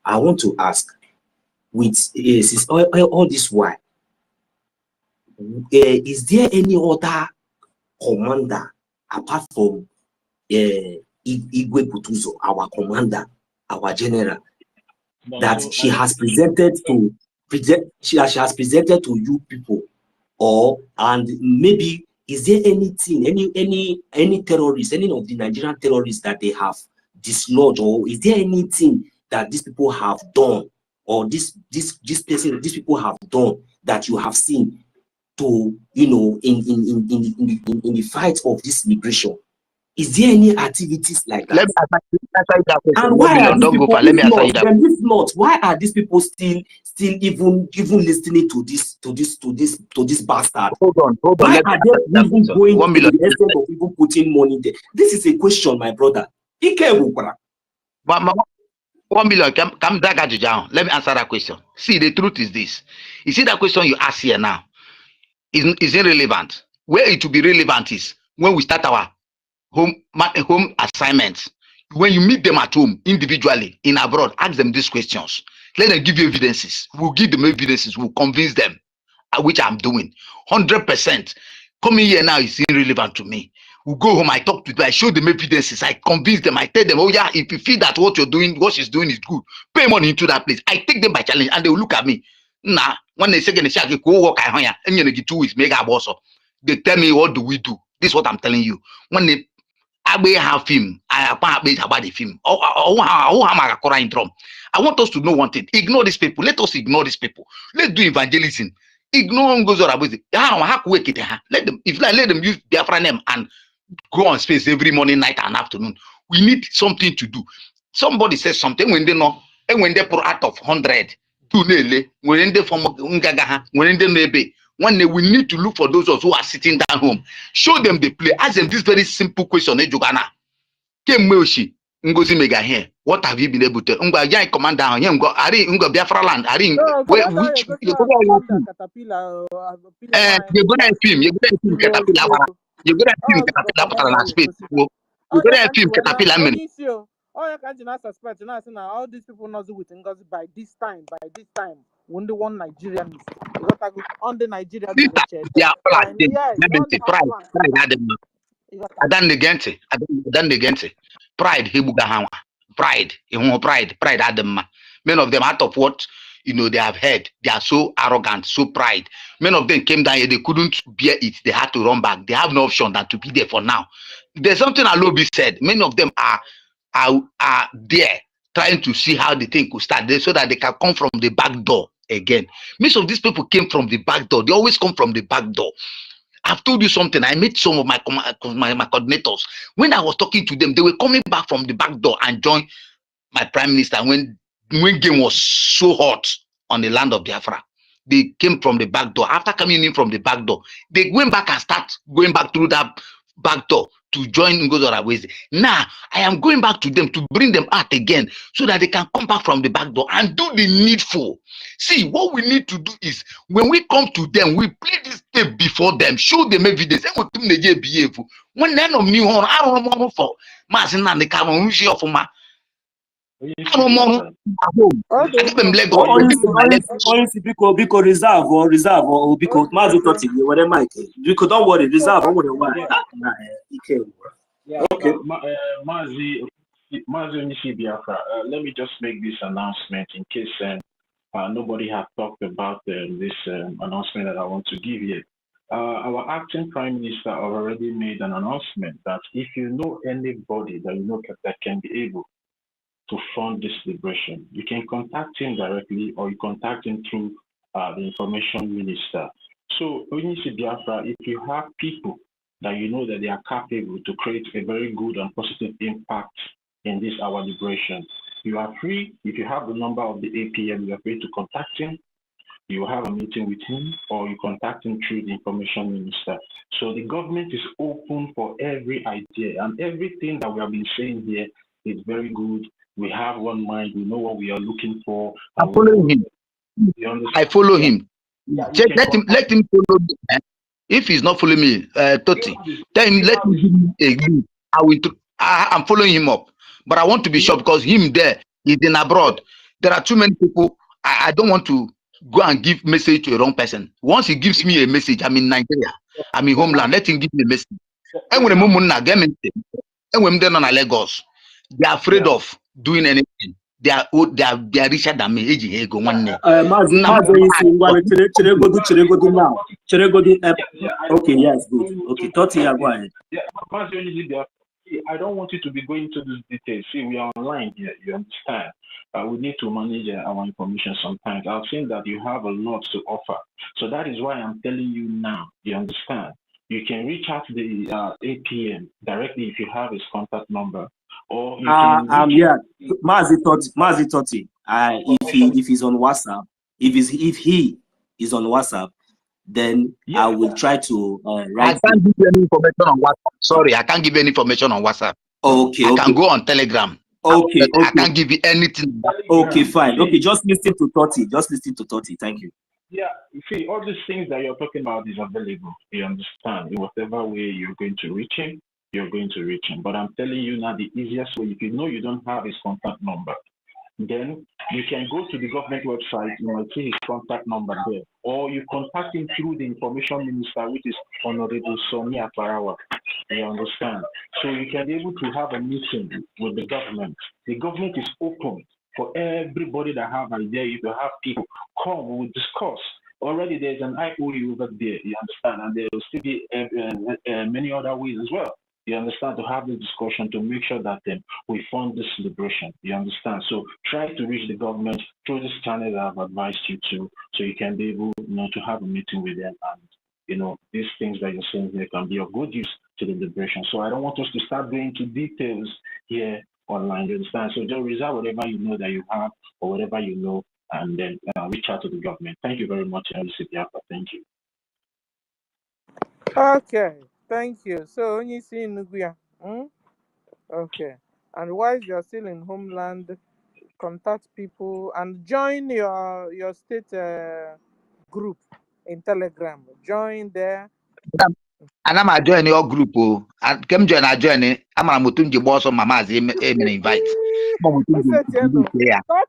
I want to ask, with all this why, is there any other commander apart from Igwe Putuzo, our commander, our general, that she has presented to you people, and maybe is there anything, any terrorists, any of the Nigerian terrorists that they have dislodged, or is there anything that these people have done, or these people have done that you have seen to, in the fight of this liberation? Is there any activities like that? And why are these people, if not, why are these people still even listening to this bastard? Hold on. Why are they even going to the extent of even putting money there? This is a question, my brother. 1 million, come down. Let me answer that question. See, the truth is this. You see that question you ask here now is irrelevant. Where it will be relevant is when we start our home assignments. When you meet them at home individually in abroad, ask them these questions. Let them give you evidences. We'll give them evidences. We'll convince them, which I'm doing. 100%. Coming here now is irrelevant to me. We go home, I talk to them, I show them evidences, I convince them, I tell them, oh yeah, if you feel that what you're doing, what she's doing is good, pay money into that place. I take them by challenge and they will look at me. Nah, when they say, go work, and you get 2 weeks, make a boss. They tell me, what do we do? This is what I'm telling you. When they have film, I about the film. I want us to know one thing. Ignore these people. Let us ignore these people. Let's do evangelism. Ignore NGOZI. Let them, let them use Biafra name and go on space every morning, night, and afternoon. We need something to do. Somebody says something when they know, and when they put out of 100, when they form when they maybe. One day we need to look for those who are sitting down home. Show them the play. Ask them this very simple question. NGOZI mega here. What have you been able to? Command down here. Biafra land. Oh, you can't suspect now. All these people not with NGOZI by this time. When the one Nigerian is on the Nigerian. Pride, pride, pride, Adam. Many of them out of what you know, they have heard. They are so arrogant, so pride. Many of them came down here, they couldn't bear it. They had to run back. They have no option than to be there for now. There's something Alobi said. Many of them are there trying to see how the thing could start there so that they can come from the back door again. Most of these people came from the back door. They always come from the back door. I've told you something. I met some of my coordinators. When I was talking to them, they were coming back from the back door and joined my prime minister when game was so hot on the land of Biafra. They came from the back door. After coming in from the back door, they went back and start going back through that back door to join NGOZI. Now, I am going back to them to bring them out again so that they can come back from the back door and do the needful. See, what we need to do is, when we come to them, we play this tape before them, show them evidence. When none of new I don't know for Masin and the Cameroon of my reserve or because whatever Mike. You could don't worry, reserve over the one. Okay. Mazi Biafra, let me just make this announcement in case nobody has talked about this announcement that I want to give here. Our acting prime minister already made an announcement that if you know anybody that you know that can be able to fund this liberation, you can contact him directly or you contact him through the information minister. So when you see Biafra, if you have people that you know that they are capable to create a very good and positive impact in this our liberation, you are free. If you have the number of the APM, you are free to contact him. You have a meeting with him or you contact him through the information minister. So the government is open for every idea, and everything that we have been saying here is very good. We have one mind, we know what we are looking for. I follow him. I follow him. Yeah, let him follow me. If he's not following me, Toti, tell him let me give him a link. I'm following him up. But I want to be sure because him there is in abroad. There are too many people. I don't want to go and give message to a wrong person. Once he gives me a message, I'm in Nigeria. I'm in homeland. Let him give me a message. And when I'm on Lagos, they are afraid of doing anything. They are richer than me. Okay, yes, good. Okay, Toti, go ahead. I don't want you to be going to these details. See, we are online here, you understand. We need to manage our information sometimes. I've seen that you have a lot to offer. So that is why I'm telling you now, you understand. You can reach out to the APM directly if you have his contact number. Or you can yeah, Mazi Toti. If he's on WhatsApp, if he is on WhatsApp, then I will try to write. I can't give you any information on WhatsApp. Sorry, I can't give you any information on WhatsApp. Okay, I can go on Telegram. Okay, I can't give you anything. Okay, fine. Okay, just listen to Toti. Just listen to Toti. Thank you. Yeah, you see, all these things that you're talking about is available. You understand? In whatever way you're going to reach him, you're going to reach him. But I'm telling you now, the easiest way, if you know you don't have his contact number, then you can go to the government website, you might see his contact number there, or you contact him through the information minister, which is Honorable Sonia Parawa. You understand? So you can be able to have a meeting with the government. The government is open for everybody that have idea. If you have people, come, we will discuss. Already there's an IOE over there, you understand, and there will still be many other ways as well. You understand, to have the discussion to make sure that we fund this liberation. You understand? So try to reach the government through this channel that I've advised you to, so you can be able, to have a meeting with them, and these things that you're saying here can be of good use to the liberation. So I don't want us to start going into details here online. You understand? So just reserve whatever you know that you have or whatever you know, and then reach out to the government. Thank you very much, Biafra. Thank you. Okay. Thank you. So when you see Nuguya, okay. And while you're still in homeland, contact people and join your state group in Telegram. Join there. And I'm join your group. And come join. I join it. I'm a mutunji boss on my ma's invite. Did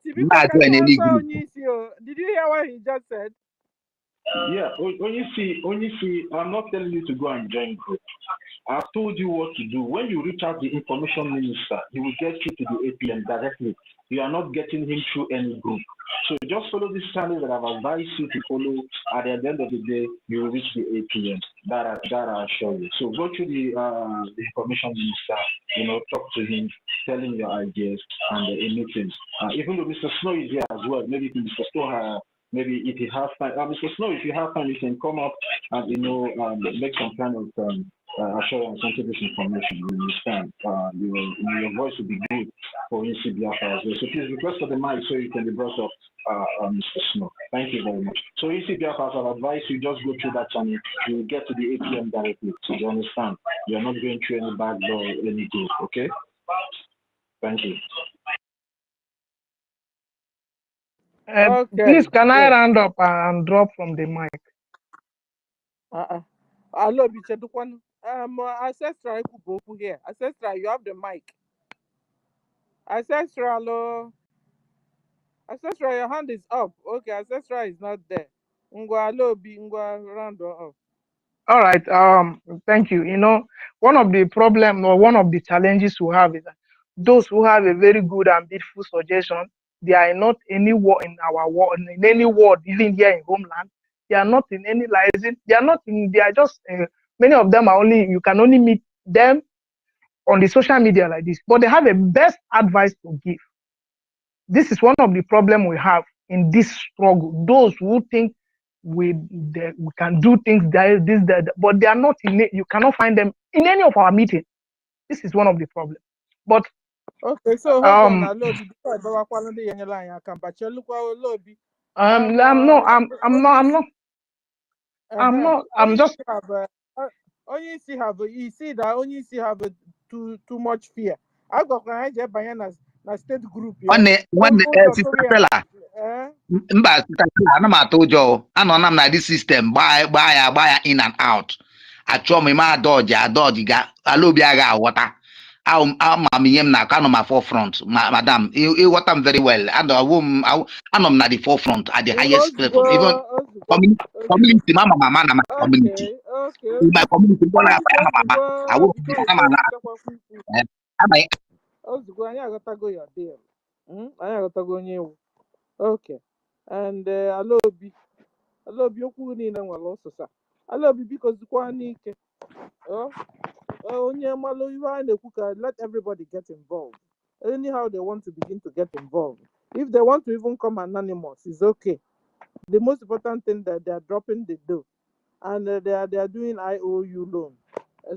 you hear what he just said? Yeah, when you see, I'm not telling you to go and join group. I've told you what to do. When you reach out the information minister, he will get you to the APM directly. You are not getting him through any group. So just follow this channel that I've advised you to follow. At the end of the day, you will reach the APM. That I assure you. So go to the information minister, talk to him, tell him your ideas and the meetings. Even though Mr. Snow is here as well, maybe Mr. Snow maybe if you have time, Mr. Snow, if you have time, you can come up and make some kind of assurance onto this information. You understand? Your voice will be good for EC Biafra as well. So please request for the mic so you can be brought up, Mr. Snow. Thank you very much. So EC Biafra, I've advised you just go through that channel. You will get to the APM directly. So you understand? You are not going through any back door or any group. Okay? Thank you. Okay. Please, can I round up and drop from the mic? Hello, Bichedukwan. Ancestral Ikuboku here. Ancestral, you have the mic. Ancestral, your hand is up. Okay, Ancestral is not there. Ngwa Alobi, Ngwa round up. All right. Thank you. One of the problem or one of the challenges we have is that those who have a very good and beautiful suggestion, they are not anywhere in our world, in any world, even here in homeland. They are not in any license. They are not in. They are just. Many of them are only. You can only meet them on the social media like this. But they have a best advice to give. This is one of the problem we have in this struggle. Those who think we can do things that, but they are not in it. You cannot find them in any of our meetings. This is one of the problems. But okay, so hold on, Alobi. I'm just. Only see that only see have too much fear. I got na state group. Mba ana m atụ ụjọ anọ na m na this system gbaa ya in and out achọọ m ime adọji ga Alobi agha aghọta ama m ihe m na-akọ anọ m forefront madam ịghọta m very well anọ m na the forefront at the highest platform even community mama na my community my community okay, and Alobi okwu niile nwere ụsụsa. Alobi biko zikwa n'ike. Onye malụ ihe a na-ekwu ka let everybody get involved. Anyhow they want to begin to get involved. If they want to even come anonymous, it's okay. The most important thing that they are dropping the dough and they are doing IOU loan.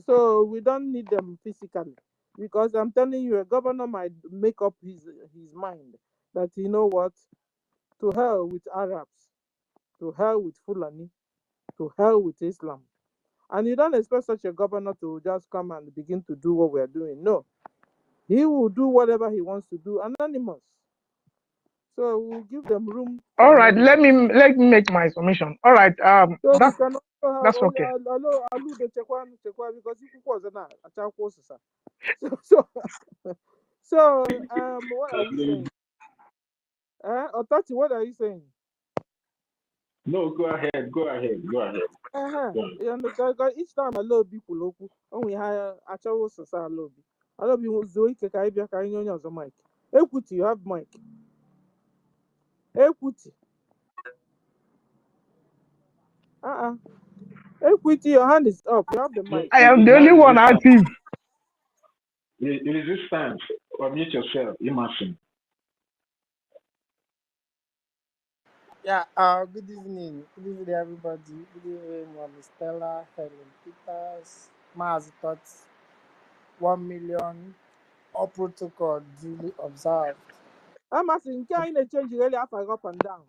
So we don't need them physically, because I'm telling you, a governor might make up his mind that, you know what, to hell with Arabs, to hell with Fulani, to hell with Islam. And you don't expect such a governor to just come and begin to do what we are doing. No, he will do whatever he wants to do anonymous. So we'll give them room. All right, let me make my submission. All right, so that's okay. What are we saying? Otachi, what are you saying? No, go ahead. Each time Alobi kwuloku, onwe ha achawo sasa Alobi. Alobi zo ike ka ibia ka onye ọzọ mic. Equity, you have mic. Equity. Equity, your hand is up. You have the mic. I am the only one active. Resistance. Unmute yourself. Imagine. Yeah, good evening. Good evening, everybody. Good evening, Mami Stella, Helen Peters, Maz Thoughts, 1 million, all protocol duly observed. I'm asking, can you change really up and down?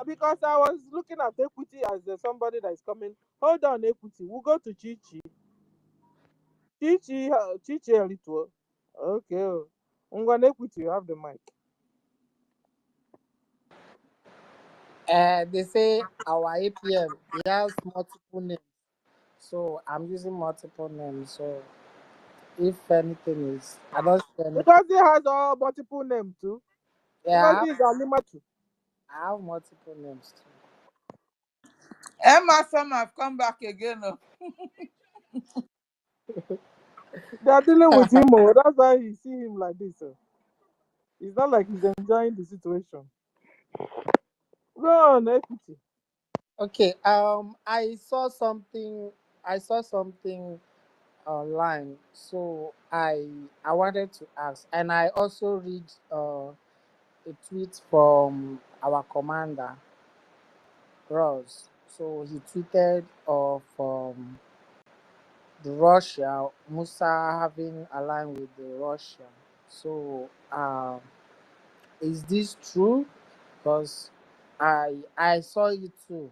Because I was looking at Equity as somebody that is coming. Hold on, Equity. We'll go to Chichi. Chichi a little. Okay. Equity, you have the mic. They say our APM, it has multiple names. So I'm using multiple names. So if anything is, I don't see anything. Because it has multiple names too. Yeah, This is Alimatu. I have multiple names too. Emma Sam have come back again. Oh. They are dealing with him. Oh. That's why you see him like this. Oh. It's not like he's enjoying the situation. Go on, Equity. Okay. I saw something. Online, so I wanted to ask, and I also read a tweet from our commander Ross. So he tweeted of the Russia Musa having aligned with the Russia. So is this true? Because I saw it too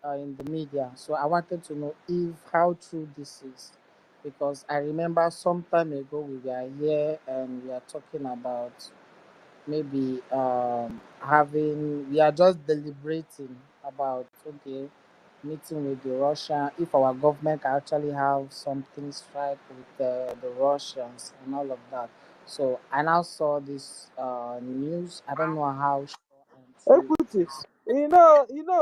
in the media. So I wanted to know if how true this is, because I remember some time ago we were here and we are talking about maybe having we are just deliberating about okay meeting with the Russian if our government can actually have something strike with the Russians and all of that. So I now saw this news. I don't know how sure and true Equity. it is.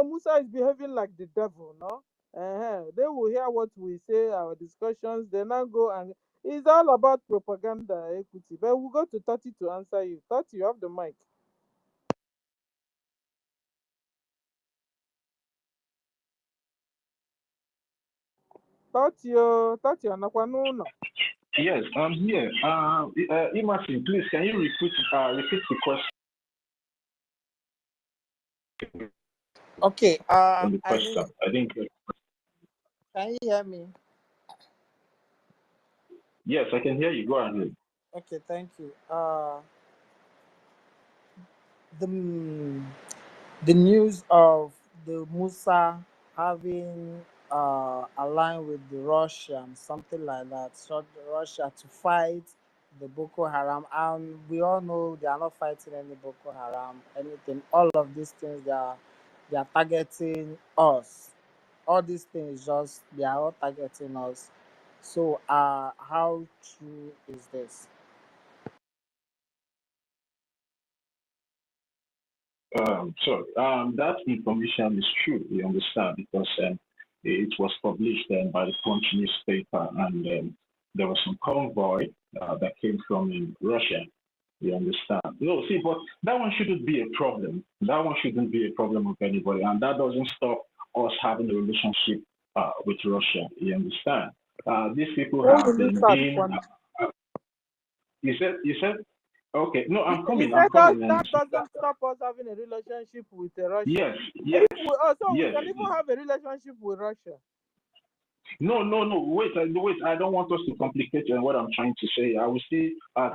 Musa is behaving like the devil, no? They will hear what we say, our discussions, they now go and it's all about propaganda, Equity. But we'll go to 30 to answer you. 30, you have the mic. 30, 30, Anakwanuno. Yes, I'm here. Emerson, please, can you repeat the question? Okay. On the I mean, question, I think. can you hear me? Yes, I can hear you. Go ahead. Okay, thank you. The the news of the Musa having aligned with the Russians, something like that, so Russia to fight the Boko Haram, and we all know they are not fighting any Boko Haram, anything. All of these things they are targeting us. All these things just they are all targeting us. So how true is this? That information is true, you understand, because it was published by the Punch newspaper, and there was some convoy that came from Russia, you understand. No, see, but that one shouldn't be a problem. That one shouldn't be a problem of anybody, and that doesn't stop us having a relationship with Russia, you understand. These people When have will you been start, being, Kwani? you said, okay, no, I'm He coming, said that and that doesn't stop us having a relationship with Russia. yes, yes, If we also we yes. can even have a relationship with Russia. No. Wait. I don't want us to complicate what I'm trying to say. I will still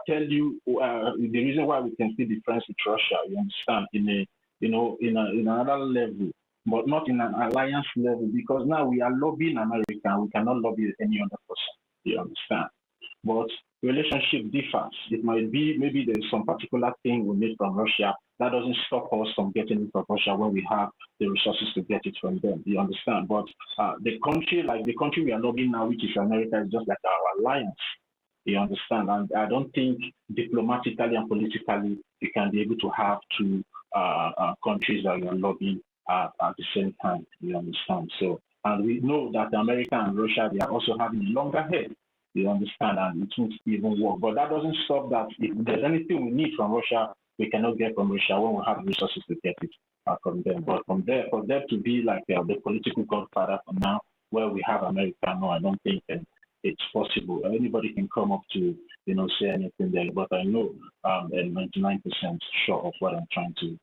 tell you the reason why we can still be friends with Russia. You understand? In another level, but not in an alliance level, because now we are lobbying America. We cannot lobby any other person. You understand? But relationship differs. It might be maybe there's some particular thing we need from Russia that doesn't stop us from getting it from Russia when we have the resources to get it from them. You understand? But the country we are lobbying now, which is America, is just like our alliance. You understand? And I don't think diplomatically and politically you can be able to have two countries that you are lobbying at the same time. You understand? So, and we know that America and Russia, they are also having a longer head. You understand? And it won't even work. But that doesn't stop that if there's anything we need from Russia, we cannot get from Russia when we have resources to get it from them. But from there, for them to be like the political godfather for now, where we have America, no, I don't think it's possible. Anybody can come up to, say anything there. But I know and 99% sure of what I'm trying to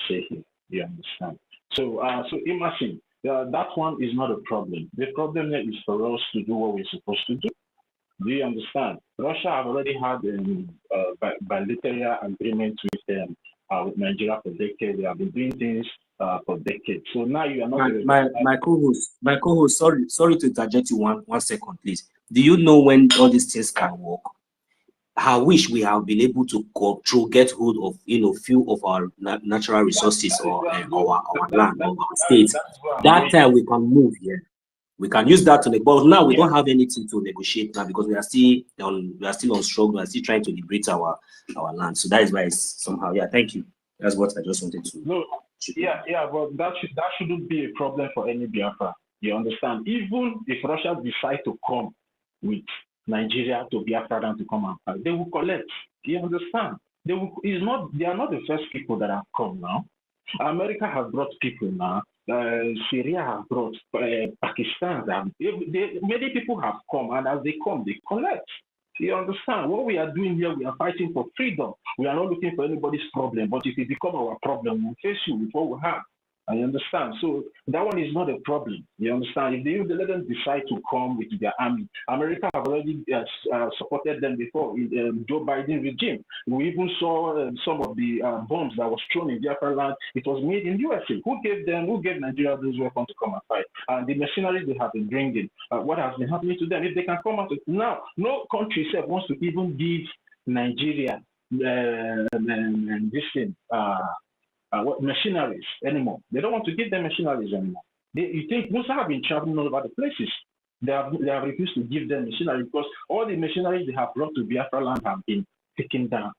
say here. You understand? So, imagine that one is not a problem. The problem is for us to do what we're supposed to do. Do you understand? Russia have already had bilateral agreements with Nigeria for decades. They have been doing things for decades. So now you are not my co-host, sorry to interject you one second, please. Do you know when all these things can work? I wish we have been able to get hold of few of our natural resources or our land or our states. That time we can move here. We can use that to but now we don't have anything to negotiate now because we are still on struggle. We are still trying to liberate our land. So that is why it's somehow, thank you. That's what I just wanted to. No, but that shouldn't be a problem for any Biafra. You understand? Even if Russia decide to come with Nigeria to Biafra and to come and fight, they will collect. You understand? They are not the first people that have come now. America has brought people now. Syria has brought Pakistan. Many people have come, and as they come, they collect. You understand? What we are doing here, we are fighting for freedom. We are not looking for anybody's problem. But if it becomes our problem, we'll face you with what we have. I understand. So that one is not a problem. You understand? If they let them decide to come with their army, America have already supported them before in the Joe Biden regime. We even saw some of the bombs that was thrown in Biafra land. It was made in USA. Who gave Nigeria those weapons to come and fight? And the mercenaries they have been bringing. What has been happening to them? If they can come out now, no country itself wants to even give Nigeria this thing. Machineries anymore. They don't want to give them machineries anymore. You think most have been traveling all over the places. They have refused to give them machinery because all the machineries they have brought to Biafra land have been taken down.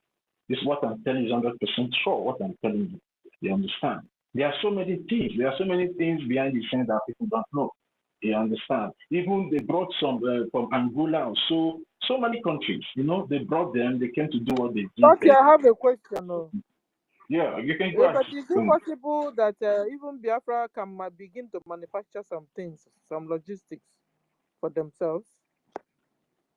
This is what I'm telling you is 100% sure. What I'm telling you, you understand? There are so many things. There are so many things behind the scenes that people don't know. You understand? Even they brought some from Angola. So many countries. You know, they brought them. They came to do what they did. Okay, I have a question. Yeah, you can go ahead. But is it possible that even Biafra can begin to manufacture some things, some logistics for themselves?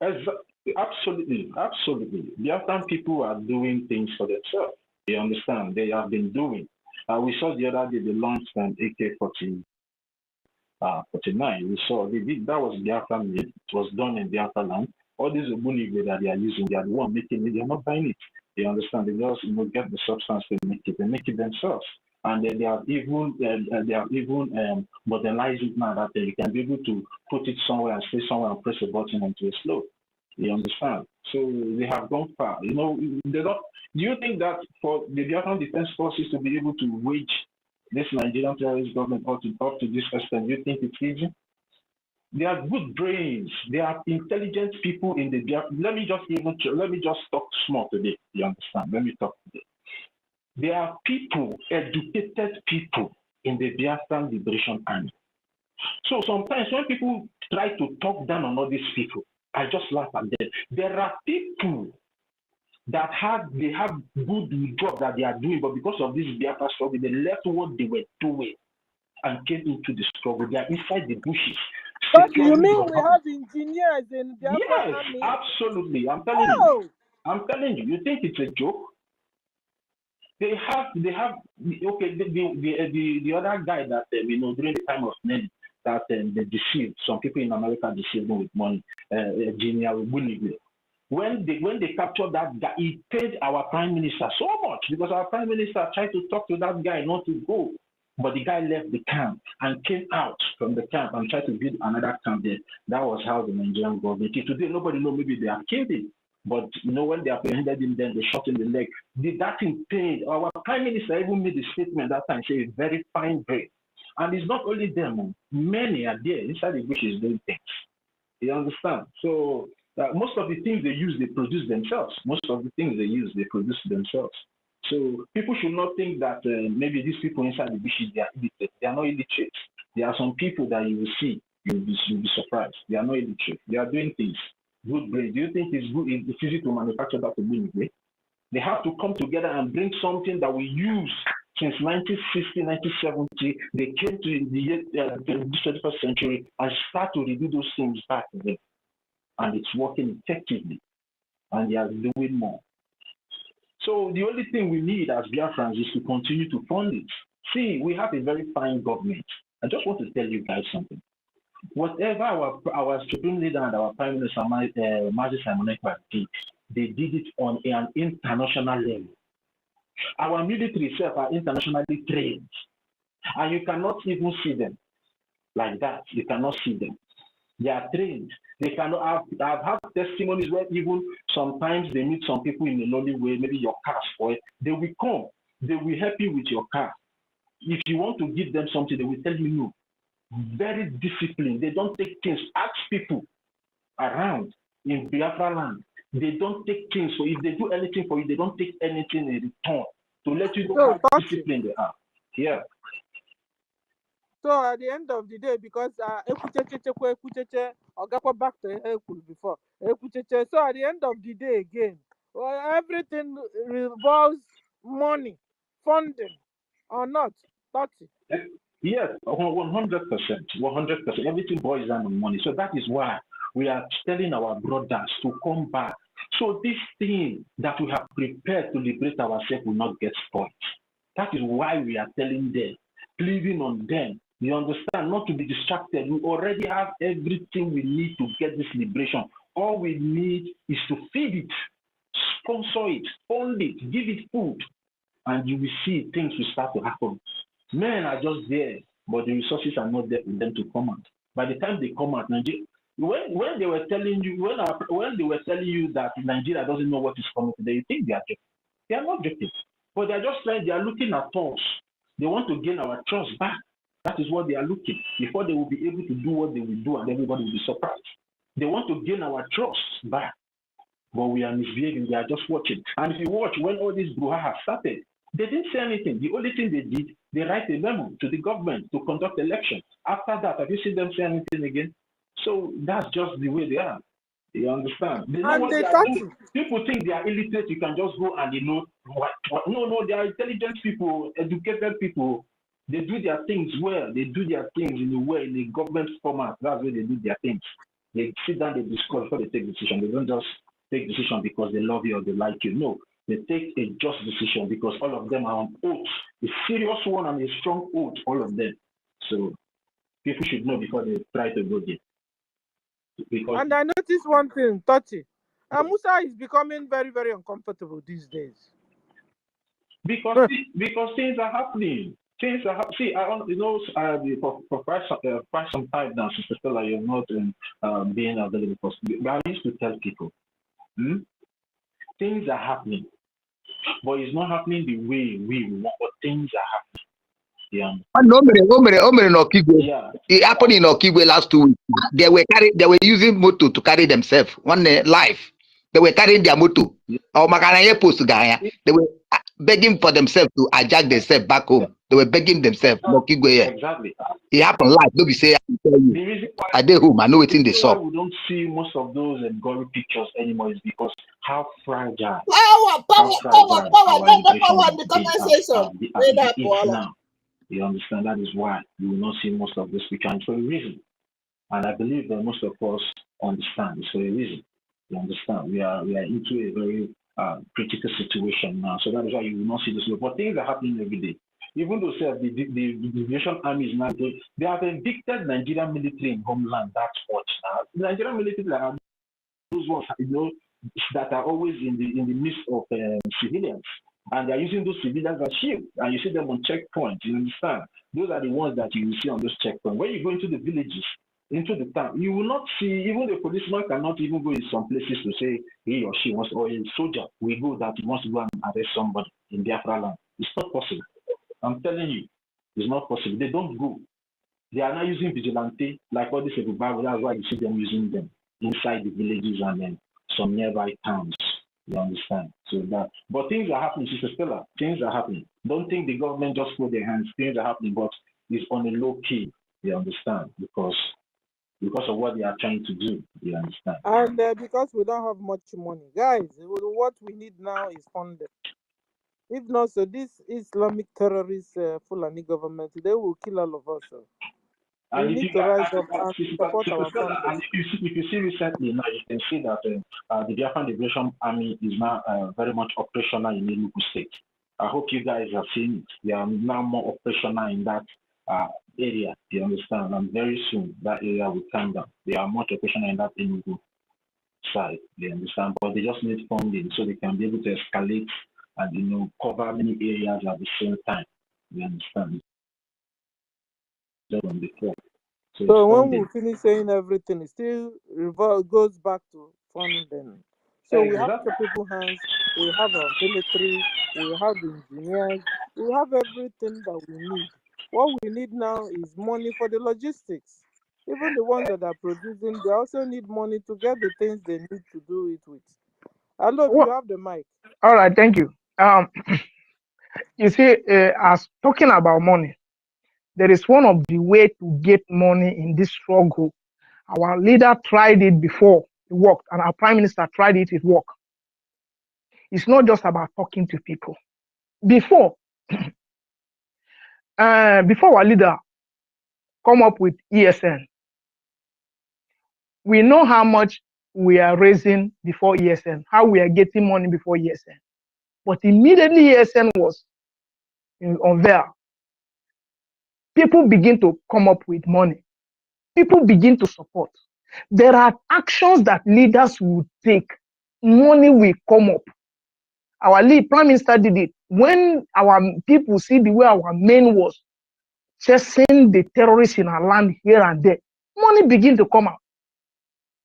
Absolutely. Biafran people are doing things for themselves. You understand? They have been doing. We saw the other day they launched an AK-49. We saw that was Biafran made. It was done in Biafra land. All these Obunigwe that they are using, they are the one making it. They are not buying it. You understand? They just get the substance to make it. They make it themselves, and then they have even modernized it now that you can be able to put it somewhere and stay somewhere and press a button and it will slow. You understand? So they have gone far. You know, they don't. Do you think that for the Biafran Defense Forces to be able to wage this Nigerian terrorist government up to this extent, do you think it's easy? They are good brains. They are intelligent people in the Biafra. Let me just talk small today. You understand? Let me talk today. There are people, educated people in the Biafran Liberation Army. So sometimes when people try to talk down on all these people, I just laugh at them. There are people that have good job that they are doing, but because of this Biafra struggle, they left what they were doing and came into the struggle. They are inside the bushes. But you mean we have engineers in Biafra Army? Yes, absolutely. I'm telling you. I'm telling you. You think it's a joke? They have. Okay, the other guy that during the time of Nelly that they deceived some people in America, deceived them with money. When they captured that guy, it paid our prime minister so much because our prime minister tried to talk to that guy not to go. But the guy left the camp and came out from the camp and tried to build another camp there. That was how the Nigerian government. Today, nobody knows, maybe they have killed him. But when they apprehended him, then they shot him in the leg. That thing paid. Our prime minister even made a statement that time, saying, very fine break. And it's not only them. Many are there inside the bushes doing things. You understand? So most of the things they use, they produce themselves. Most of the things they use, they produce themselves. So people should not think that maybe these people inside the bushes, they are illiterate. They are not illiterate. There are some people that you will see, you'll be surprised. They are not illiterate. They are doing things. Good brain. Do you think it's good? It's easy to manufacture that to be way? They have to come together and bring something that we use since 1960, 1970. They came to the 21st century and start to redo those things back again. And it's working effectively. And they are doing more. So the only thing we need as Biafrans is to continue to fund it. See, we have a very fine government. I just want to tell you guys something. Whatever our supreme leader and our prime minister, Mazi Simon Ekpa, did, they did it on an international level. Our military itself are internationally trained, and you cannot even see them like that. You cannot see them. They are trained. They cannot. I've had testimonies where even sometimes they meet some people in a lonely way, maybe your car spoiled. They will come. They will help you with your car. If you want to give them something, they will tell you no. very disciplined. They don't take things. Ask people around in Biafra land. They don't take things. So if they do anything for you, they don't take anything in return to let you know So, how touchy. disciplined they are. Yeah. So at the end of the day, because I'll go back to Ekul before. So at the end of the day again, well, everything revolves money, funding, or not. 30. Yes, 100%. 100%. Everything boils down to money. So that is why we are telling our brothers to come back. So this thing that we have prepared to liberate ourselves will not get spoiled. That is why we are telling them, pleading on them. You understand? Not to be distracted. We already have everything we need to get this liberation. All we need is to feed it, sponsor it, fund it, give it food, and you will see things will start to happen. Men are just there, but the resources are not there for them to come out. By the time they come out, Nigeria, when they were telling you when they were telling you that Nigeria doesn't know what is coming today, you think they are joking. They are not joking, but they are just trying. They are looking at us. They want to gain our trust back. That is what they are looking before they will be able to do what they will do, and everybody will be surprised. They want to gain our trust back, but we are misbehaving. They are just watching. And if you watch when all this brouhaha started, they didn't say anything. The only thing they did, they write a memo to the government to conduct elections. After that, have you seen them say anything again? So that's just the way they are. You understand? They know And what they they are touch doing. People think they are illiterate. You can just go and they know what. No, they are intelligent people, educated people. They do their things well. They do their things in a way, in a government format. That's where they do their things. They sit down, they discuss before they take decision. They don't just take decision because they love you or they like you. No, they take a just decision because all of them are on oath, a serious one and a strong oath, all of them. So people should know before they try to go there. Because and I noticed one thing, 30. Musa is becoming very, very uncomfortable these days. because things are happening. Things are see. For quite some time now, Sister Stella, you're not being available. But I used to tell people, things are happening, but it's not happening the way we want. But things are happening. Yeah. It happened in Okigwe last 2 weeks. They were using motor to carry themselves. One life. They were carrying their motor. They were begging for themselves to hijack themselves back home. They were begging themselves. Exactly. It happened live. Nobody say I tell you. I did home. I know it's in the shop. We don't see most of those gory pictures anymore is because how fragile. Power, the power in the comment section. Now. You understand? That is why you will not see most of this pictures for a reason. And I believe that most of us understand it's for a reason. You understand? We are into a very critical situation now. So that is why you will not see this. But things are happening every day. Even though the Liberation Army is not good, they have evicted Nigerian military in homeland. That's what now. The Nigerian military are those ones, that are always in the midst of civilians. And they're using those civilians as shields. And you see them on checkpoints. You understand? Those are the ones that you will see on those checkpoints. When you go into the villages, into the town, you will not see, even the policeman cannot even go in some places to say he or she wants, or a soldier will go that he wants to go and arrest somebody in Biafra land. It's not possible. I'm telling you, it's not possible. They don't go. They are not using vigilante like all these people. That's why you see them using them inside the villages and then some nearby towns. You understand? So that, but things are happening, Sister Stella. Things are happening. Don't think the government just put their hands. Things are happening, but it's on a low key. You understand? Because of what they are trying to do. You understand? And because we don't have much money, guys, what we need now is funding. If not, so this Islamic terrorist Fulani government, they will kill all of us. So. And we need to rise up and support our funding. And if you see recently now, you can see that the Biafran Liberation Army is now very much operational in Enugu State. I hope you guys have seen it. They are now more operational in that area. You understand? And very soon that area will come down. They are much operational in that Enugu side. You understand? But they just need funding so they can be able to escalate and cover many areas at the same time. You understand? On the floor. So when we finish saying everything, it still goes back to funding. So we have capable hands, we have our military, we have engineers, we have everything that we need. What we need now is money for the logistics. Even the ones that are producing, they also need money to get the things they need to do it with. I hope you Well, have the mic. all right, thank you. You see, as talking about money, there is one of the way to get money in this struggle. Our leader tried it before, it worked, and our prime minister tried it, it worked. It's not just about talking to people. Before our leader come up with ESN, we know how much we are raising before ESN, how we are getting money before ESN. But immediately ESN was unveiled, people begin to come up with money. People begin to support. There are actions that leaders will take. Money will come up. Our lead prime minister did it. When our people see the way our men was chasing the terrorists in our land here and there, money begin to come out.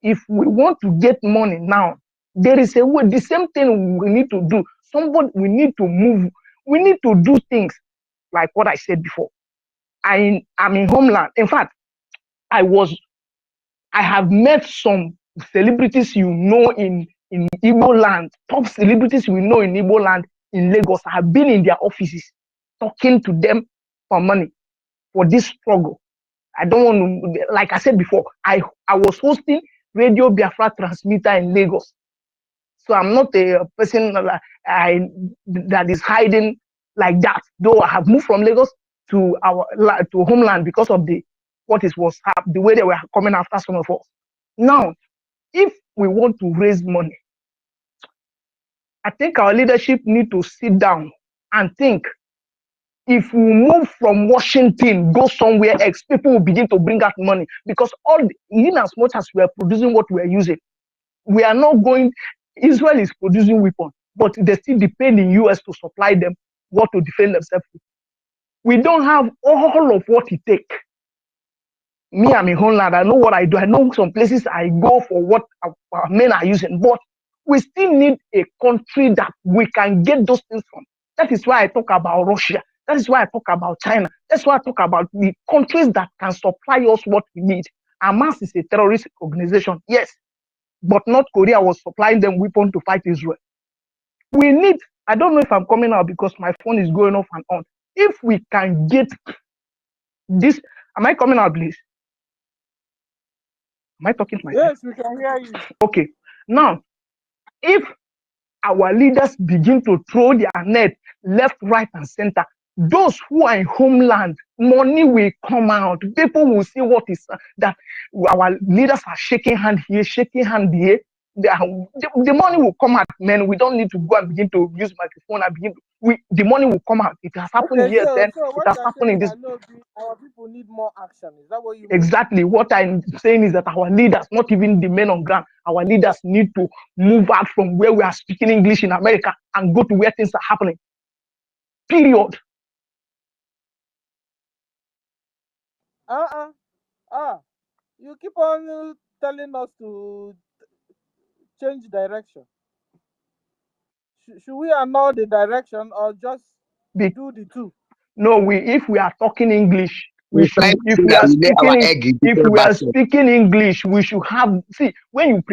If we want to get money now, there is a way. The same thing we need to do. We need to move. We need to do things like what I said before. I'm in homeland. In fact, I have met some celebrities in Igbo land, top celebrities we know in Igbo land in Lagos. I have been in their offices talking to them for money for this struggle. I don't want to, like I said before, I was hosting Radio Biafra transmitter in Lagos. So I'm not a person that is hiding like that. Though I have moved from Lagos to homeland because of the way they were coming after some of us. Now, if we want to raise money, I think our leadership need to sit down and think. If we move from Washington, go somewhere else, people will begin to bring out money because in as much as we are producing what we are using, we are not going. Israel is producing weapons, but they still depend in US to supply them what to defend themselves with. We don't have all of what it takes. Me, I'm in homeland. I know what I do. I know some places I go for what our men are using, but we still need a country that we can get those things from. That is why I talk about Russia. That is why I talk about China. That's why I talk about the countries that can supply us what we need. Hamas is a terrorist organization, yes, but North Korea was supplying them weapons to fight Israel. We need, I don't know if I'm coming out because my phone is going off and on. If we can get this, am I coming out, please? Am I talking to myself? Yes, we can hear you. Okay. Now, if our leaders begin to throw their net left, right, and center, those who are in homeland, money will come out. People will see what is that our leaders are shaking hand here, shaking hand there. The money will come out, man. We don't need to go and begin to use microphone and begin to, the money will come out. It has happened Okay, here, so then it what has you're happened in saying, this. I know our people need more action. Is that what you mean? Exactly. What I'm saying is that our leaders, not even the men on ground, our leaders need to move out from where we are speaking English in America and go to where things are happening. Period. You keep on telling us to change direction. Should we annul the direction or just do the two? No, if we are talking English, we should. If we are speaking English, we should have. See, when you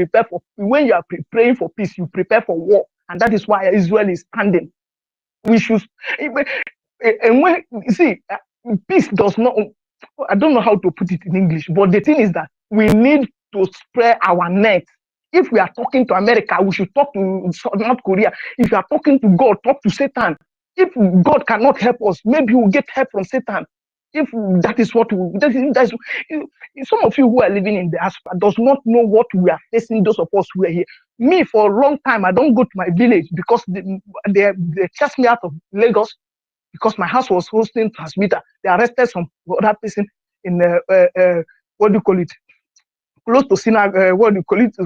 are praying for peace, you prepare for war, and that is why Israel is standing. We should. And when peace does not. I don't know how to put it in English, but the thing is that we need to spread our net. If we are talking to America, we should talk to North Korea. If you are talking to God, talk to Satan. If God cannot help us, maybe we'll get help from Satan. If that is what some of you who are living in the diaspora does not know what we are facing, those of us who are here. Me, for a long time, I don't go to my village because they chased me out of Lagos because my house was hosting transmitter. They arrested some other person in what do you call it? Close to synagogue, what do you call it?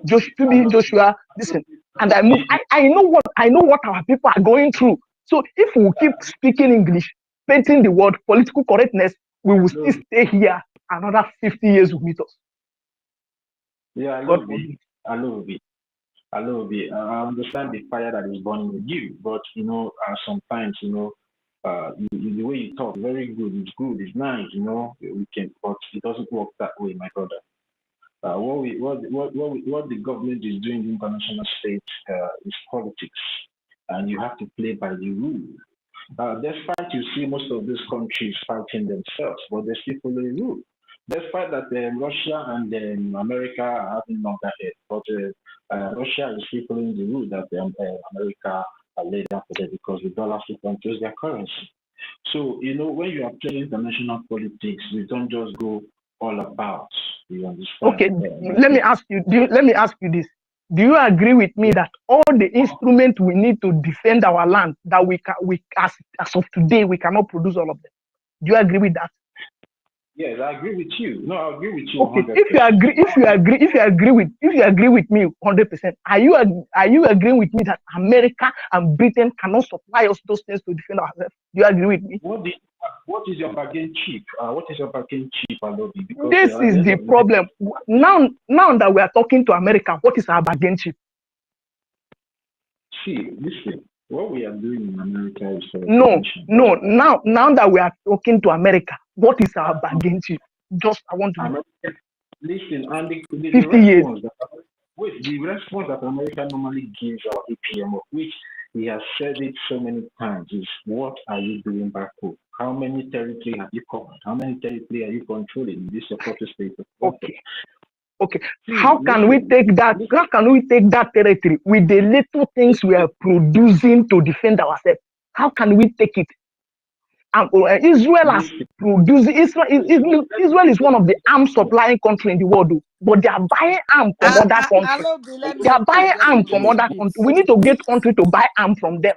Joshua, listen. And I move. I know what our people are going through. So if we keep speaking English, painting the word political correctness, we will still stay here another 50 years with us. Yeah, I love it. I understand the fire that is burning with you, but sometimes The way you talk, very good. It's good. It's nice. You know, we can, but it doesn't work that way, my brother. What the government is doing in the international stage is politics, and you have to play by the rules. Despite you see most of these countries fighting themselves, but they still follow the rule. Despite that Russia and America are having loggerhead, but Russia is still following the rule that America laid down for them because the dollar still controls their currency. So, you know, when you are playing international politics, you don't just go all about. You understand? Okay, let me ask you. Let me ask you this: do you agree with me that all the instruments we need to defend our land that as of today we cannot produce all of them? Do you agree with that? Yes, I agree with you. No, I agree with you. Okay, 100%. if you agree with me 100%, are you agreeing with me that America and Britain cannot supply us those things to defend ourselves? Do you agree with me? What is your bargain chip? What is your bargain chip, Alobi? Because this is the problem. Now that we are talking to America, what is our bargain chip? See, listen. What we are doing in America is no. Now that we are talking to America, what is our bargain chip? Just I want to know. Listen, and the 50 years. The response that America normally gives our EPM, of which he has said it so many times, is what are you doing back home? How many territory have you covered? How many territory are you controlling in this supported state of Okay. How can we take that? How can we take that territory with the little things we are producing to defend ourselves? How can we take it? Israel has produced. Israel is one of the arms supplying country in the world, but they are buying arms from other countries. They are buying arms from other countries. We need to get country to buy arms from them.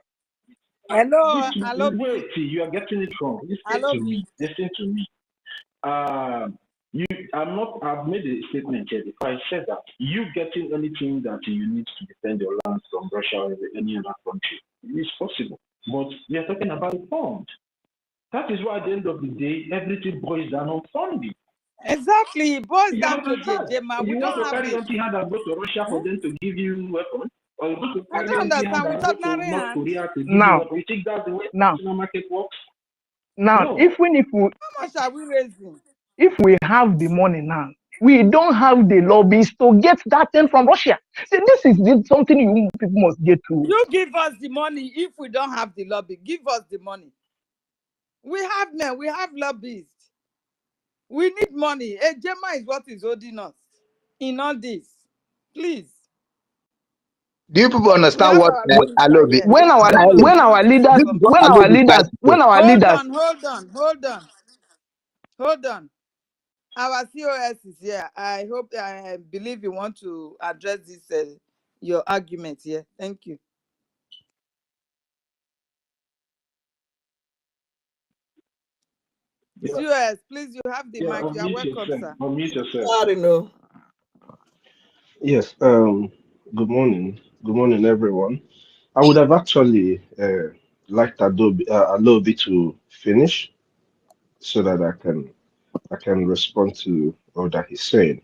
Hello. Wait, you are getting it wrong. Listen to me. I've made a statement here. If I said that you getting anything that you need to defend your land from Russia or any other country, it is possible. But we are talking about a fund. That is why at the end of the day, everything boils down on funding. Exactly, it boils down to JJ. You want to carry empty hand and go to Russia for them to give you weapons? Or you want to I carry don't empty hand understand. and go to North Korea to give you Now, weapons? You think that's the way the national market works? Now, No. How much are we raising? If we have the money now, we don't have the lobbies to get that thing from Russia. See, this is something you people must get to. You give us the money if we don't have the lobby. Give us the money. We have men, we have lobbyists. We need money. Ejema is what is holding us in all this. Please. Do you people understand what I love it? When our leaders. Hold on. Our COS is here. I believe you want to address this your argument here. Thank you. Yeah. COS, please, you have the mic. You are welcome, sir. Unmute yourself. I don't know. Yes. Good morning. Good morning, everyone. I would have actually liked Alobi to finish so that I can respond to all that he's saying.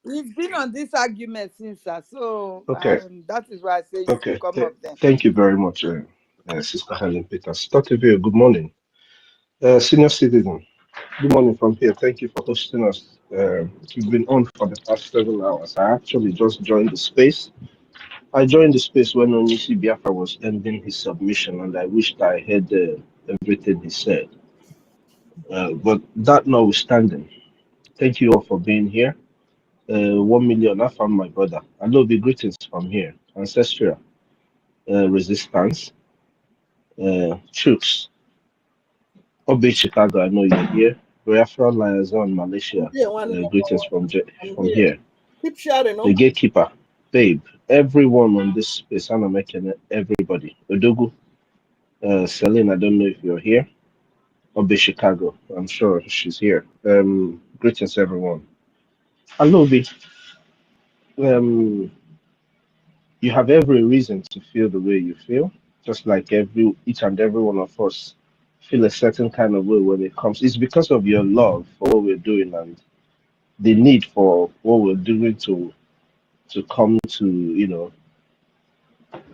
We've been on this argument since, sir. So okay. That is why I say you should come up then. Thank you very much, Sister Helen Peters. Dr. Vio, good morning. Senior citizen, good morning from here. Thank you for hosting us. We've been on for the past 7 hours. I actually just joined the space. I joined the space when Onisi Biafra was ending his submission, and I wished I heard everything he said. But that notwithstanding, thank you all for being here. 1 million, I found my brother. I love the greetings from here. Ancestral resistance. Troops. Obi Chicago, I know you're here. Biafra Liaison Malaysia. Greetings from here. Keep sharing. The gatekeeper, babe, everyone on this space, I'm making everybody. Odogu, Celine, I don't know if you're here. Obi Chicago, I'm sure she's here. Greetings, everyone. Alobi, you have every reason to feel the way you feel, just like each and every one of us feel a certain kind of way when it comes. It's because of your love for what we're doing and the need for what we're doing to come to,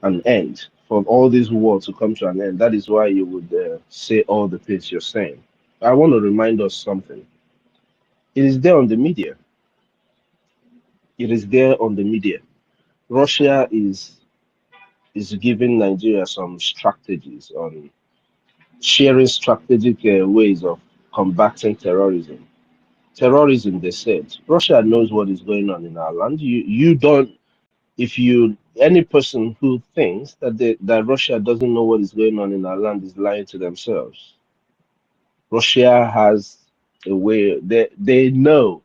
an end for all this war to come to an end. That is why you would say all the things you're saying. I want to remind us something. It is there on the media. It is there on the media. Russia is giving Nigeria some strategies on sharing strategic ways of combating terrorism. Terrorism, they said. Russia knows what is going on in our land. You don't. If you any person who thinks that that Russia doesn't know what is going on in our land is lying to themselves. Russia has a way. They know.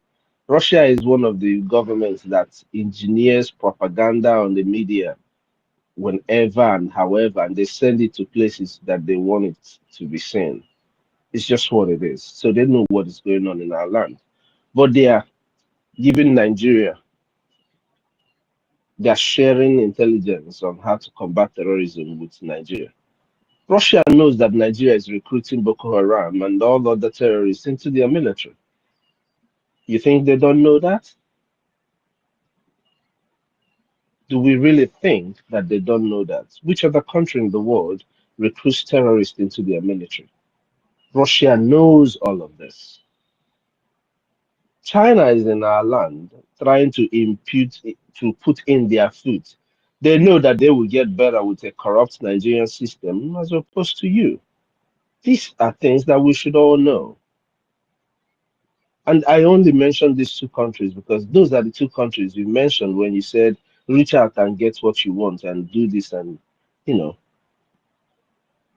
Russia is one of the governments that engineers propaganda on the media whenever and however, and they send it to places that they want it to be seen. It's just what it is. So they know what is going on in our land. But they are giving Nigeria, they are sharing intelligence on how to combat terrorism with Nigeria. Russia knows that Nigeria is recruiting Boko Haram and all other terrorists into their military. You think they don't know that? Do we really think that they don't know that? Which other country in the world recruits terrorists into their military? Russia knows all of this. China is in our land trying to to put in their foot. They know that they will get better with a corrupt Nigerian system as opposed to you. These are things that we should all know. And I only mentioned these two countries because those are the two countries you mentioned when you said reach out and get what you want and do this and you know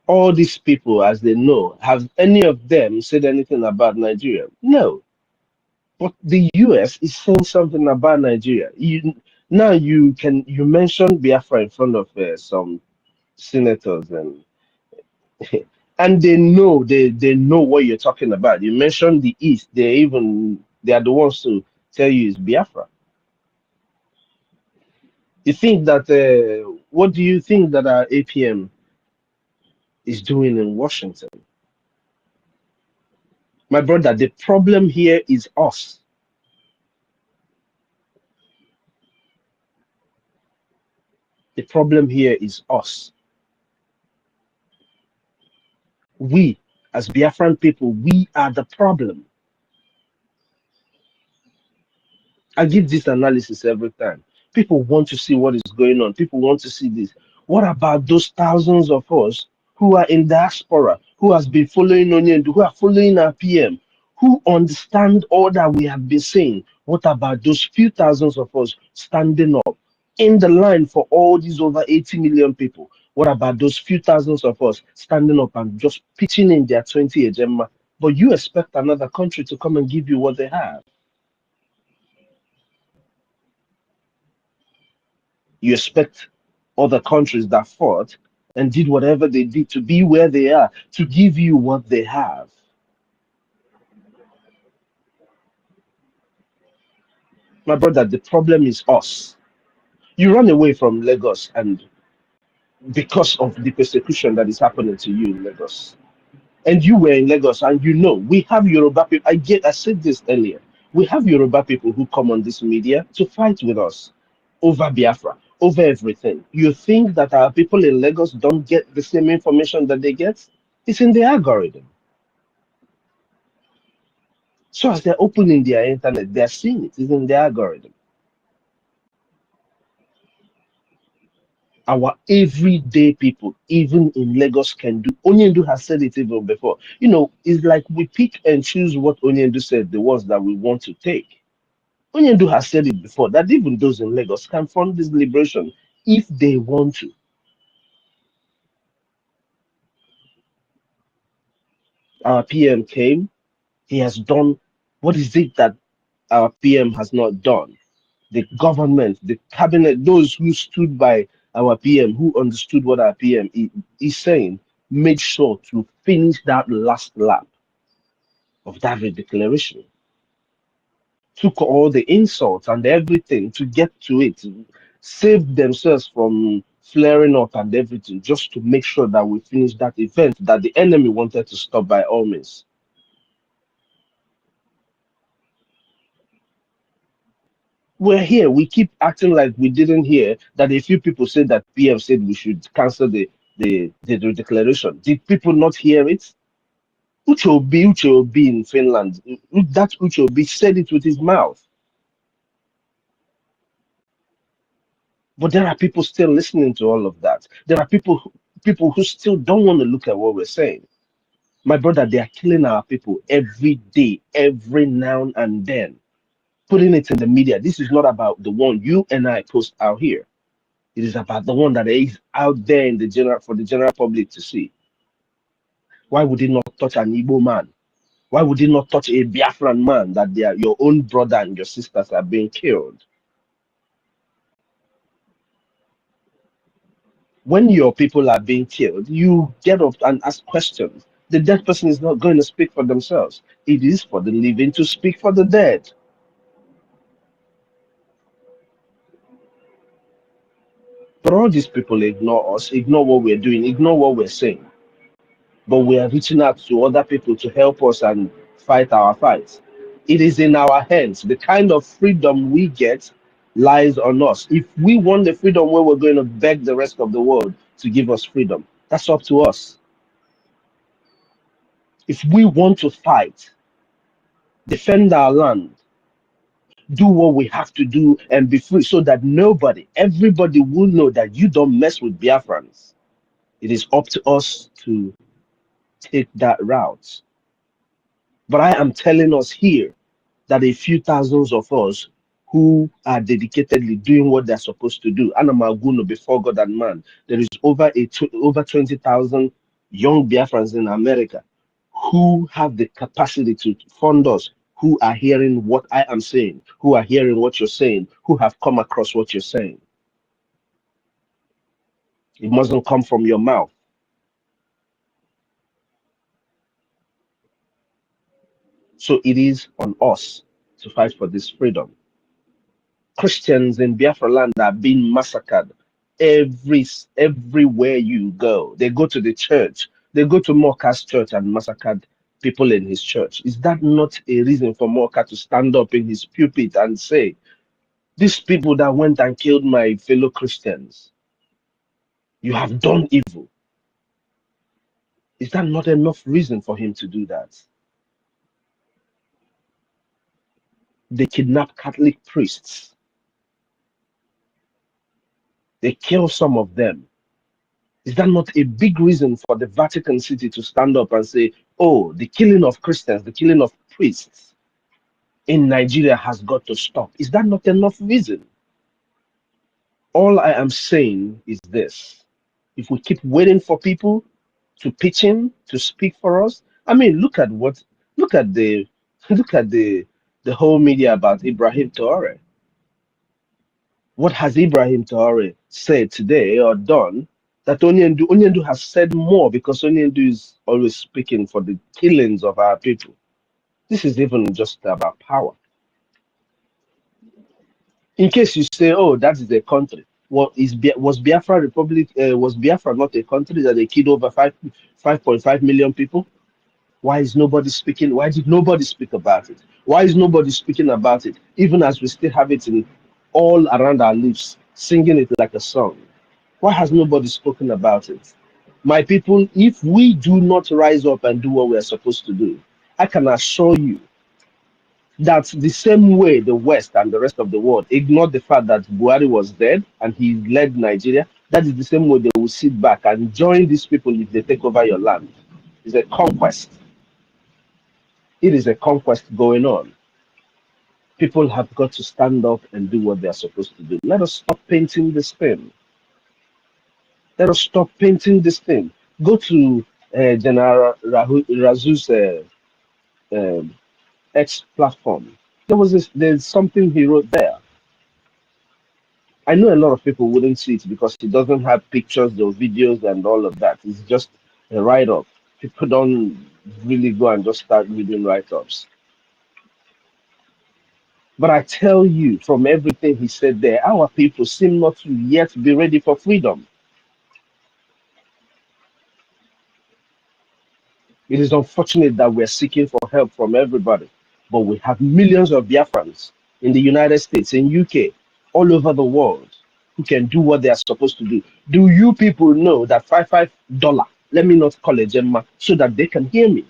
all these people as they know, have any of them said anything about Nigeria? No. But the US is saying something about Nigeria. Now you mentioned Biafra in front of some senators and they know what you're talking about. You mentioned the East. They are the ones to tell you it's Biafra. You think that what do you think that our APM is doing in Washington? My brother, the problem here is us. The problem here is us. We, as Biafran people, we are the problem. I give this analysis every time. People want to see what is going on. People want to see this. What about those thousands of us who are in diaspora, who has been following Onyendu, who are following our PM, who understand all that we have been saying? What about those few thousands of us standing up in the line for all these over 80 million people? What about those few thousands of us standing up and just pitching in their 20 agenda? But you expect another country to come and give you what they have. You expect other countries that fought and did whatever they did to be where they are, to give you what they have. My brother, the problem is us. You run away from Lagos and because of the persecution that is happening to you in Lagos. And you were in Lagos and you know, we have Yoruba people. I said this earlier. We have Yoruba people who come on this media to fight with us over Biafra, over everything. You think that our people in Lagos don't get the same information that they get? It's in the algorithm. So as they're opening their internet, they're seeing it. It's in the algorithm. Our everyday people, even in Lagos, can do. Onyendu has said it even before. You know, it's like we pick and choose what Onyendu said, the ones that we want to take. Onyendu has said it before that even those in Lagos can fund this liberation if they want to. Our PM came. He has done. What is it that our PM has not done? The government, the cabinet, those who stood by our PM, who understood what our PM is saying, made sure to finish that last lap of that declaration. Took all the insults and everything to get to it, saved themselves from flaring up and everything, just to make sure that we finish that event that the enemy wanted to stop by all means. We're here. We keep acting like we didn't hear that a few people said that PM said we should cancel the declaration. Did people not hear it? Uche Obi in Finland, that Uche Obi said it with his mouth. But there are people still listening to all of that. There are people who still don't want to look at what we're saying. My brother, they are killing our people every day, every now and then, putting it in the media. This is not about the one you and I post out here. It is about the one that is out there in the general for the general public to see. Why would it not touch an Igbo man? Why would it not touch a Biafran man that they are, your own brother and your sisters are being killed? When your people are being killed, you get up and ask questions. The dead person is not going to speak for themselves. It is for the living to speak for the dead. But all these people ignore us, ignore what we're doing, ignore what we're saying. But we are reaching out to other people to help us and fight our fights. It is in our hands. The kind of freedom we get lies on us. If we want the freedom where we're going to beg the rest of the world to give us freedom, that's up to us. If we want to fight, defend our land, do what we have to do and be free so that everybody will know that you don't mess with Biafrans. It is up to us to take that route. But I am telling us here that a few thousands of us who are dedicatedly doing what they're supposed to do, Anamaguno before God and man, there is over 20,000 young Biafrans in America who have the capacity to fund us, who are hearing what I am saying, who are hearing what you're saying, who have come across what you're saying. It mustn't come from your mouth. So it is on us to fight for this freedom. Christians in Biafra land are being massacred everywhere you go. They go to the church, they go to Moka's church and massacre people in his church. Is that not a reason for Moka to stand up in his pulpit and say, these people that went and killed my fellow Christians, you have done evil? Is that not enough reason for him to do that? They kidnap Catholic priests. They kill some of them. Is that not a big reason for the Vatican City to stand up and say, oh, the killing of Christians, the killing of priests in Nigeria has got to stop? Is that not enough reason? All I am saying is this. If we keep waiting for people to pitch in, to speak for us, I mean, look at the look at the whole media about Ibrahim Traore. What has Ibrahim Traore said today or done that Onyendu has said more, because Onyendu is always speaking for the killings of our people? This is even just about power. In case you say, oh, that is a country. Well, was Biafra Republic, was Biafra not a country that they killed over 5.5 million people? Why is nobody speaking? Why did nobody speak about it? Why is nobody speaking about it? Even as we still have it in all around our lips, singing it like a song. Why has nobody spoken about it? My people, if we do not rise up and do what we are supposed to do, I can assure you that the same way the West and the rest of the world ignored the fact that Buhari was dead and he led Nigeria, that is the same way they will sit back and join these people if they take over your land. It's a conquest. It is a conquest going on. People have got to stand up and do what they are supposed to do. Let us stop painting this thing. Let us stop painting this thing. Go to General Razu's X platform. There's something he wrote there. I know a lot of people wouldn't see it because it doesn't have pictures or videos and all of that. It's just a write-up. People don't really go and just start reading write-ups. But I tell you, from everything he said there, our people seem not to yet be ready for freedom. It is unfortunate that we're seeking for help from everybody, but we have millions of Biafrans in the United States, in UK, all over the world, who can do what they are supposed to do. Do you people know that $5, let me not call it Gemma, so that they can hear me?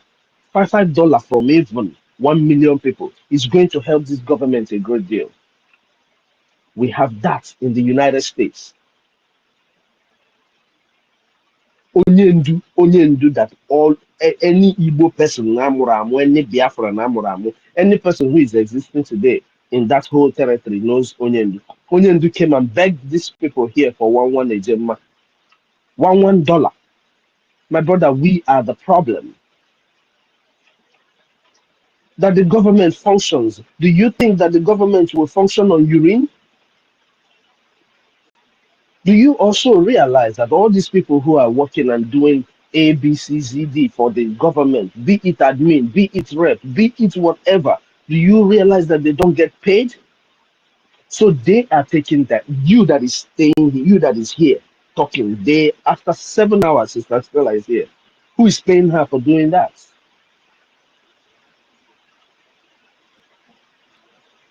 $5 from even 1 million people is going to help this government a great deal. We have that in the United States. Onye ndu that any Igbo person, any Biafra, any person who is existing today in that whole territory knows Onye ndu. Onye ndu came and begged these people here for one ejema, $1. My brother, we are the problem. That the government functions. Do you think that the government will function on urine? Do you also realize that all these people who are working and doing A, B, C, Z, D for the government, be it admin, be it rep, be it whatever, do you realize that they don't get paid? So they are taking that, you that is staying here, you that is here talking, they, after 7 hours, Sister Stella is here. Who is paying her for doing that?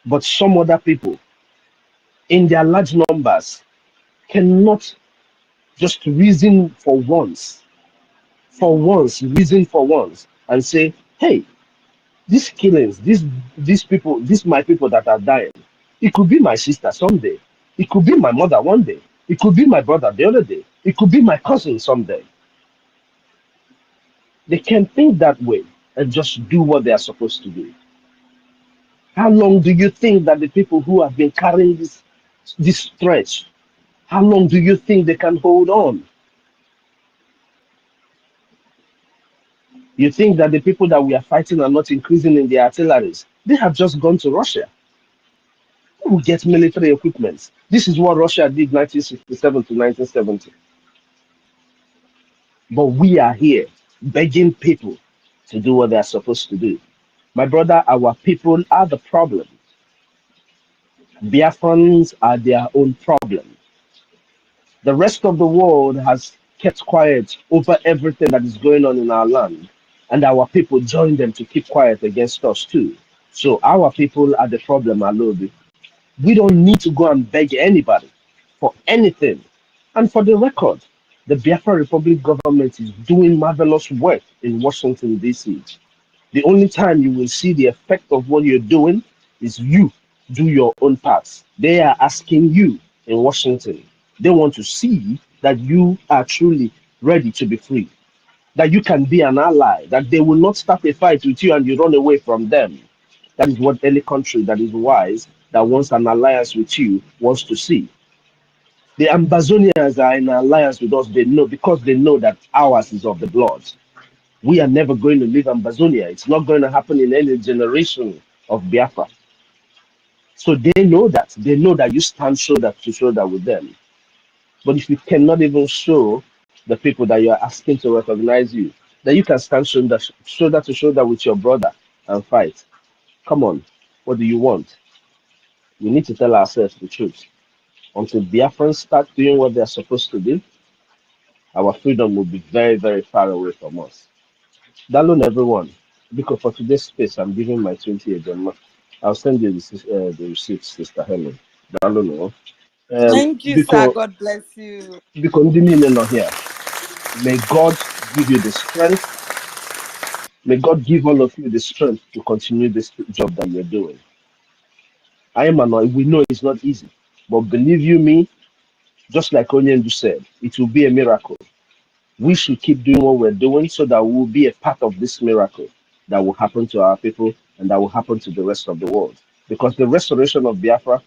But some other people, in their large numbers, cannot just reason reason for once, and say, hey, these killings, these people, these my people that are dying, it could be my sister someday, it could be my mother one day, it could be my brother the other day, it could be my cousin someday. They can think that way and just do what they are supposed to do. How long do you think that the people who have been carrying this stretch, how long do you think they can hold on? You think that the people that we are fighting are not increasing in their artilleries? They have just gone to Russia. Who get military equipment? This is what Russia did 1967 to 1970. But we are here begging people to do what they are supposed to do. My brother, our people are the problem. Biafrans are their own problem. The rest of the world has kept quiet over everything that is going on in our land, and our people join them to keep quiet against us too. So our people are the problem, Alobi. We don't need to go and beg anybody for anything. And for the record, the Biafra Republic government is doing marvelous work in Washington, D.C. The only time you will see the effect of what you're doing is you do your own parts. They are asking you in Washington. They want to see that you are truly ready to be free, that you can be an ally, that they will not start a fight with you and you run away from them. That is what any country that is wise, that wants an alliance with you, wants to see. The Ambazonians are in alliance with us, they know, because they know that ours is of the blood. We are never going to leave Ambazonia. It's not going to happen in any generation of Biafra. So they know that. They know that you stand shoulder to shoulder with them. But if you cannot even show the people that you are asking to recognize you, that you can stand shoulder to shoulder with your brother and fight. Come on, what do you want? We need to tell ourselves the truth. Until Biafrans start doing what they're supposed to do, our freedom will be very, very far away from us. Dalun, everyone. Because for today's space, I'm giving my 20 again. I'll send you the receipt, Sister Helen. Dalun, Thank you, sir. God bless you. because ndị niile nọ here. May God give you the strength. May God give all of you the strength to continue this job that you're doing. I am annoyed. We know it's not easy. But believe you me, just like Onyendu said, it will be a miracle. We should keep doing what we're doing so that we'll be a part of this miracle that will happen to our people and that will happen to the rest of the world. Because the restoration of Biafra,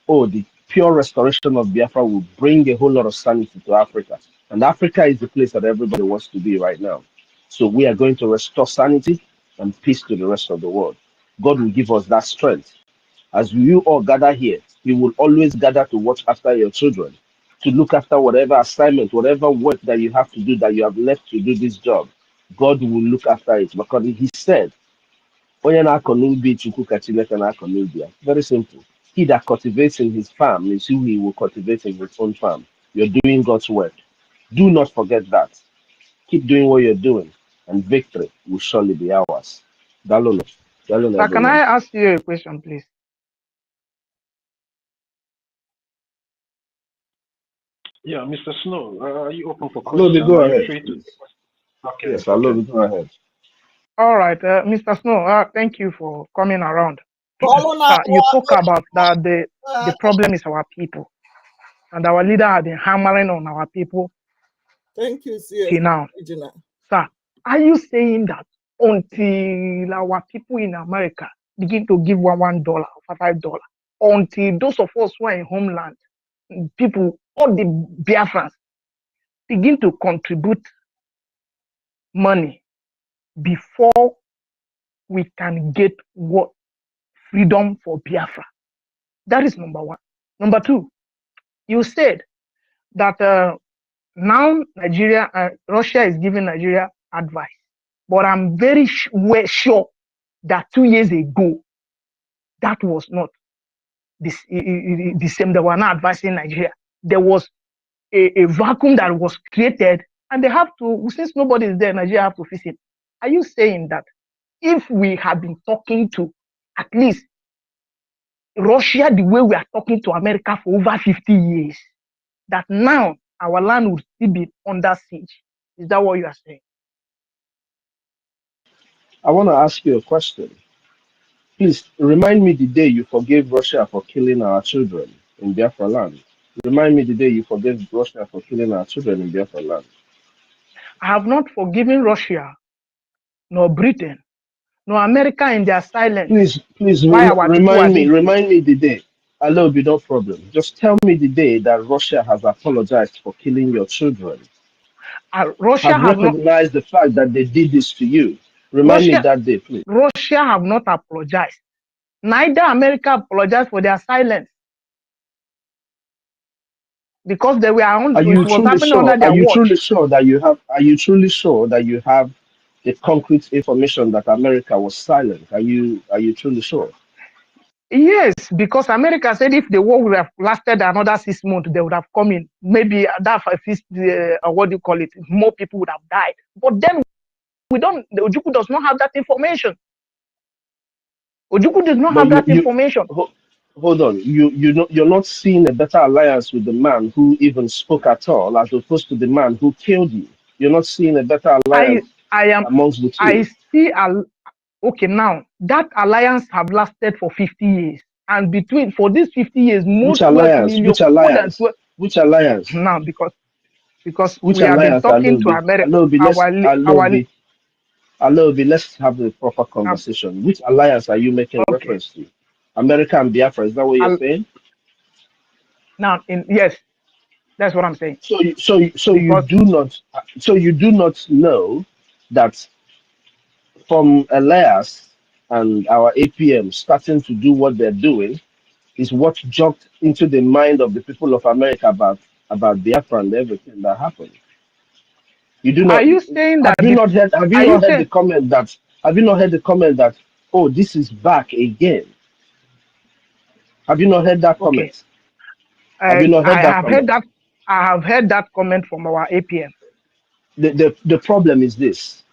the pure restoration of Biafra will bring a whole lot of sanity to Africa. And Africa is the place that everybody wants to be right now. So we are going to restore sanity and peace to the rest of the world. God will give us that strength. As you all gather here, He will always gather to watch after your children, to look after whatever assignment, whatever work that you have to do, that you have left to do this job. God will look after it because He said, "Onye na-akọ n'ubi Chukwu ka Chineke na-akọ n'ubi ya." Very simple. He that cultivates in his farm is who He will cultivate in his own farm. You're doing God's work. Do not forget that. Keep doing what you're doing, and victory will surely be ours. Dalolo. Dalolo, Sir, can I everyone. ask you a question, please? Yeah, Mr. Snow, are you open for Alobi, question? go Are you ahead, free to? please. Okay, Yes, okay. Alobi, go ahead. All right, Mr. Snow, thank you for coming around. Follow now. You talk about that the problem is our people, and our leader have been hammering on our people Thank you, CS till now. Original. Sir, are you saying that until our people in America begin to give $1 or $5, until those of us who are in homeland, people, all the Biafrans, begin to contribute money before we can get what freedom for Biafra? That is number one. Number two, you said that now Russia is giving Nigeria advice, but I'm very sure that 2 years ago, that was not the same. They were not advising Nigeria. There was a vacuum that was created, and they have to, since nobody is there, Nigeria have to fix it. Are you saying that if we have been talking to at least Russia the way we are talking to America for over 50 years, that now our land will still be under siege? Is that what you are saying? I want to ask you a question. Please remind me the day you forgave Russia for killing our children in Biafra land. Remind me the day you forgave Russia for killing our children in Biafra land. I have not forgiven Russia, nor Britain, nor America in their silence. Please Why our people are being killed. remind me the day. I will be no problem. Just tell me the day that Russia has apologized for killing your children. Russia Have have not. recognized the fact that they did this to you. Remind me Russia, that day, please. Russia have not apologized. Neither America apologized for their silence, because they were on. It was happening under their Are you watch. truly sure that you have? Are you truly sure that you have the concrete information that America was silent? Are you truly sure? Yes, because America said if the war would have lasted another 6 months, they would have come in. Maybe that what do you call it? More people would have died. But then we don't. The Ojukwu does not have that information. Ojukwu does not have that information. Hold on. You're not seeing a better alliance with the man who even spoke at all, as opposed to the man who killed you. You're not seeing a better alliance amongst the two. I see. Okay, now that alliance have lasted for 50 years, and for these 50 years, most 12 million, Which alliance? Which alliance? Now, because which we have been talking to America. Alobi, let's have a proper conversation. Which alliance are you making reference to? America and Biafra, is that what you're saying? Now, yes, that's what I'm saying. So you do not know that from Elias and our APM starting to do what they're doing is what jogged into the mind of the people of America about Biafra and everything that happened. You do not. Are you saying that? Have you not heard the comment that? Have you not heard the comment that? Oh, this is back again. Have you not heard that comment? Have you not heard that comment? I have heard that comment from our APM. The problem is this.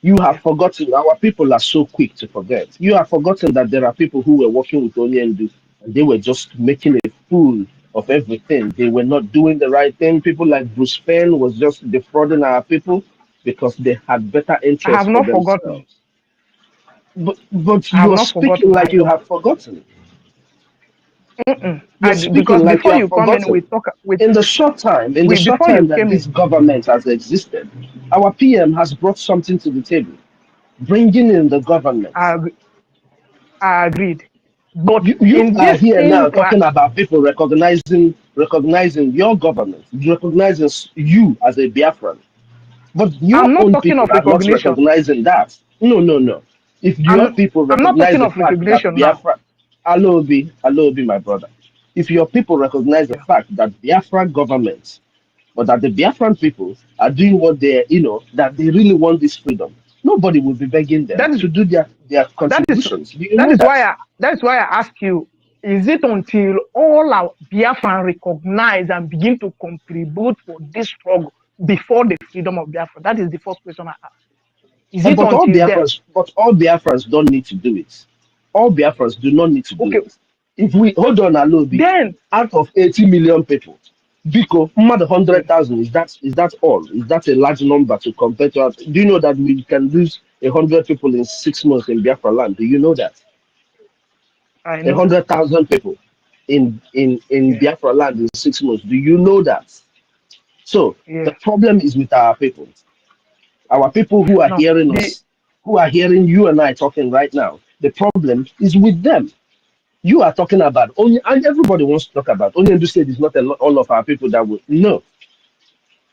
You have forgotten. Our people are so quick to forget. You have forgotten that there are people who were working with Onyendu and they were just making a fool of everything. They were not doing the right thing. People like Bruce Penn was just defrauding our people because they had better interests. I have not forgotten. But you're speaking like you have forgotten. You're speaking like before you come in, we talk in the short time that this government has existed. Our PM has brought something to the table, bringing in the government. I agreed. But you are here now talking about people recognizing your government, recognizing you as a Biafran. But your own people are not recognizing that. No. If your people recognize the fact that Biafra, Alobi, my brother. If your people recognize the fact that Biafra government, or that the Biafran people are doing what that they really want this freedom, nobody will be begging them to do their contributions. That is why I ask you, is it until all our Biafran recognize and begin to contribute for this struggle before the freedom of Biafra? That is the first question I ask. But all Biafrans don't need to do it. All Biafrans do not need to do it. If we hold on, Alobi, then out of 80 million people, Biko, more than 100,000, is that all? Is that a large number to compare to us? Do you know that we can lose 100 people in 6 months in Biafra land? Do you know that? I know. 100,000 people in Biafra land in 6 months. Do you know that? So the problem is with our people. Our people who are hearing us, who are hearing you and I talking right now. The problem is with them. You are talking about only, and everybody wants to talk about. Only Andu said it's not all of our people that will. No,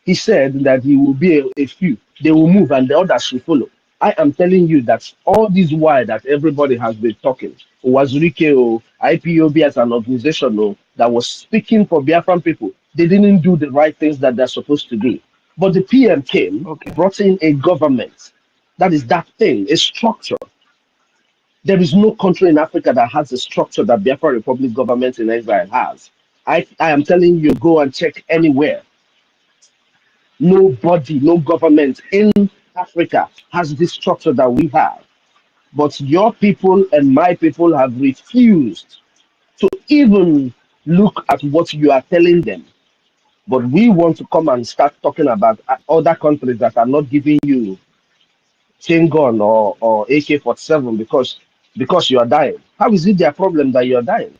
he said that he will be a few. They will move and the others will follow. I am telling you that all this while that everybody has been talking, Wazirike or IPOB as an organization that was speaking for Biafran people, they didn't do the right things that they're supposed to do. But the PM came, brought in a government. That is that thing, a structure. There is no country in Africa that has the structure that Biafra Republic government in exile has. I am telling you, go and check anywhere. Nobody, no government in Africa has this structure that we have. But your people and my people have refused to even look at what you are telling them. But we want to come and start talking about other countries that are not giving you chain gun or AK-47 because you are dying. How is it their problem that you are dying?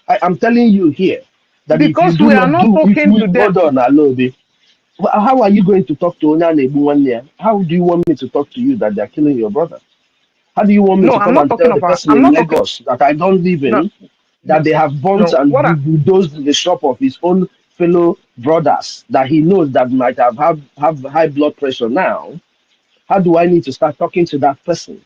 I am telling you here that because if you we do are not not do, talking to them. hold on, Alobi. How are you going to talk to Onanebu 1 year? How do you want me to talk to you that they're killing your brother? How do you want me No, to I'm come not and talking tell the about. person I'm in not talking. Lagos that I don't live No, in that they have burnt no. and What? bulldozed the shop of his own fellow brothers that he knows that might have high blood pressure now? How do I need to start talking to that person to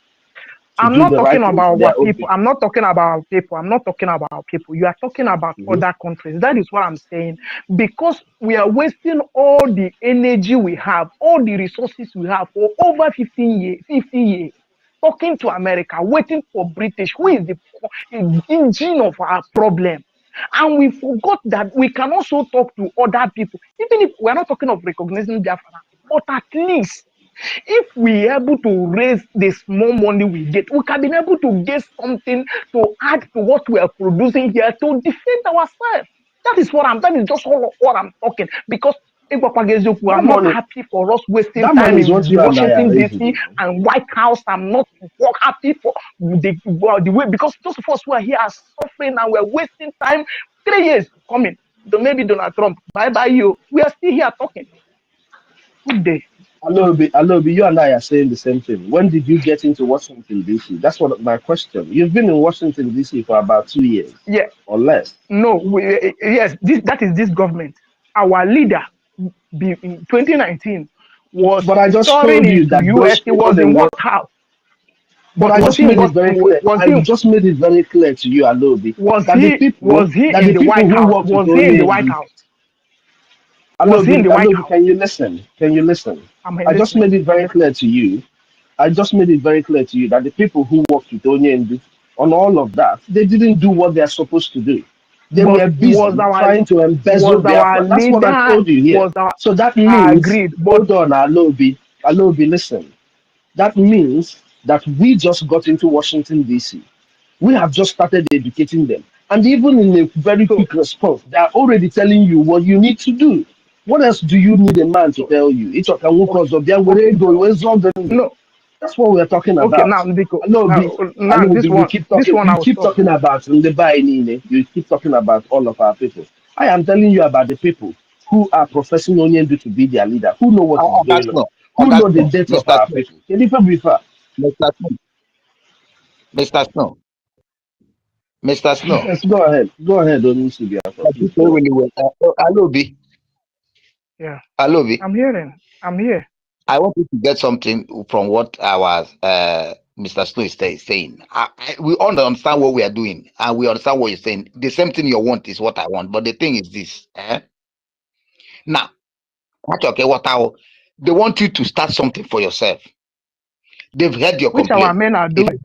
I'm do not the right talking thing for about their our own people. people? I'm not talking about people. I'm not talking about people. You are talking about other countries. That is what I'm saying. Because we are wasting all the energy we have, all the resources we have for over 15 years, 50 years, talking to America, waiting for British, who is the engine of our problem. And we forgot that we can also talk to other people, even if we're not talking of recognizing Biafra, but at least if we are able to raise the small money we get, we can be able to get something to add to what we are producing here to defend ourselves. That is just all what I'm talking. Because I'm not happy for us wasting That time money is what in you and I are Washington raising. DC and White House. I'm not happy for the way, because those of us who are here are suffering and we're wasting time. 3 years coming. Maybe Donald Trump, bye bye you. We are still here talking. Good day. Alobi, you and I are saying the same thing. When did you get into Washington DC? That's what my question. You've been in Washington DC for about 2 years, or less. No, yes, that is this government. Our leader in 2019 was But I just touring told you into that US. those He people was they in want. White House. But I just made it very clear. I just made it very clear to you, Alobi, that the people in the White who House? work with Was he in the Onye White Ndu. House? Was he in the White Alobi, House? can you listen? Can you listen? I just listening. made it very clear to you. I just made it very clear to you that the people who worked with Onye Ndu on all of that, they didn't do what they're supposed to do. They were busy trying to embezzle Biafra. That's what I told you here. So that means, hold on, Alobi, listen. That means that we just got into Washington, D.C. We have just started educating them. And even in a very quick response, they are already telling you what you need to do. What else do you need a man to tell you? No. That's what we're talking about. Okay, now, this one, you keep talking about you keep talking about all of our people. I am telling you about the people who are professing Onyendu to be their leader, who know what is going on, who know the death of our people. Can you prefer? Mr. Snow. Mr. Snow. Yes, go ahead. Go ahead, Onisi Biafra. Alobi. Yeah. Alobi. I'm hearing. I'm here. I want you to get something from what our Mr. Snow is saying. We all understand what we are doing, and we understand what you're saying. The same thing you want is what I want, but the thing is this. Now, they want you to start something for yourself. They've heard your Which complaint. our men are doing.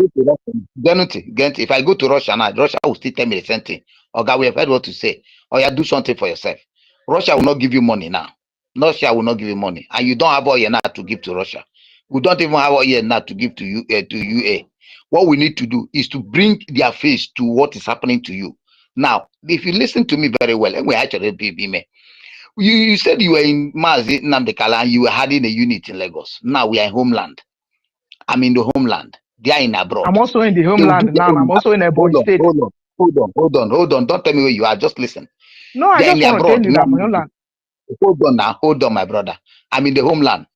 If I go to Russia now, Russia will still tell me the same thing. Okay, we have heard what to say. Or you do something for yourself. Russia will not give you money now. Russia will not give you money, and you don't have oil now to give to Russia. We don't even have oil now to give to you to UA. What we need to do is to bring their face to what is happening to you. Now, If you listen to me very well, and we actually be you said you were in Mazi Namdekala and you were having a unit in Lagos. Now we are in homeland. I'm in the homeland. They are in abroad. I'm also in the They will do homeland their now. own. I'm also in Ebony State. Hold on. Don't tell me where you are. Just listen. No, I They are in just the want to tell abroad. you that I'm in homeland. Hold on, my brother. I'm in the homeland.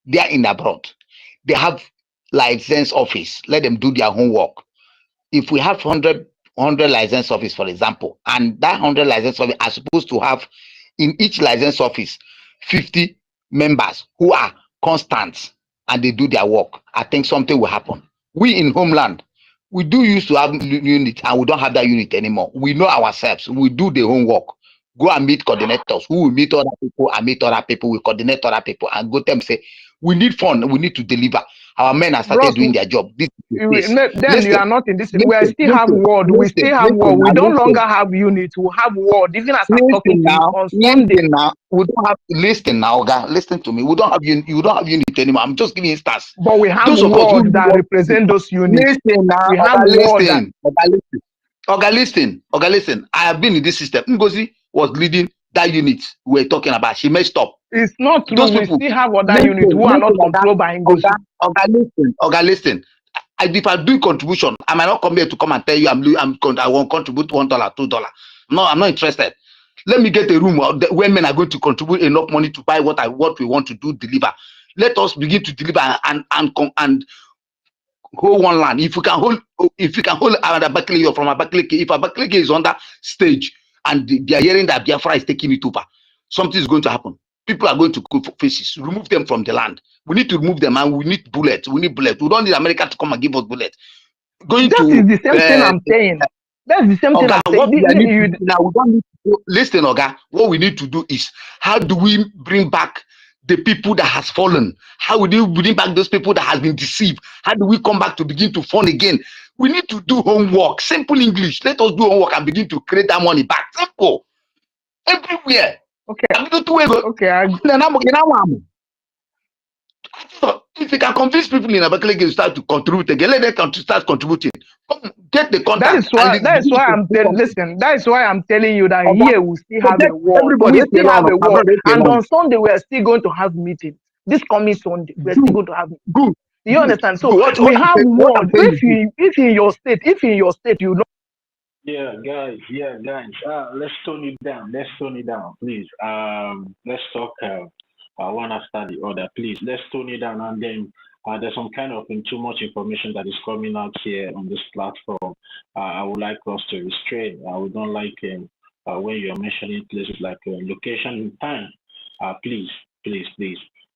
They are in abroad. They have license office. Let them do their homework. If we have 100 license office, for example, and that 100 license office are supposed to have in each license office 50 members who are constant and they do their work, I think something will happen. We in homeland, we do used to have unit and we don't have that unit anymore. We know ourselves. We do the homework. Go and meet coordinators who will meet other people and meet other people. We coordinate other people and go to them say, we need fund. We need to deliver. Our men have started Bros, doing their job. This is the case. then you are not in this. We still have word. We still have word. We don't longer have unit. We have word. Even as I'm talking to you on Sunday. Now, we don't have listen now, guys. Listen to me. We don't have you don't have unit anymore. I'm just giving instance. But we have those of us who word that represent those units. Listen now. We have word that Listen. I have been in this system. NGOZI was leading that unit we're talking about. She messed up. It's not true. Those we people still have other units who are not controlled by NGOZI. Listen. If I do contribution, I might not come here to come and tell you I won't contribute $1, $2. No, I'm not interested. Let me get a room where men are going to contribute enough money to buy what we want to do, deliver. Let us begin to deliver and hold one land. If you can hold Abakaliki from Abakaliki, if Abakaliki is on that stage and they are hearing that Biafra is taking it over, something is going to happen. People are going to go for faces. Remove them from the land. We need to remove them, and we need bullets. We need bullets. We don't need America to come and give us bullets. That is the same thing I'm saying. That's the same thing I'm saying. Now we don't need to listen, Oga. What we need to do is how do we bring back the people that has fallen? How would you bring back those people that has been deceived? How do we come back to begin to fund again? We need to do homework. Simple English. Let us do homework and begin to create that money back. Simple. Everywhere. Okay. Okay. If you can convince people in Abakaliki to start to contribute again, let them start contributing. Get the contact. That is why I'm telling you that here we still have a word. We still have a word. And on Sunday we are still going to have meetings. This coming Sunday, we are still going to have meetings. Good. Do you understand? So we have word. If in your state you know. Yeah, guys. Let's tone it down, please. Let's talk one after the other, please. Let's tone it down, and then there's some kind of too much information that is coming out here on this platform. I would like us to restrain. We don't like when you're mentioning places like location and time. Please.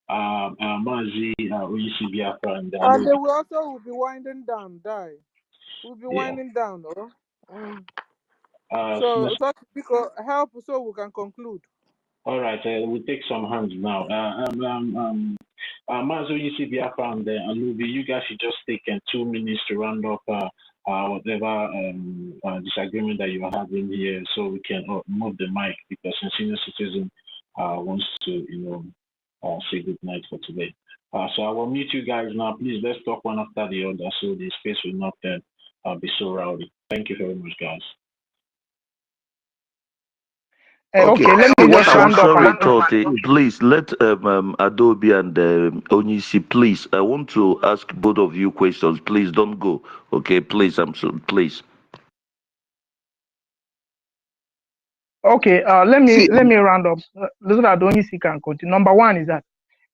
Mazi, OEC Biafra, and they will be winding down. We'll be winding down, no? So help so we can conclude. All right, we'll take some hands now. Mazi, OEC Biafra, and Alubi, you guys should just take 2 minutes to round up whatever disagreement that you are having here, so we can move the mic, because a senior citizen wants to, say good night for today. So I will mute you guys now. Please, let's talk one after the other, so the space will not be so rowdy. Thank you very much, guys. Okay, let me just round up. Please let Adobe and Onyisi, please. I want to ask both of you questions. Please don't go. Okay, please. Please. Okay, let me round up. So that Onyisi can continue. Number one is that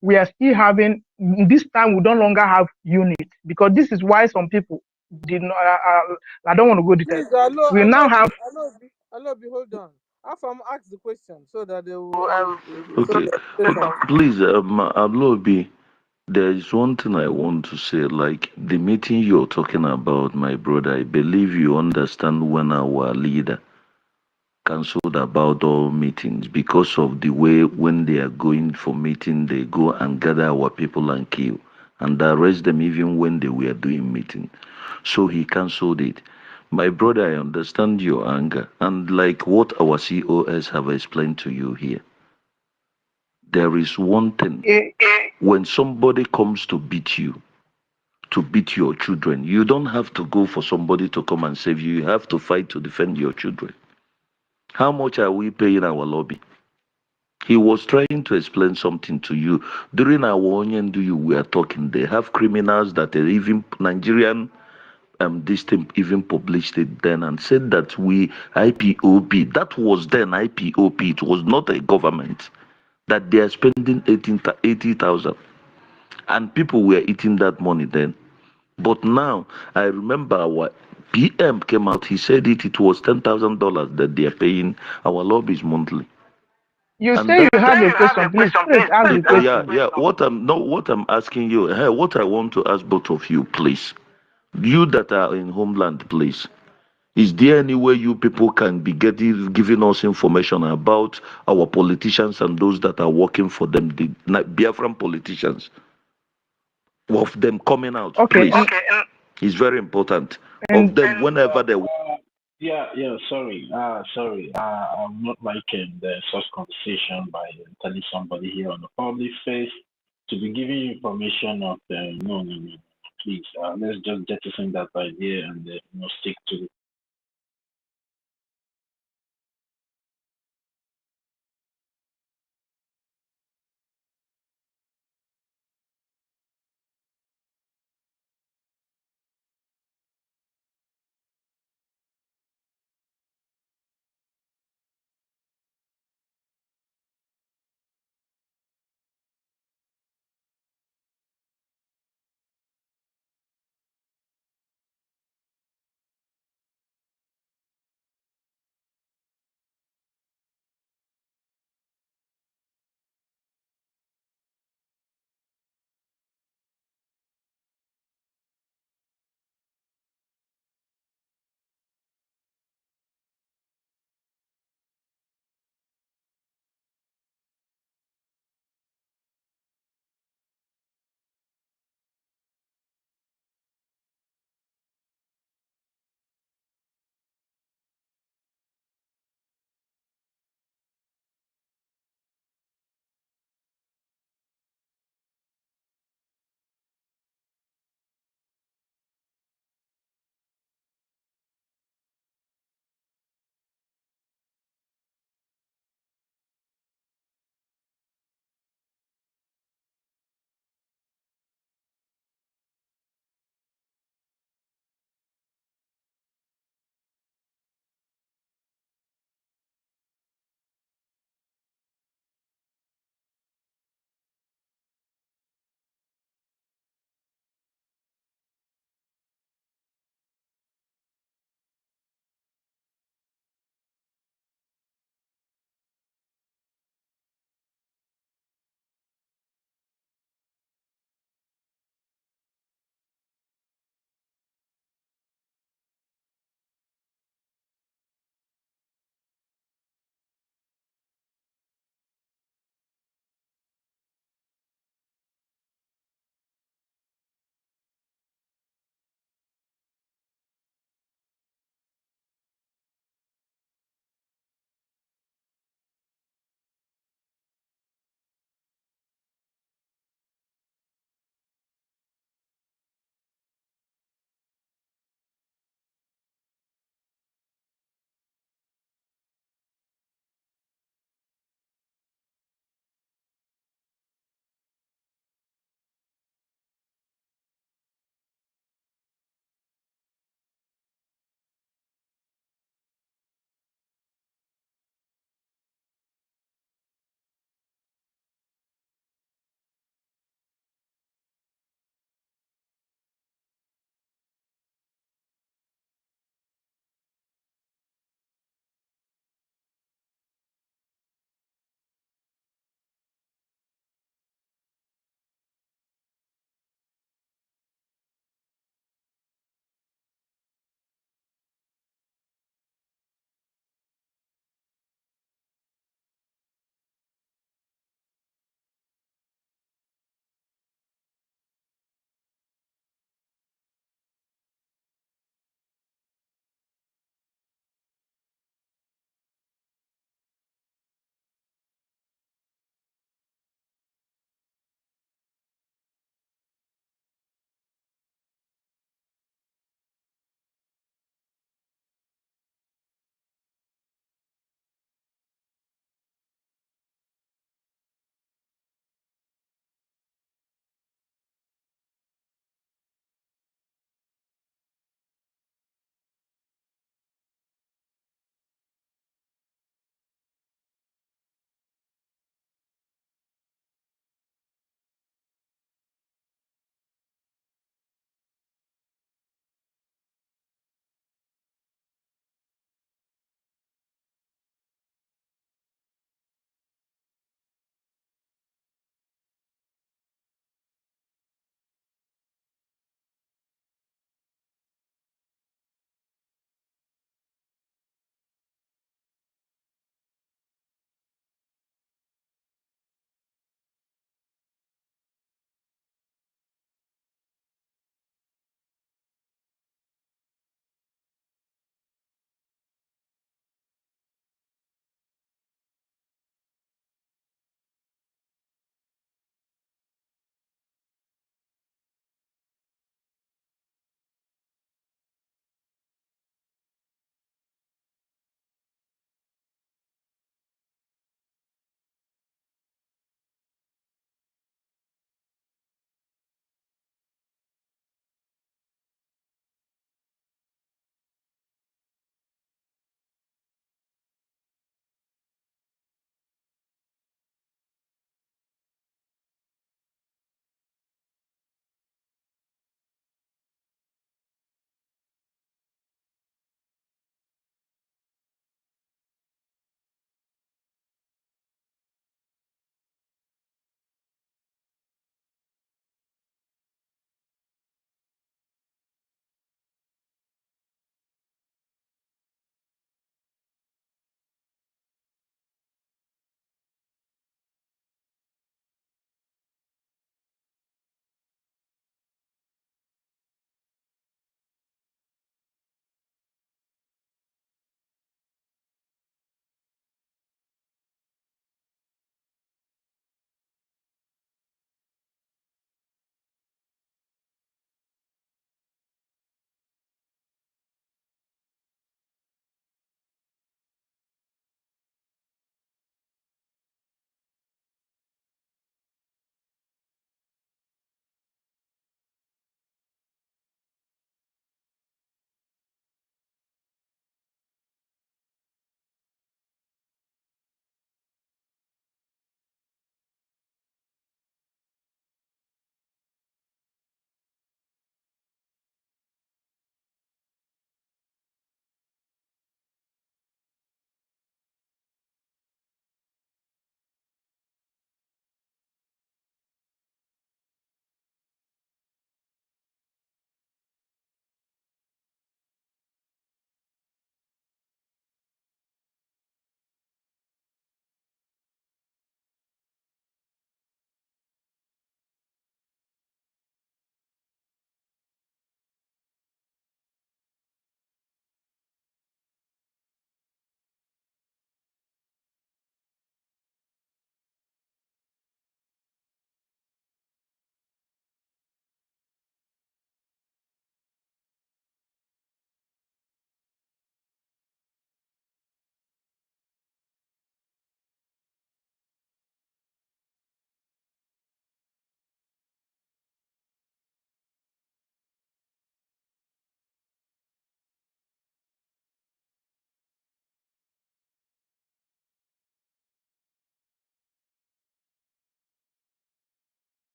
we are still having, this time we no longer have unit, because this is why some people did not. I don't want to go detail. We now have. Hold on. Afam ask the question so that they will. Okay, please, Alobi, there is one thing I want to say. Like the meeting you're talking about, my brother, I believe you understand when our leader cancelled about all meetings because of the way when they are going for meeting, they go and gather our people and kill and arrest them even when they were doing meeting. So he cancelled it. My brother, I understand your anger, and like what our COS have explained to you here, there is one thing. When somebody comes to beat you, to beat your children, you don't have to go for somebody to come and save you. You have to fight to defend your children. How much are we paying our lobby? He was trying to explain something to you. During our Onyendu, you were talking. They have criminals that are even Nigerian. This thing even published it then and said that we IPOP. That was then IPOP. It was not a government. That they are spending 80,000, and people were eating that money then. But now I remember our PM came out. He said it was $10,000 that they are paying our lobbies monthly. You And say you have a question, please. Please ask the question. yeah. What I'm asking you, hey, what I want to ask both of you, please. You that are in homeland, please. Is there any way you people can be giving us information about our politicians and those that are working for them, the Biafran politicians, of them coming out, Okay. please? It's very important. And Of them, whenever they. Sorry. I'm not liking the such conversation by telling somebody here on the public space to be giving you information of the no. Please, let's just jettison that idea and stick to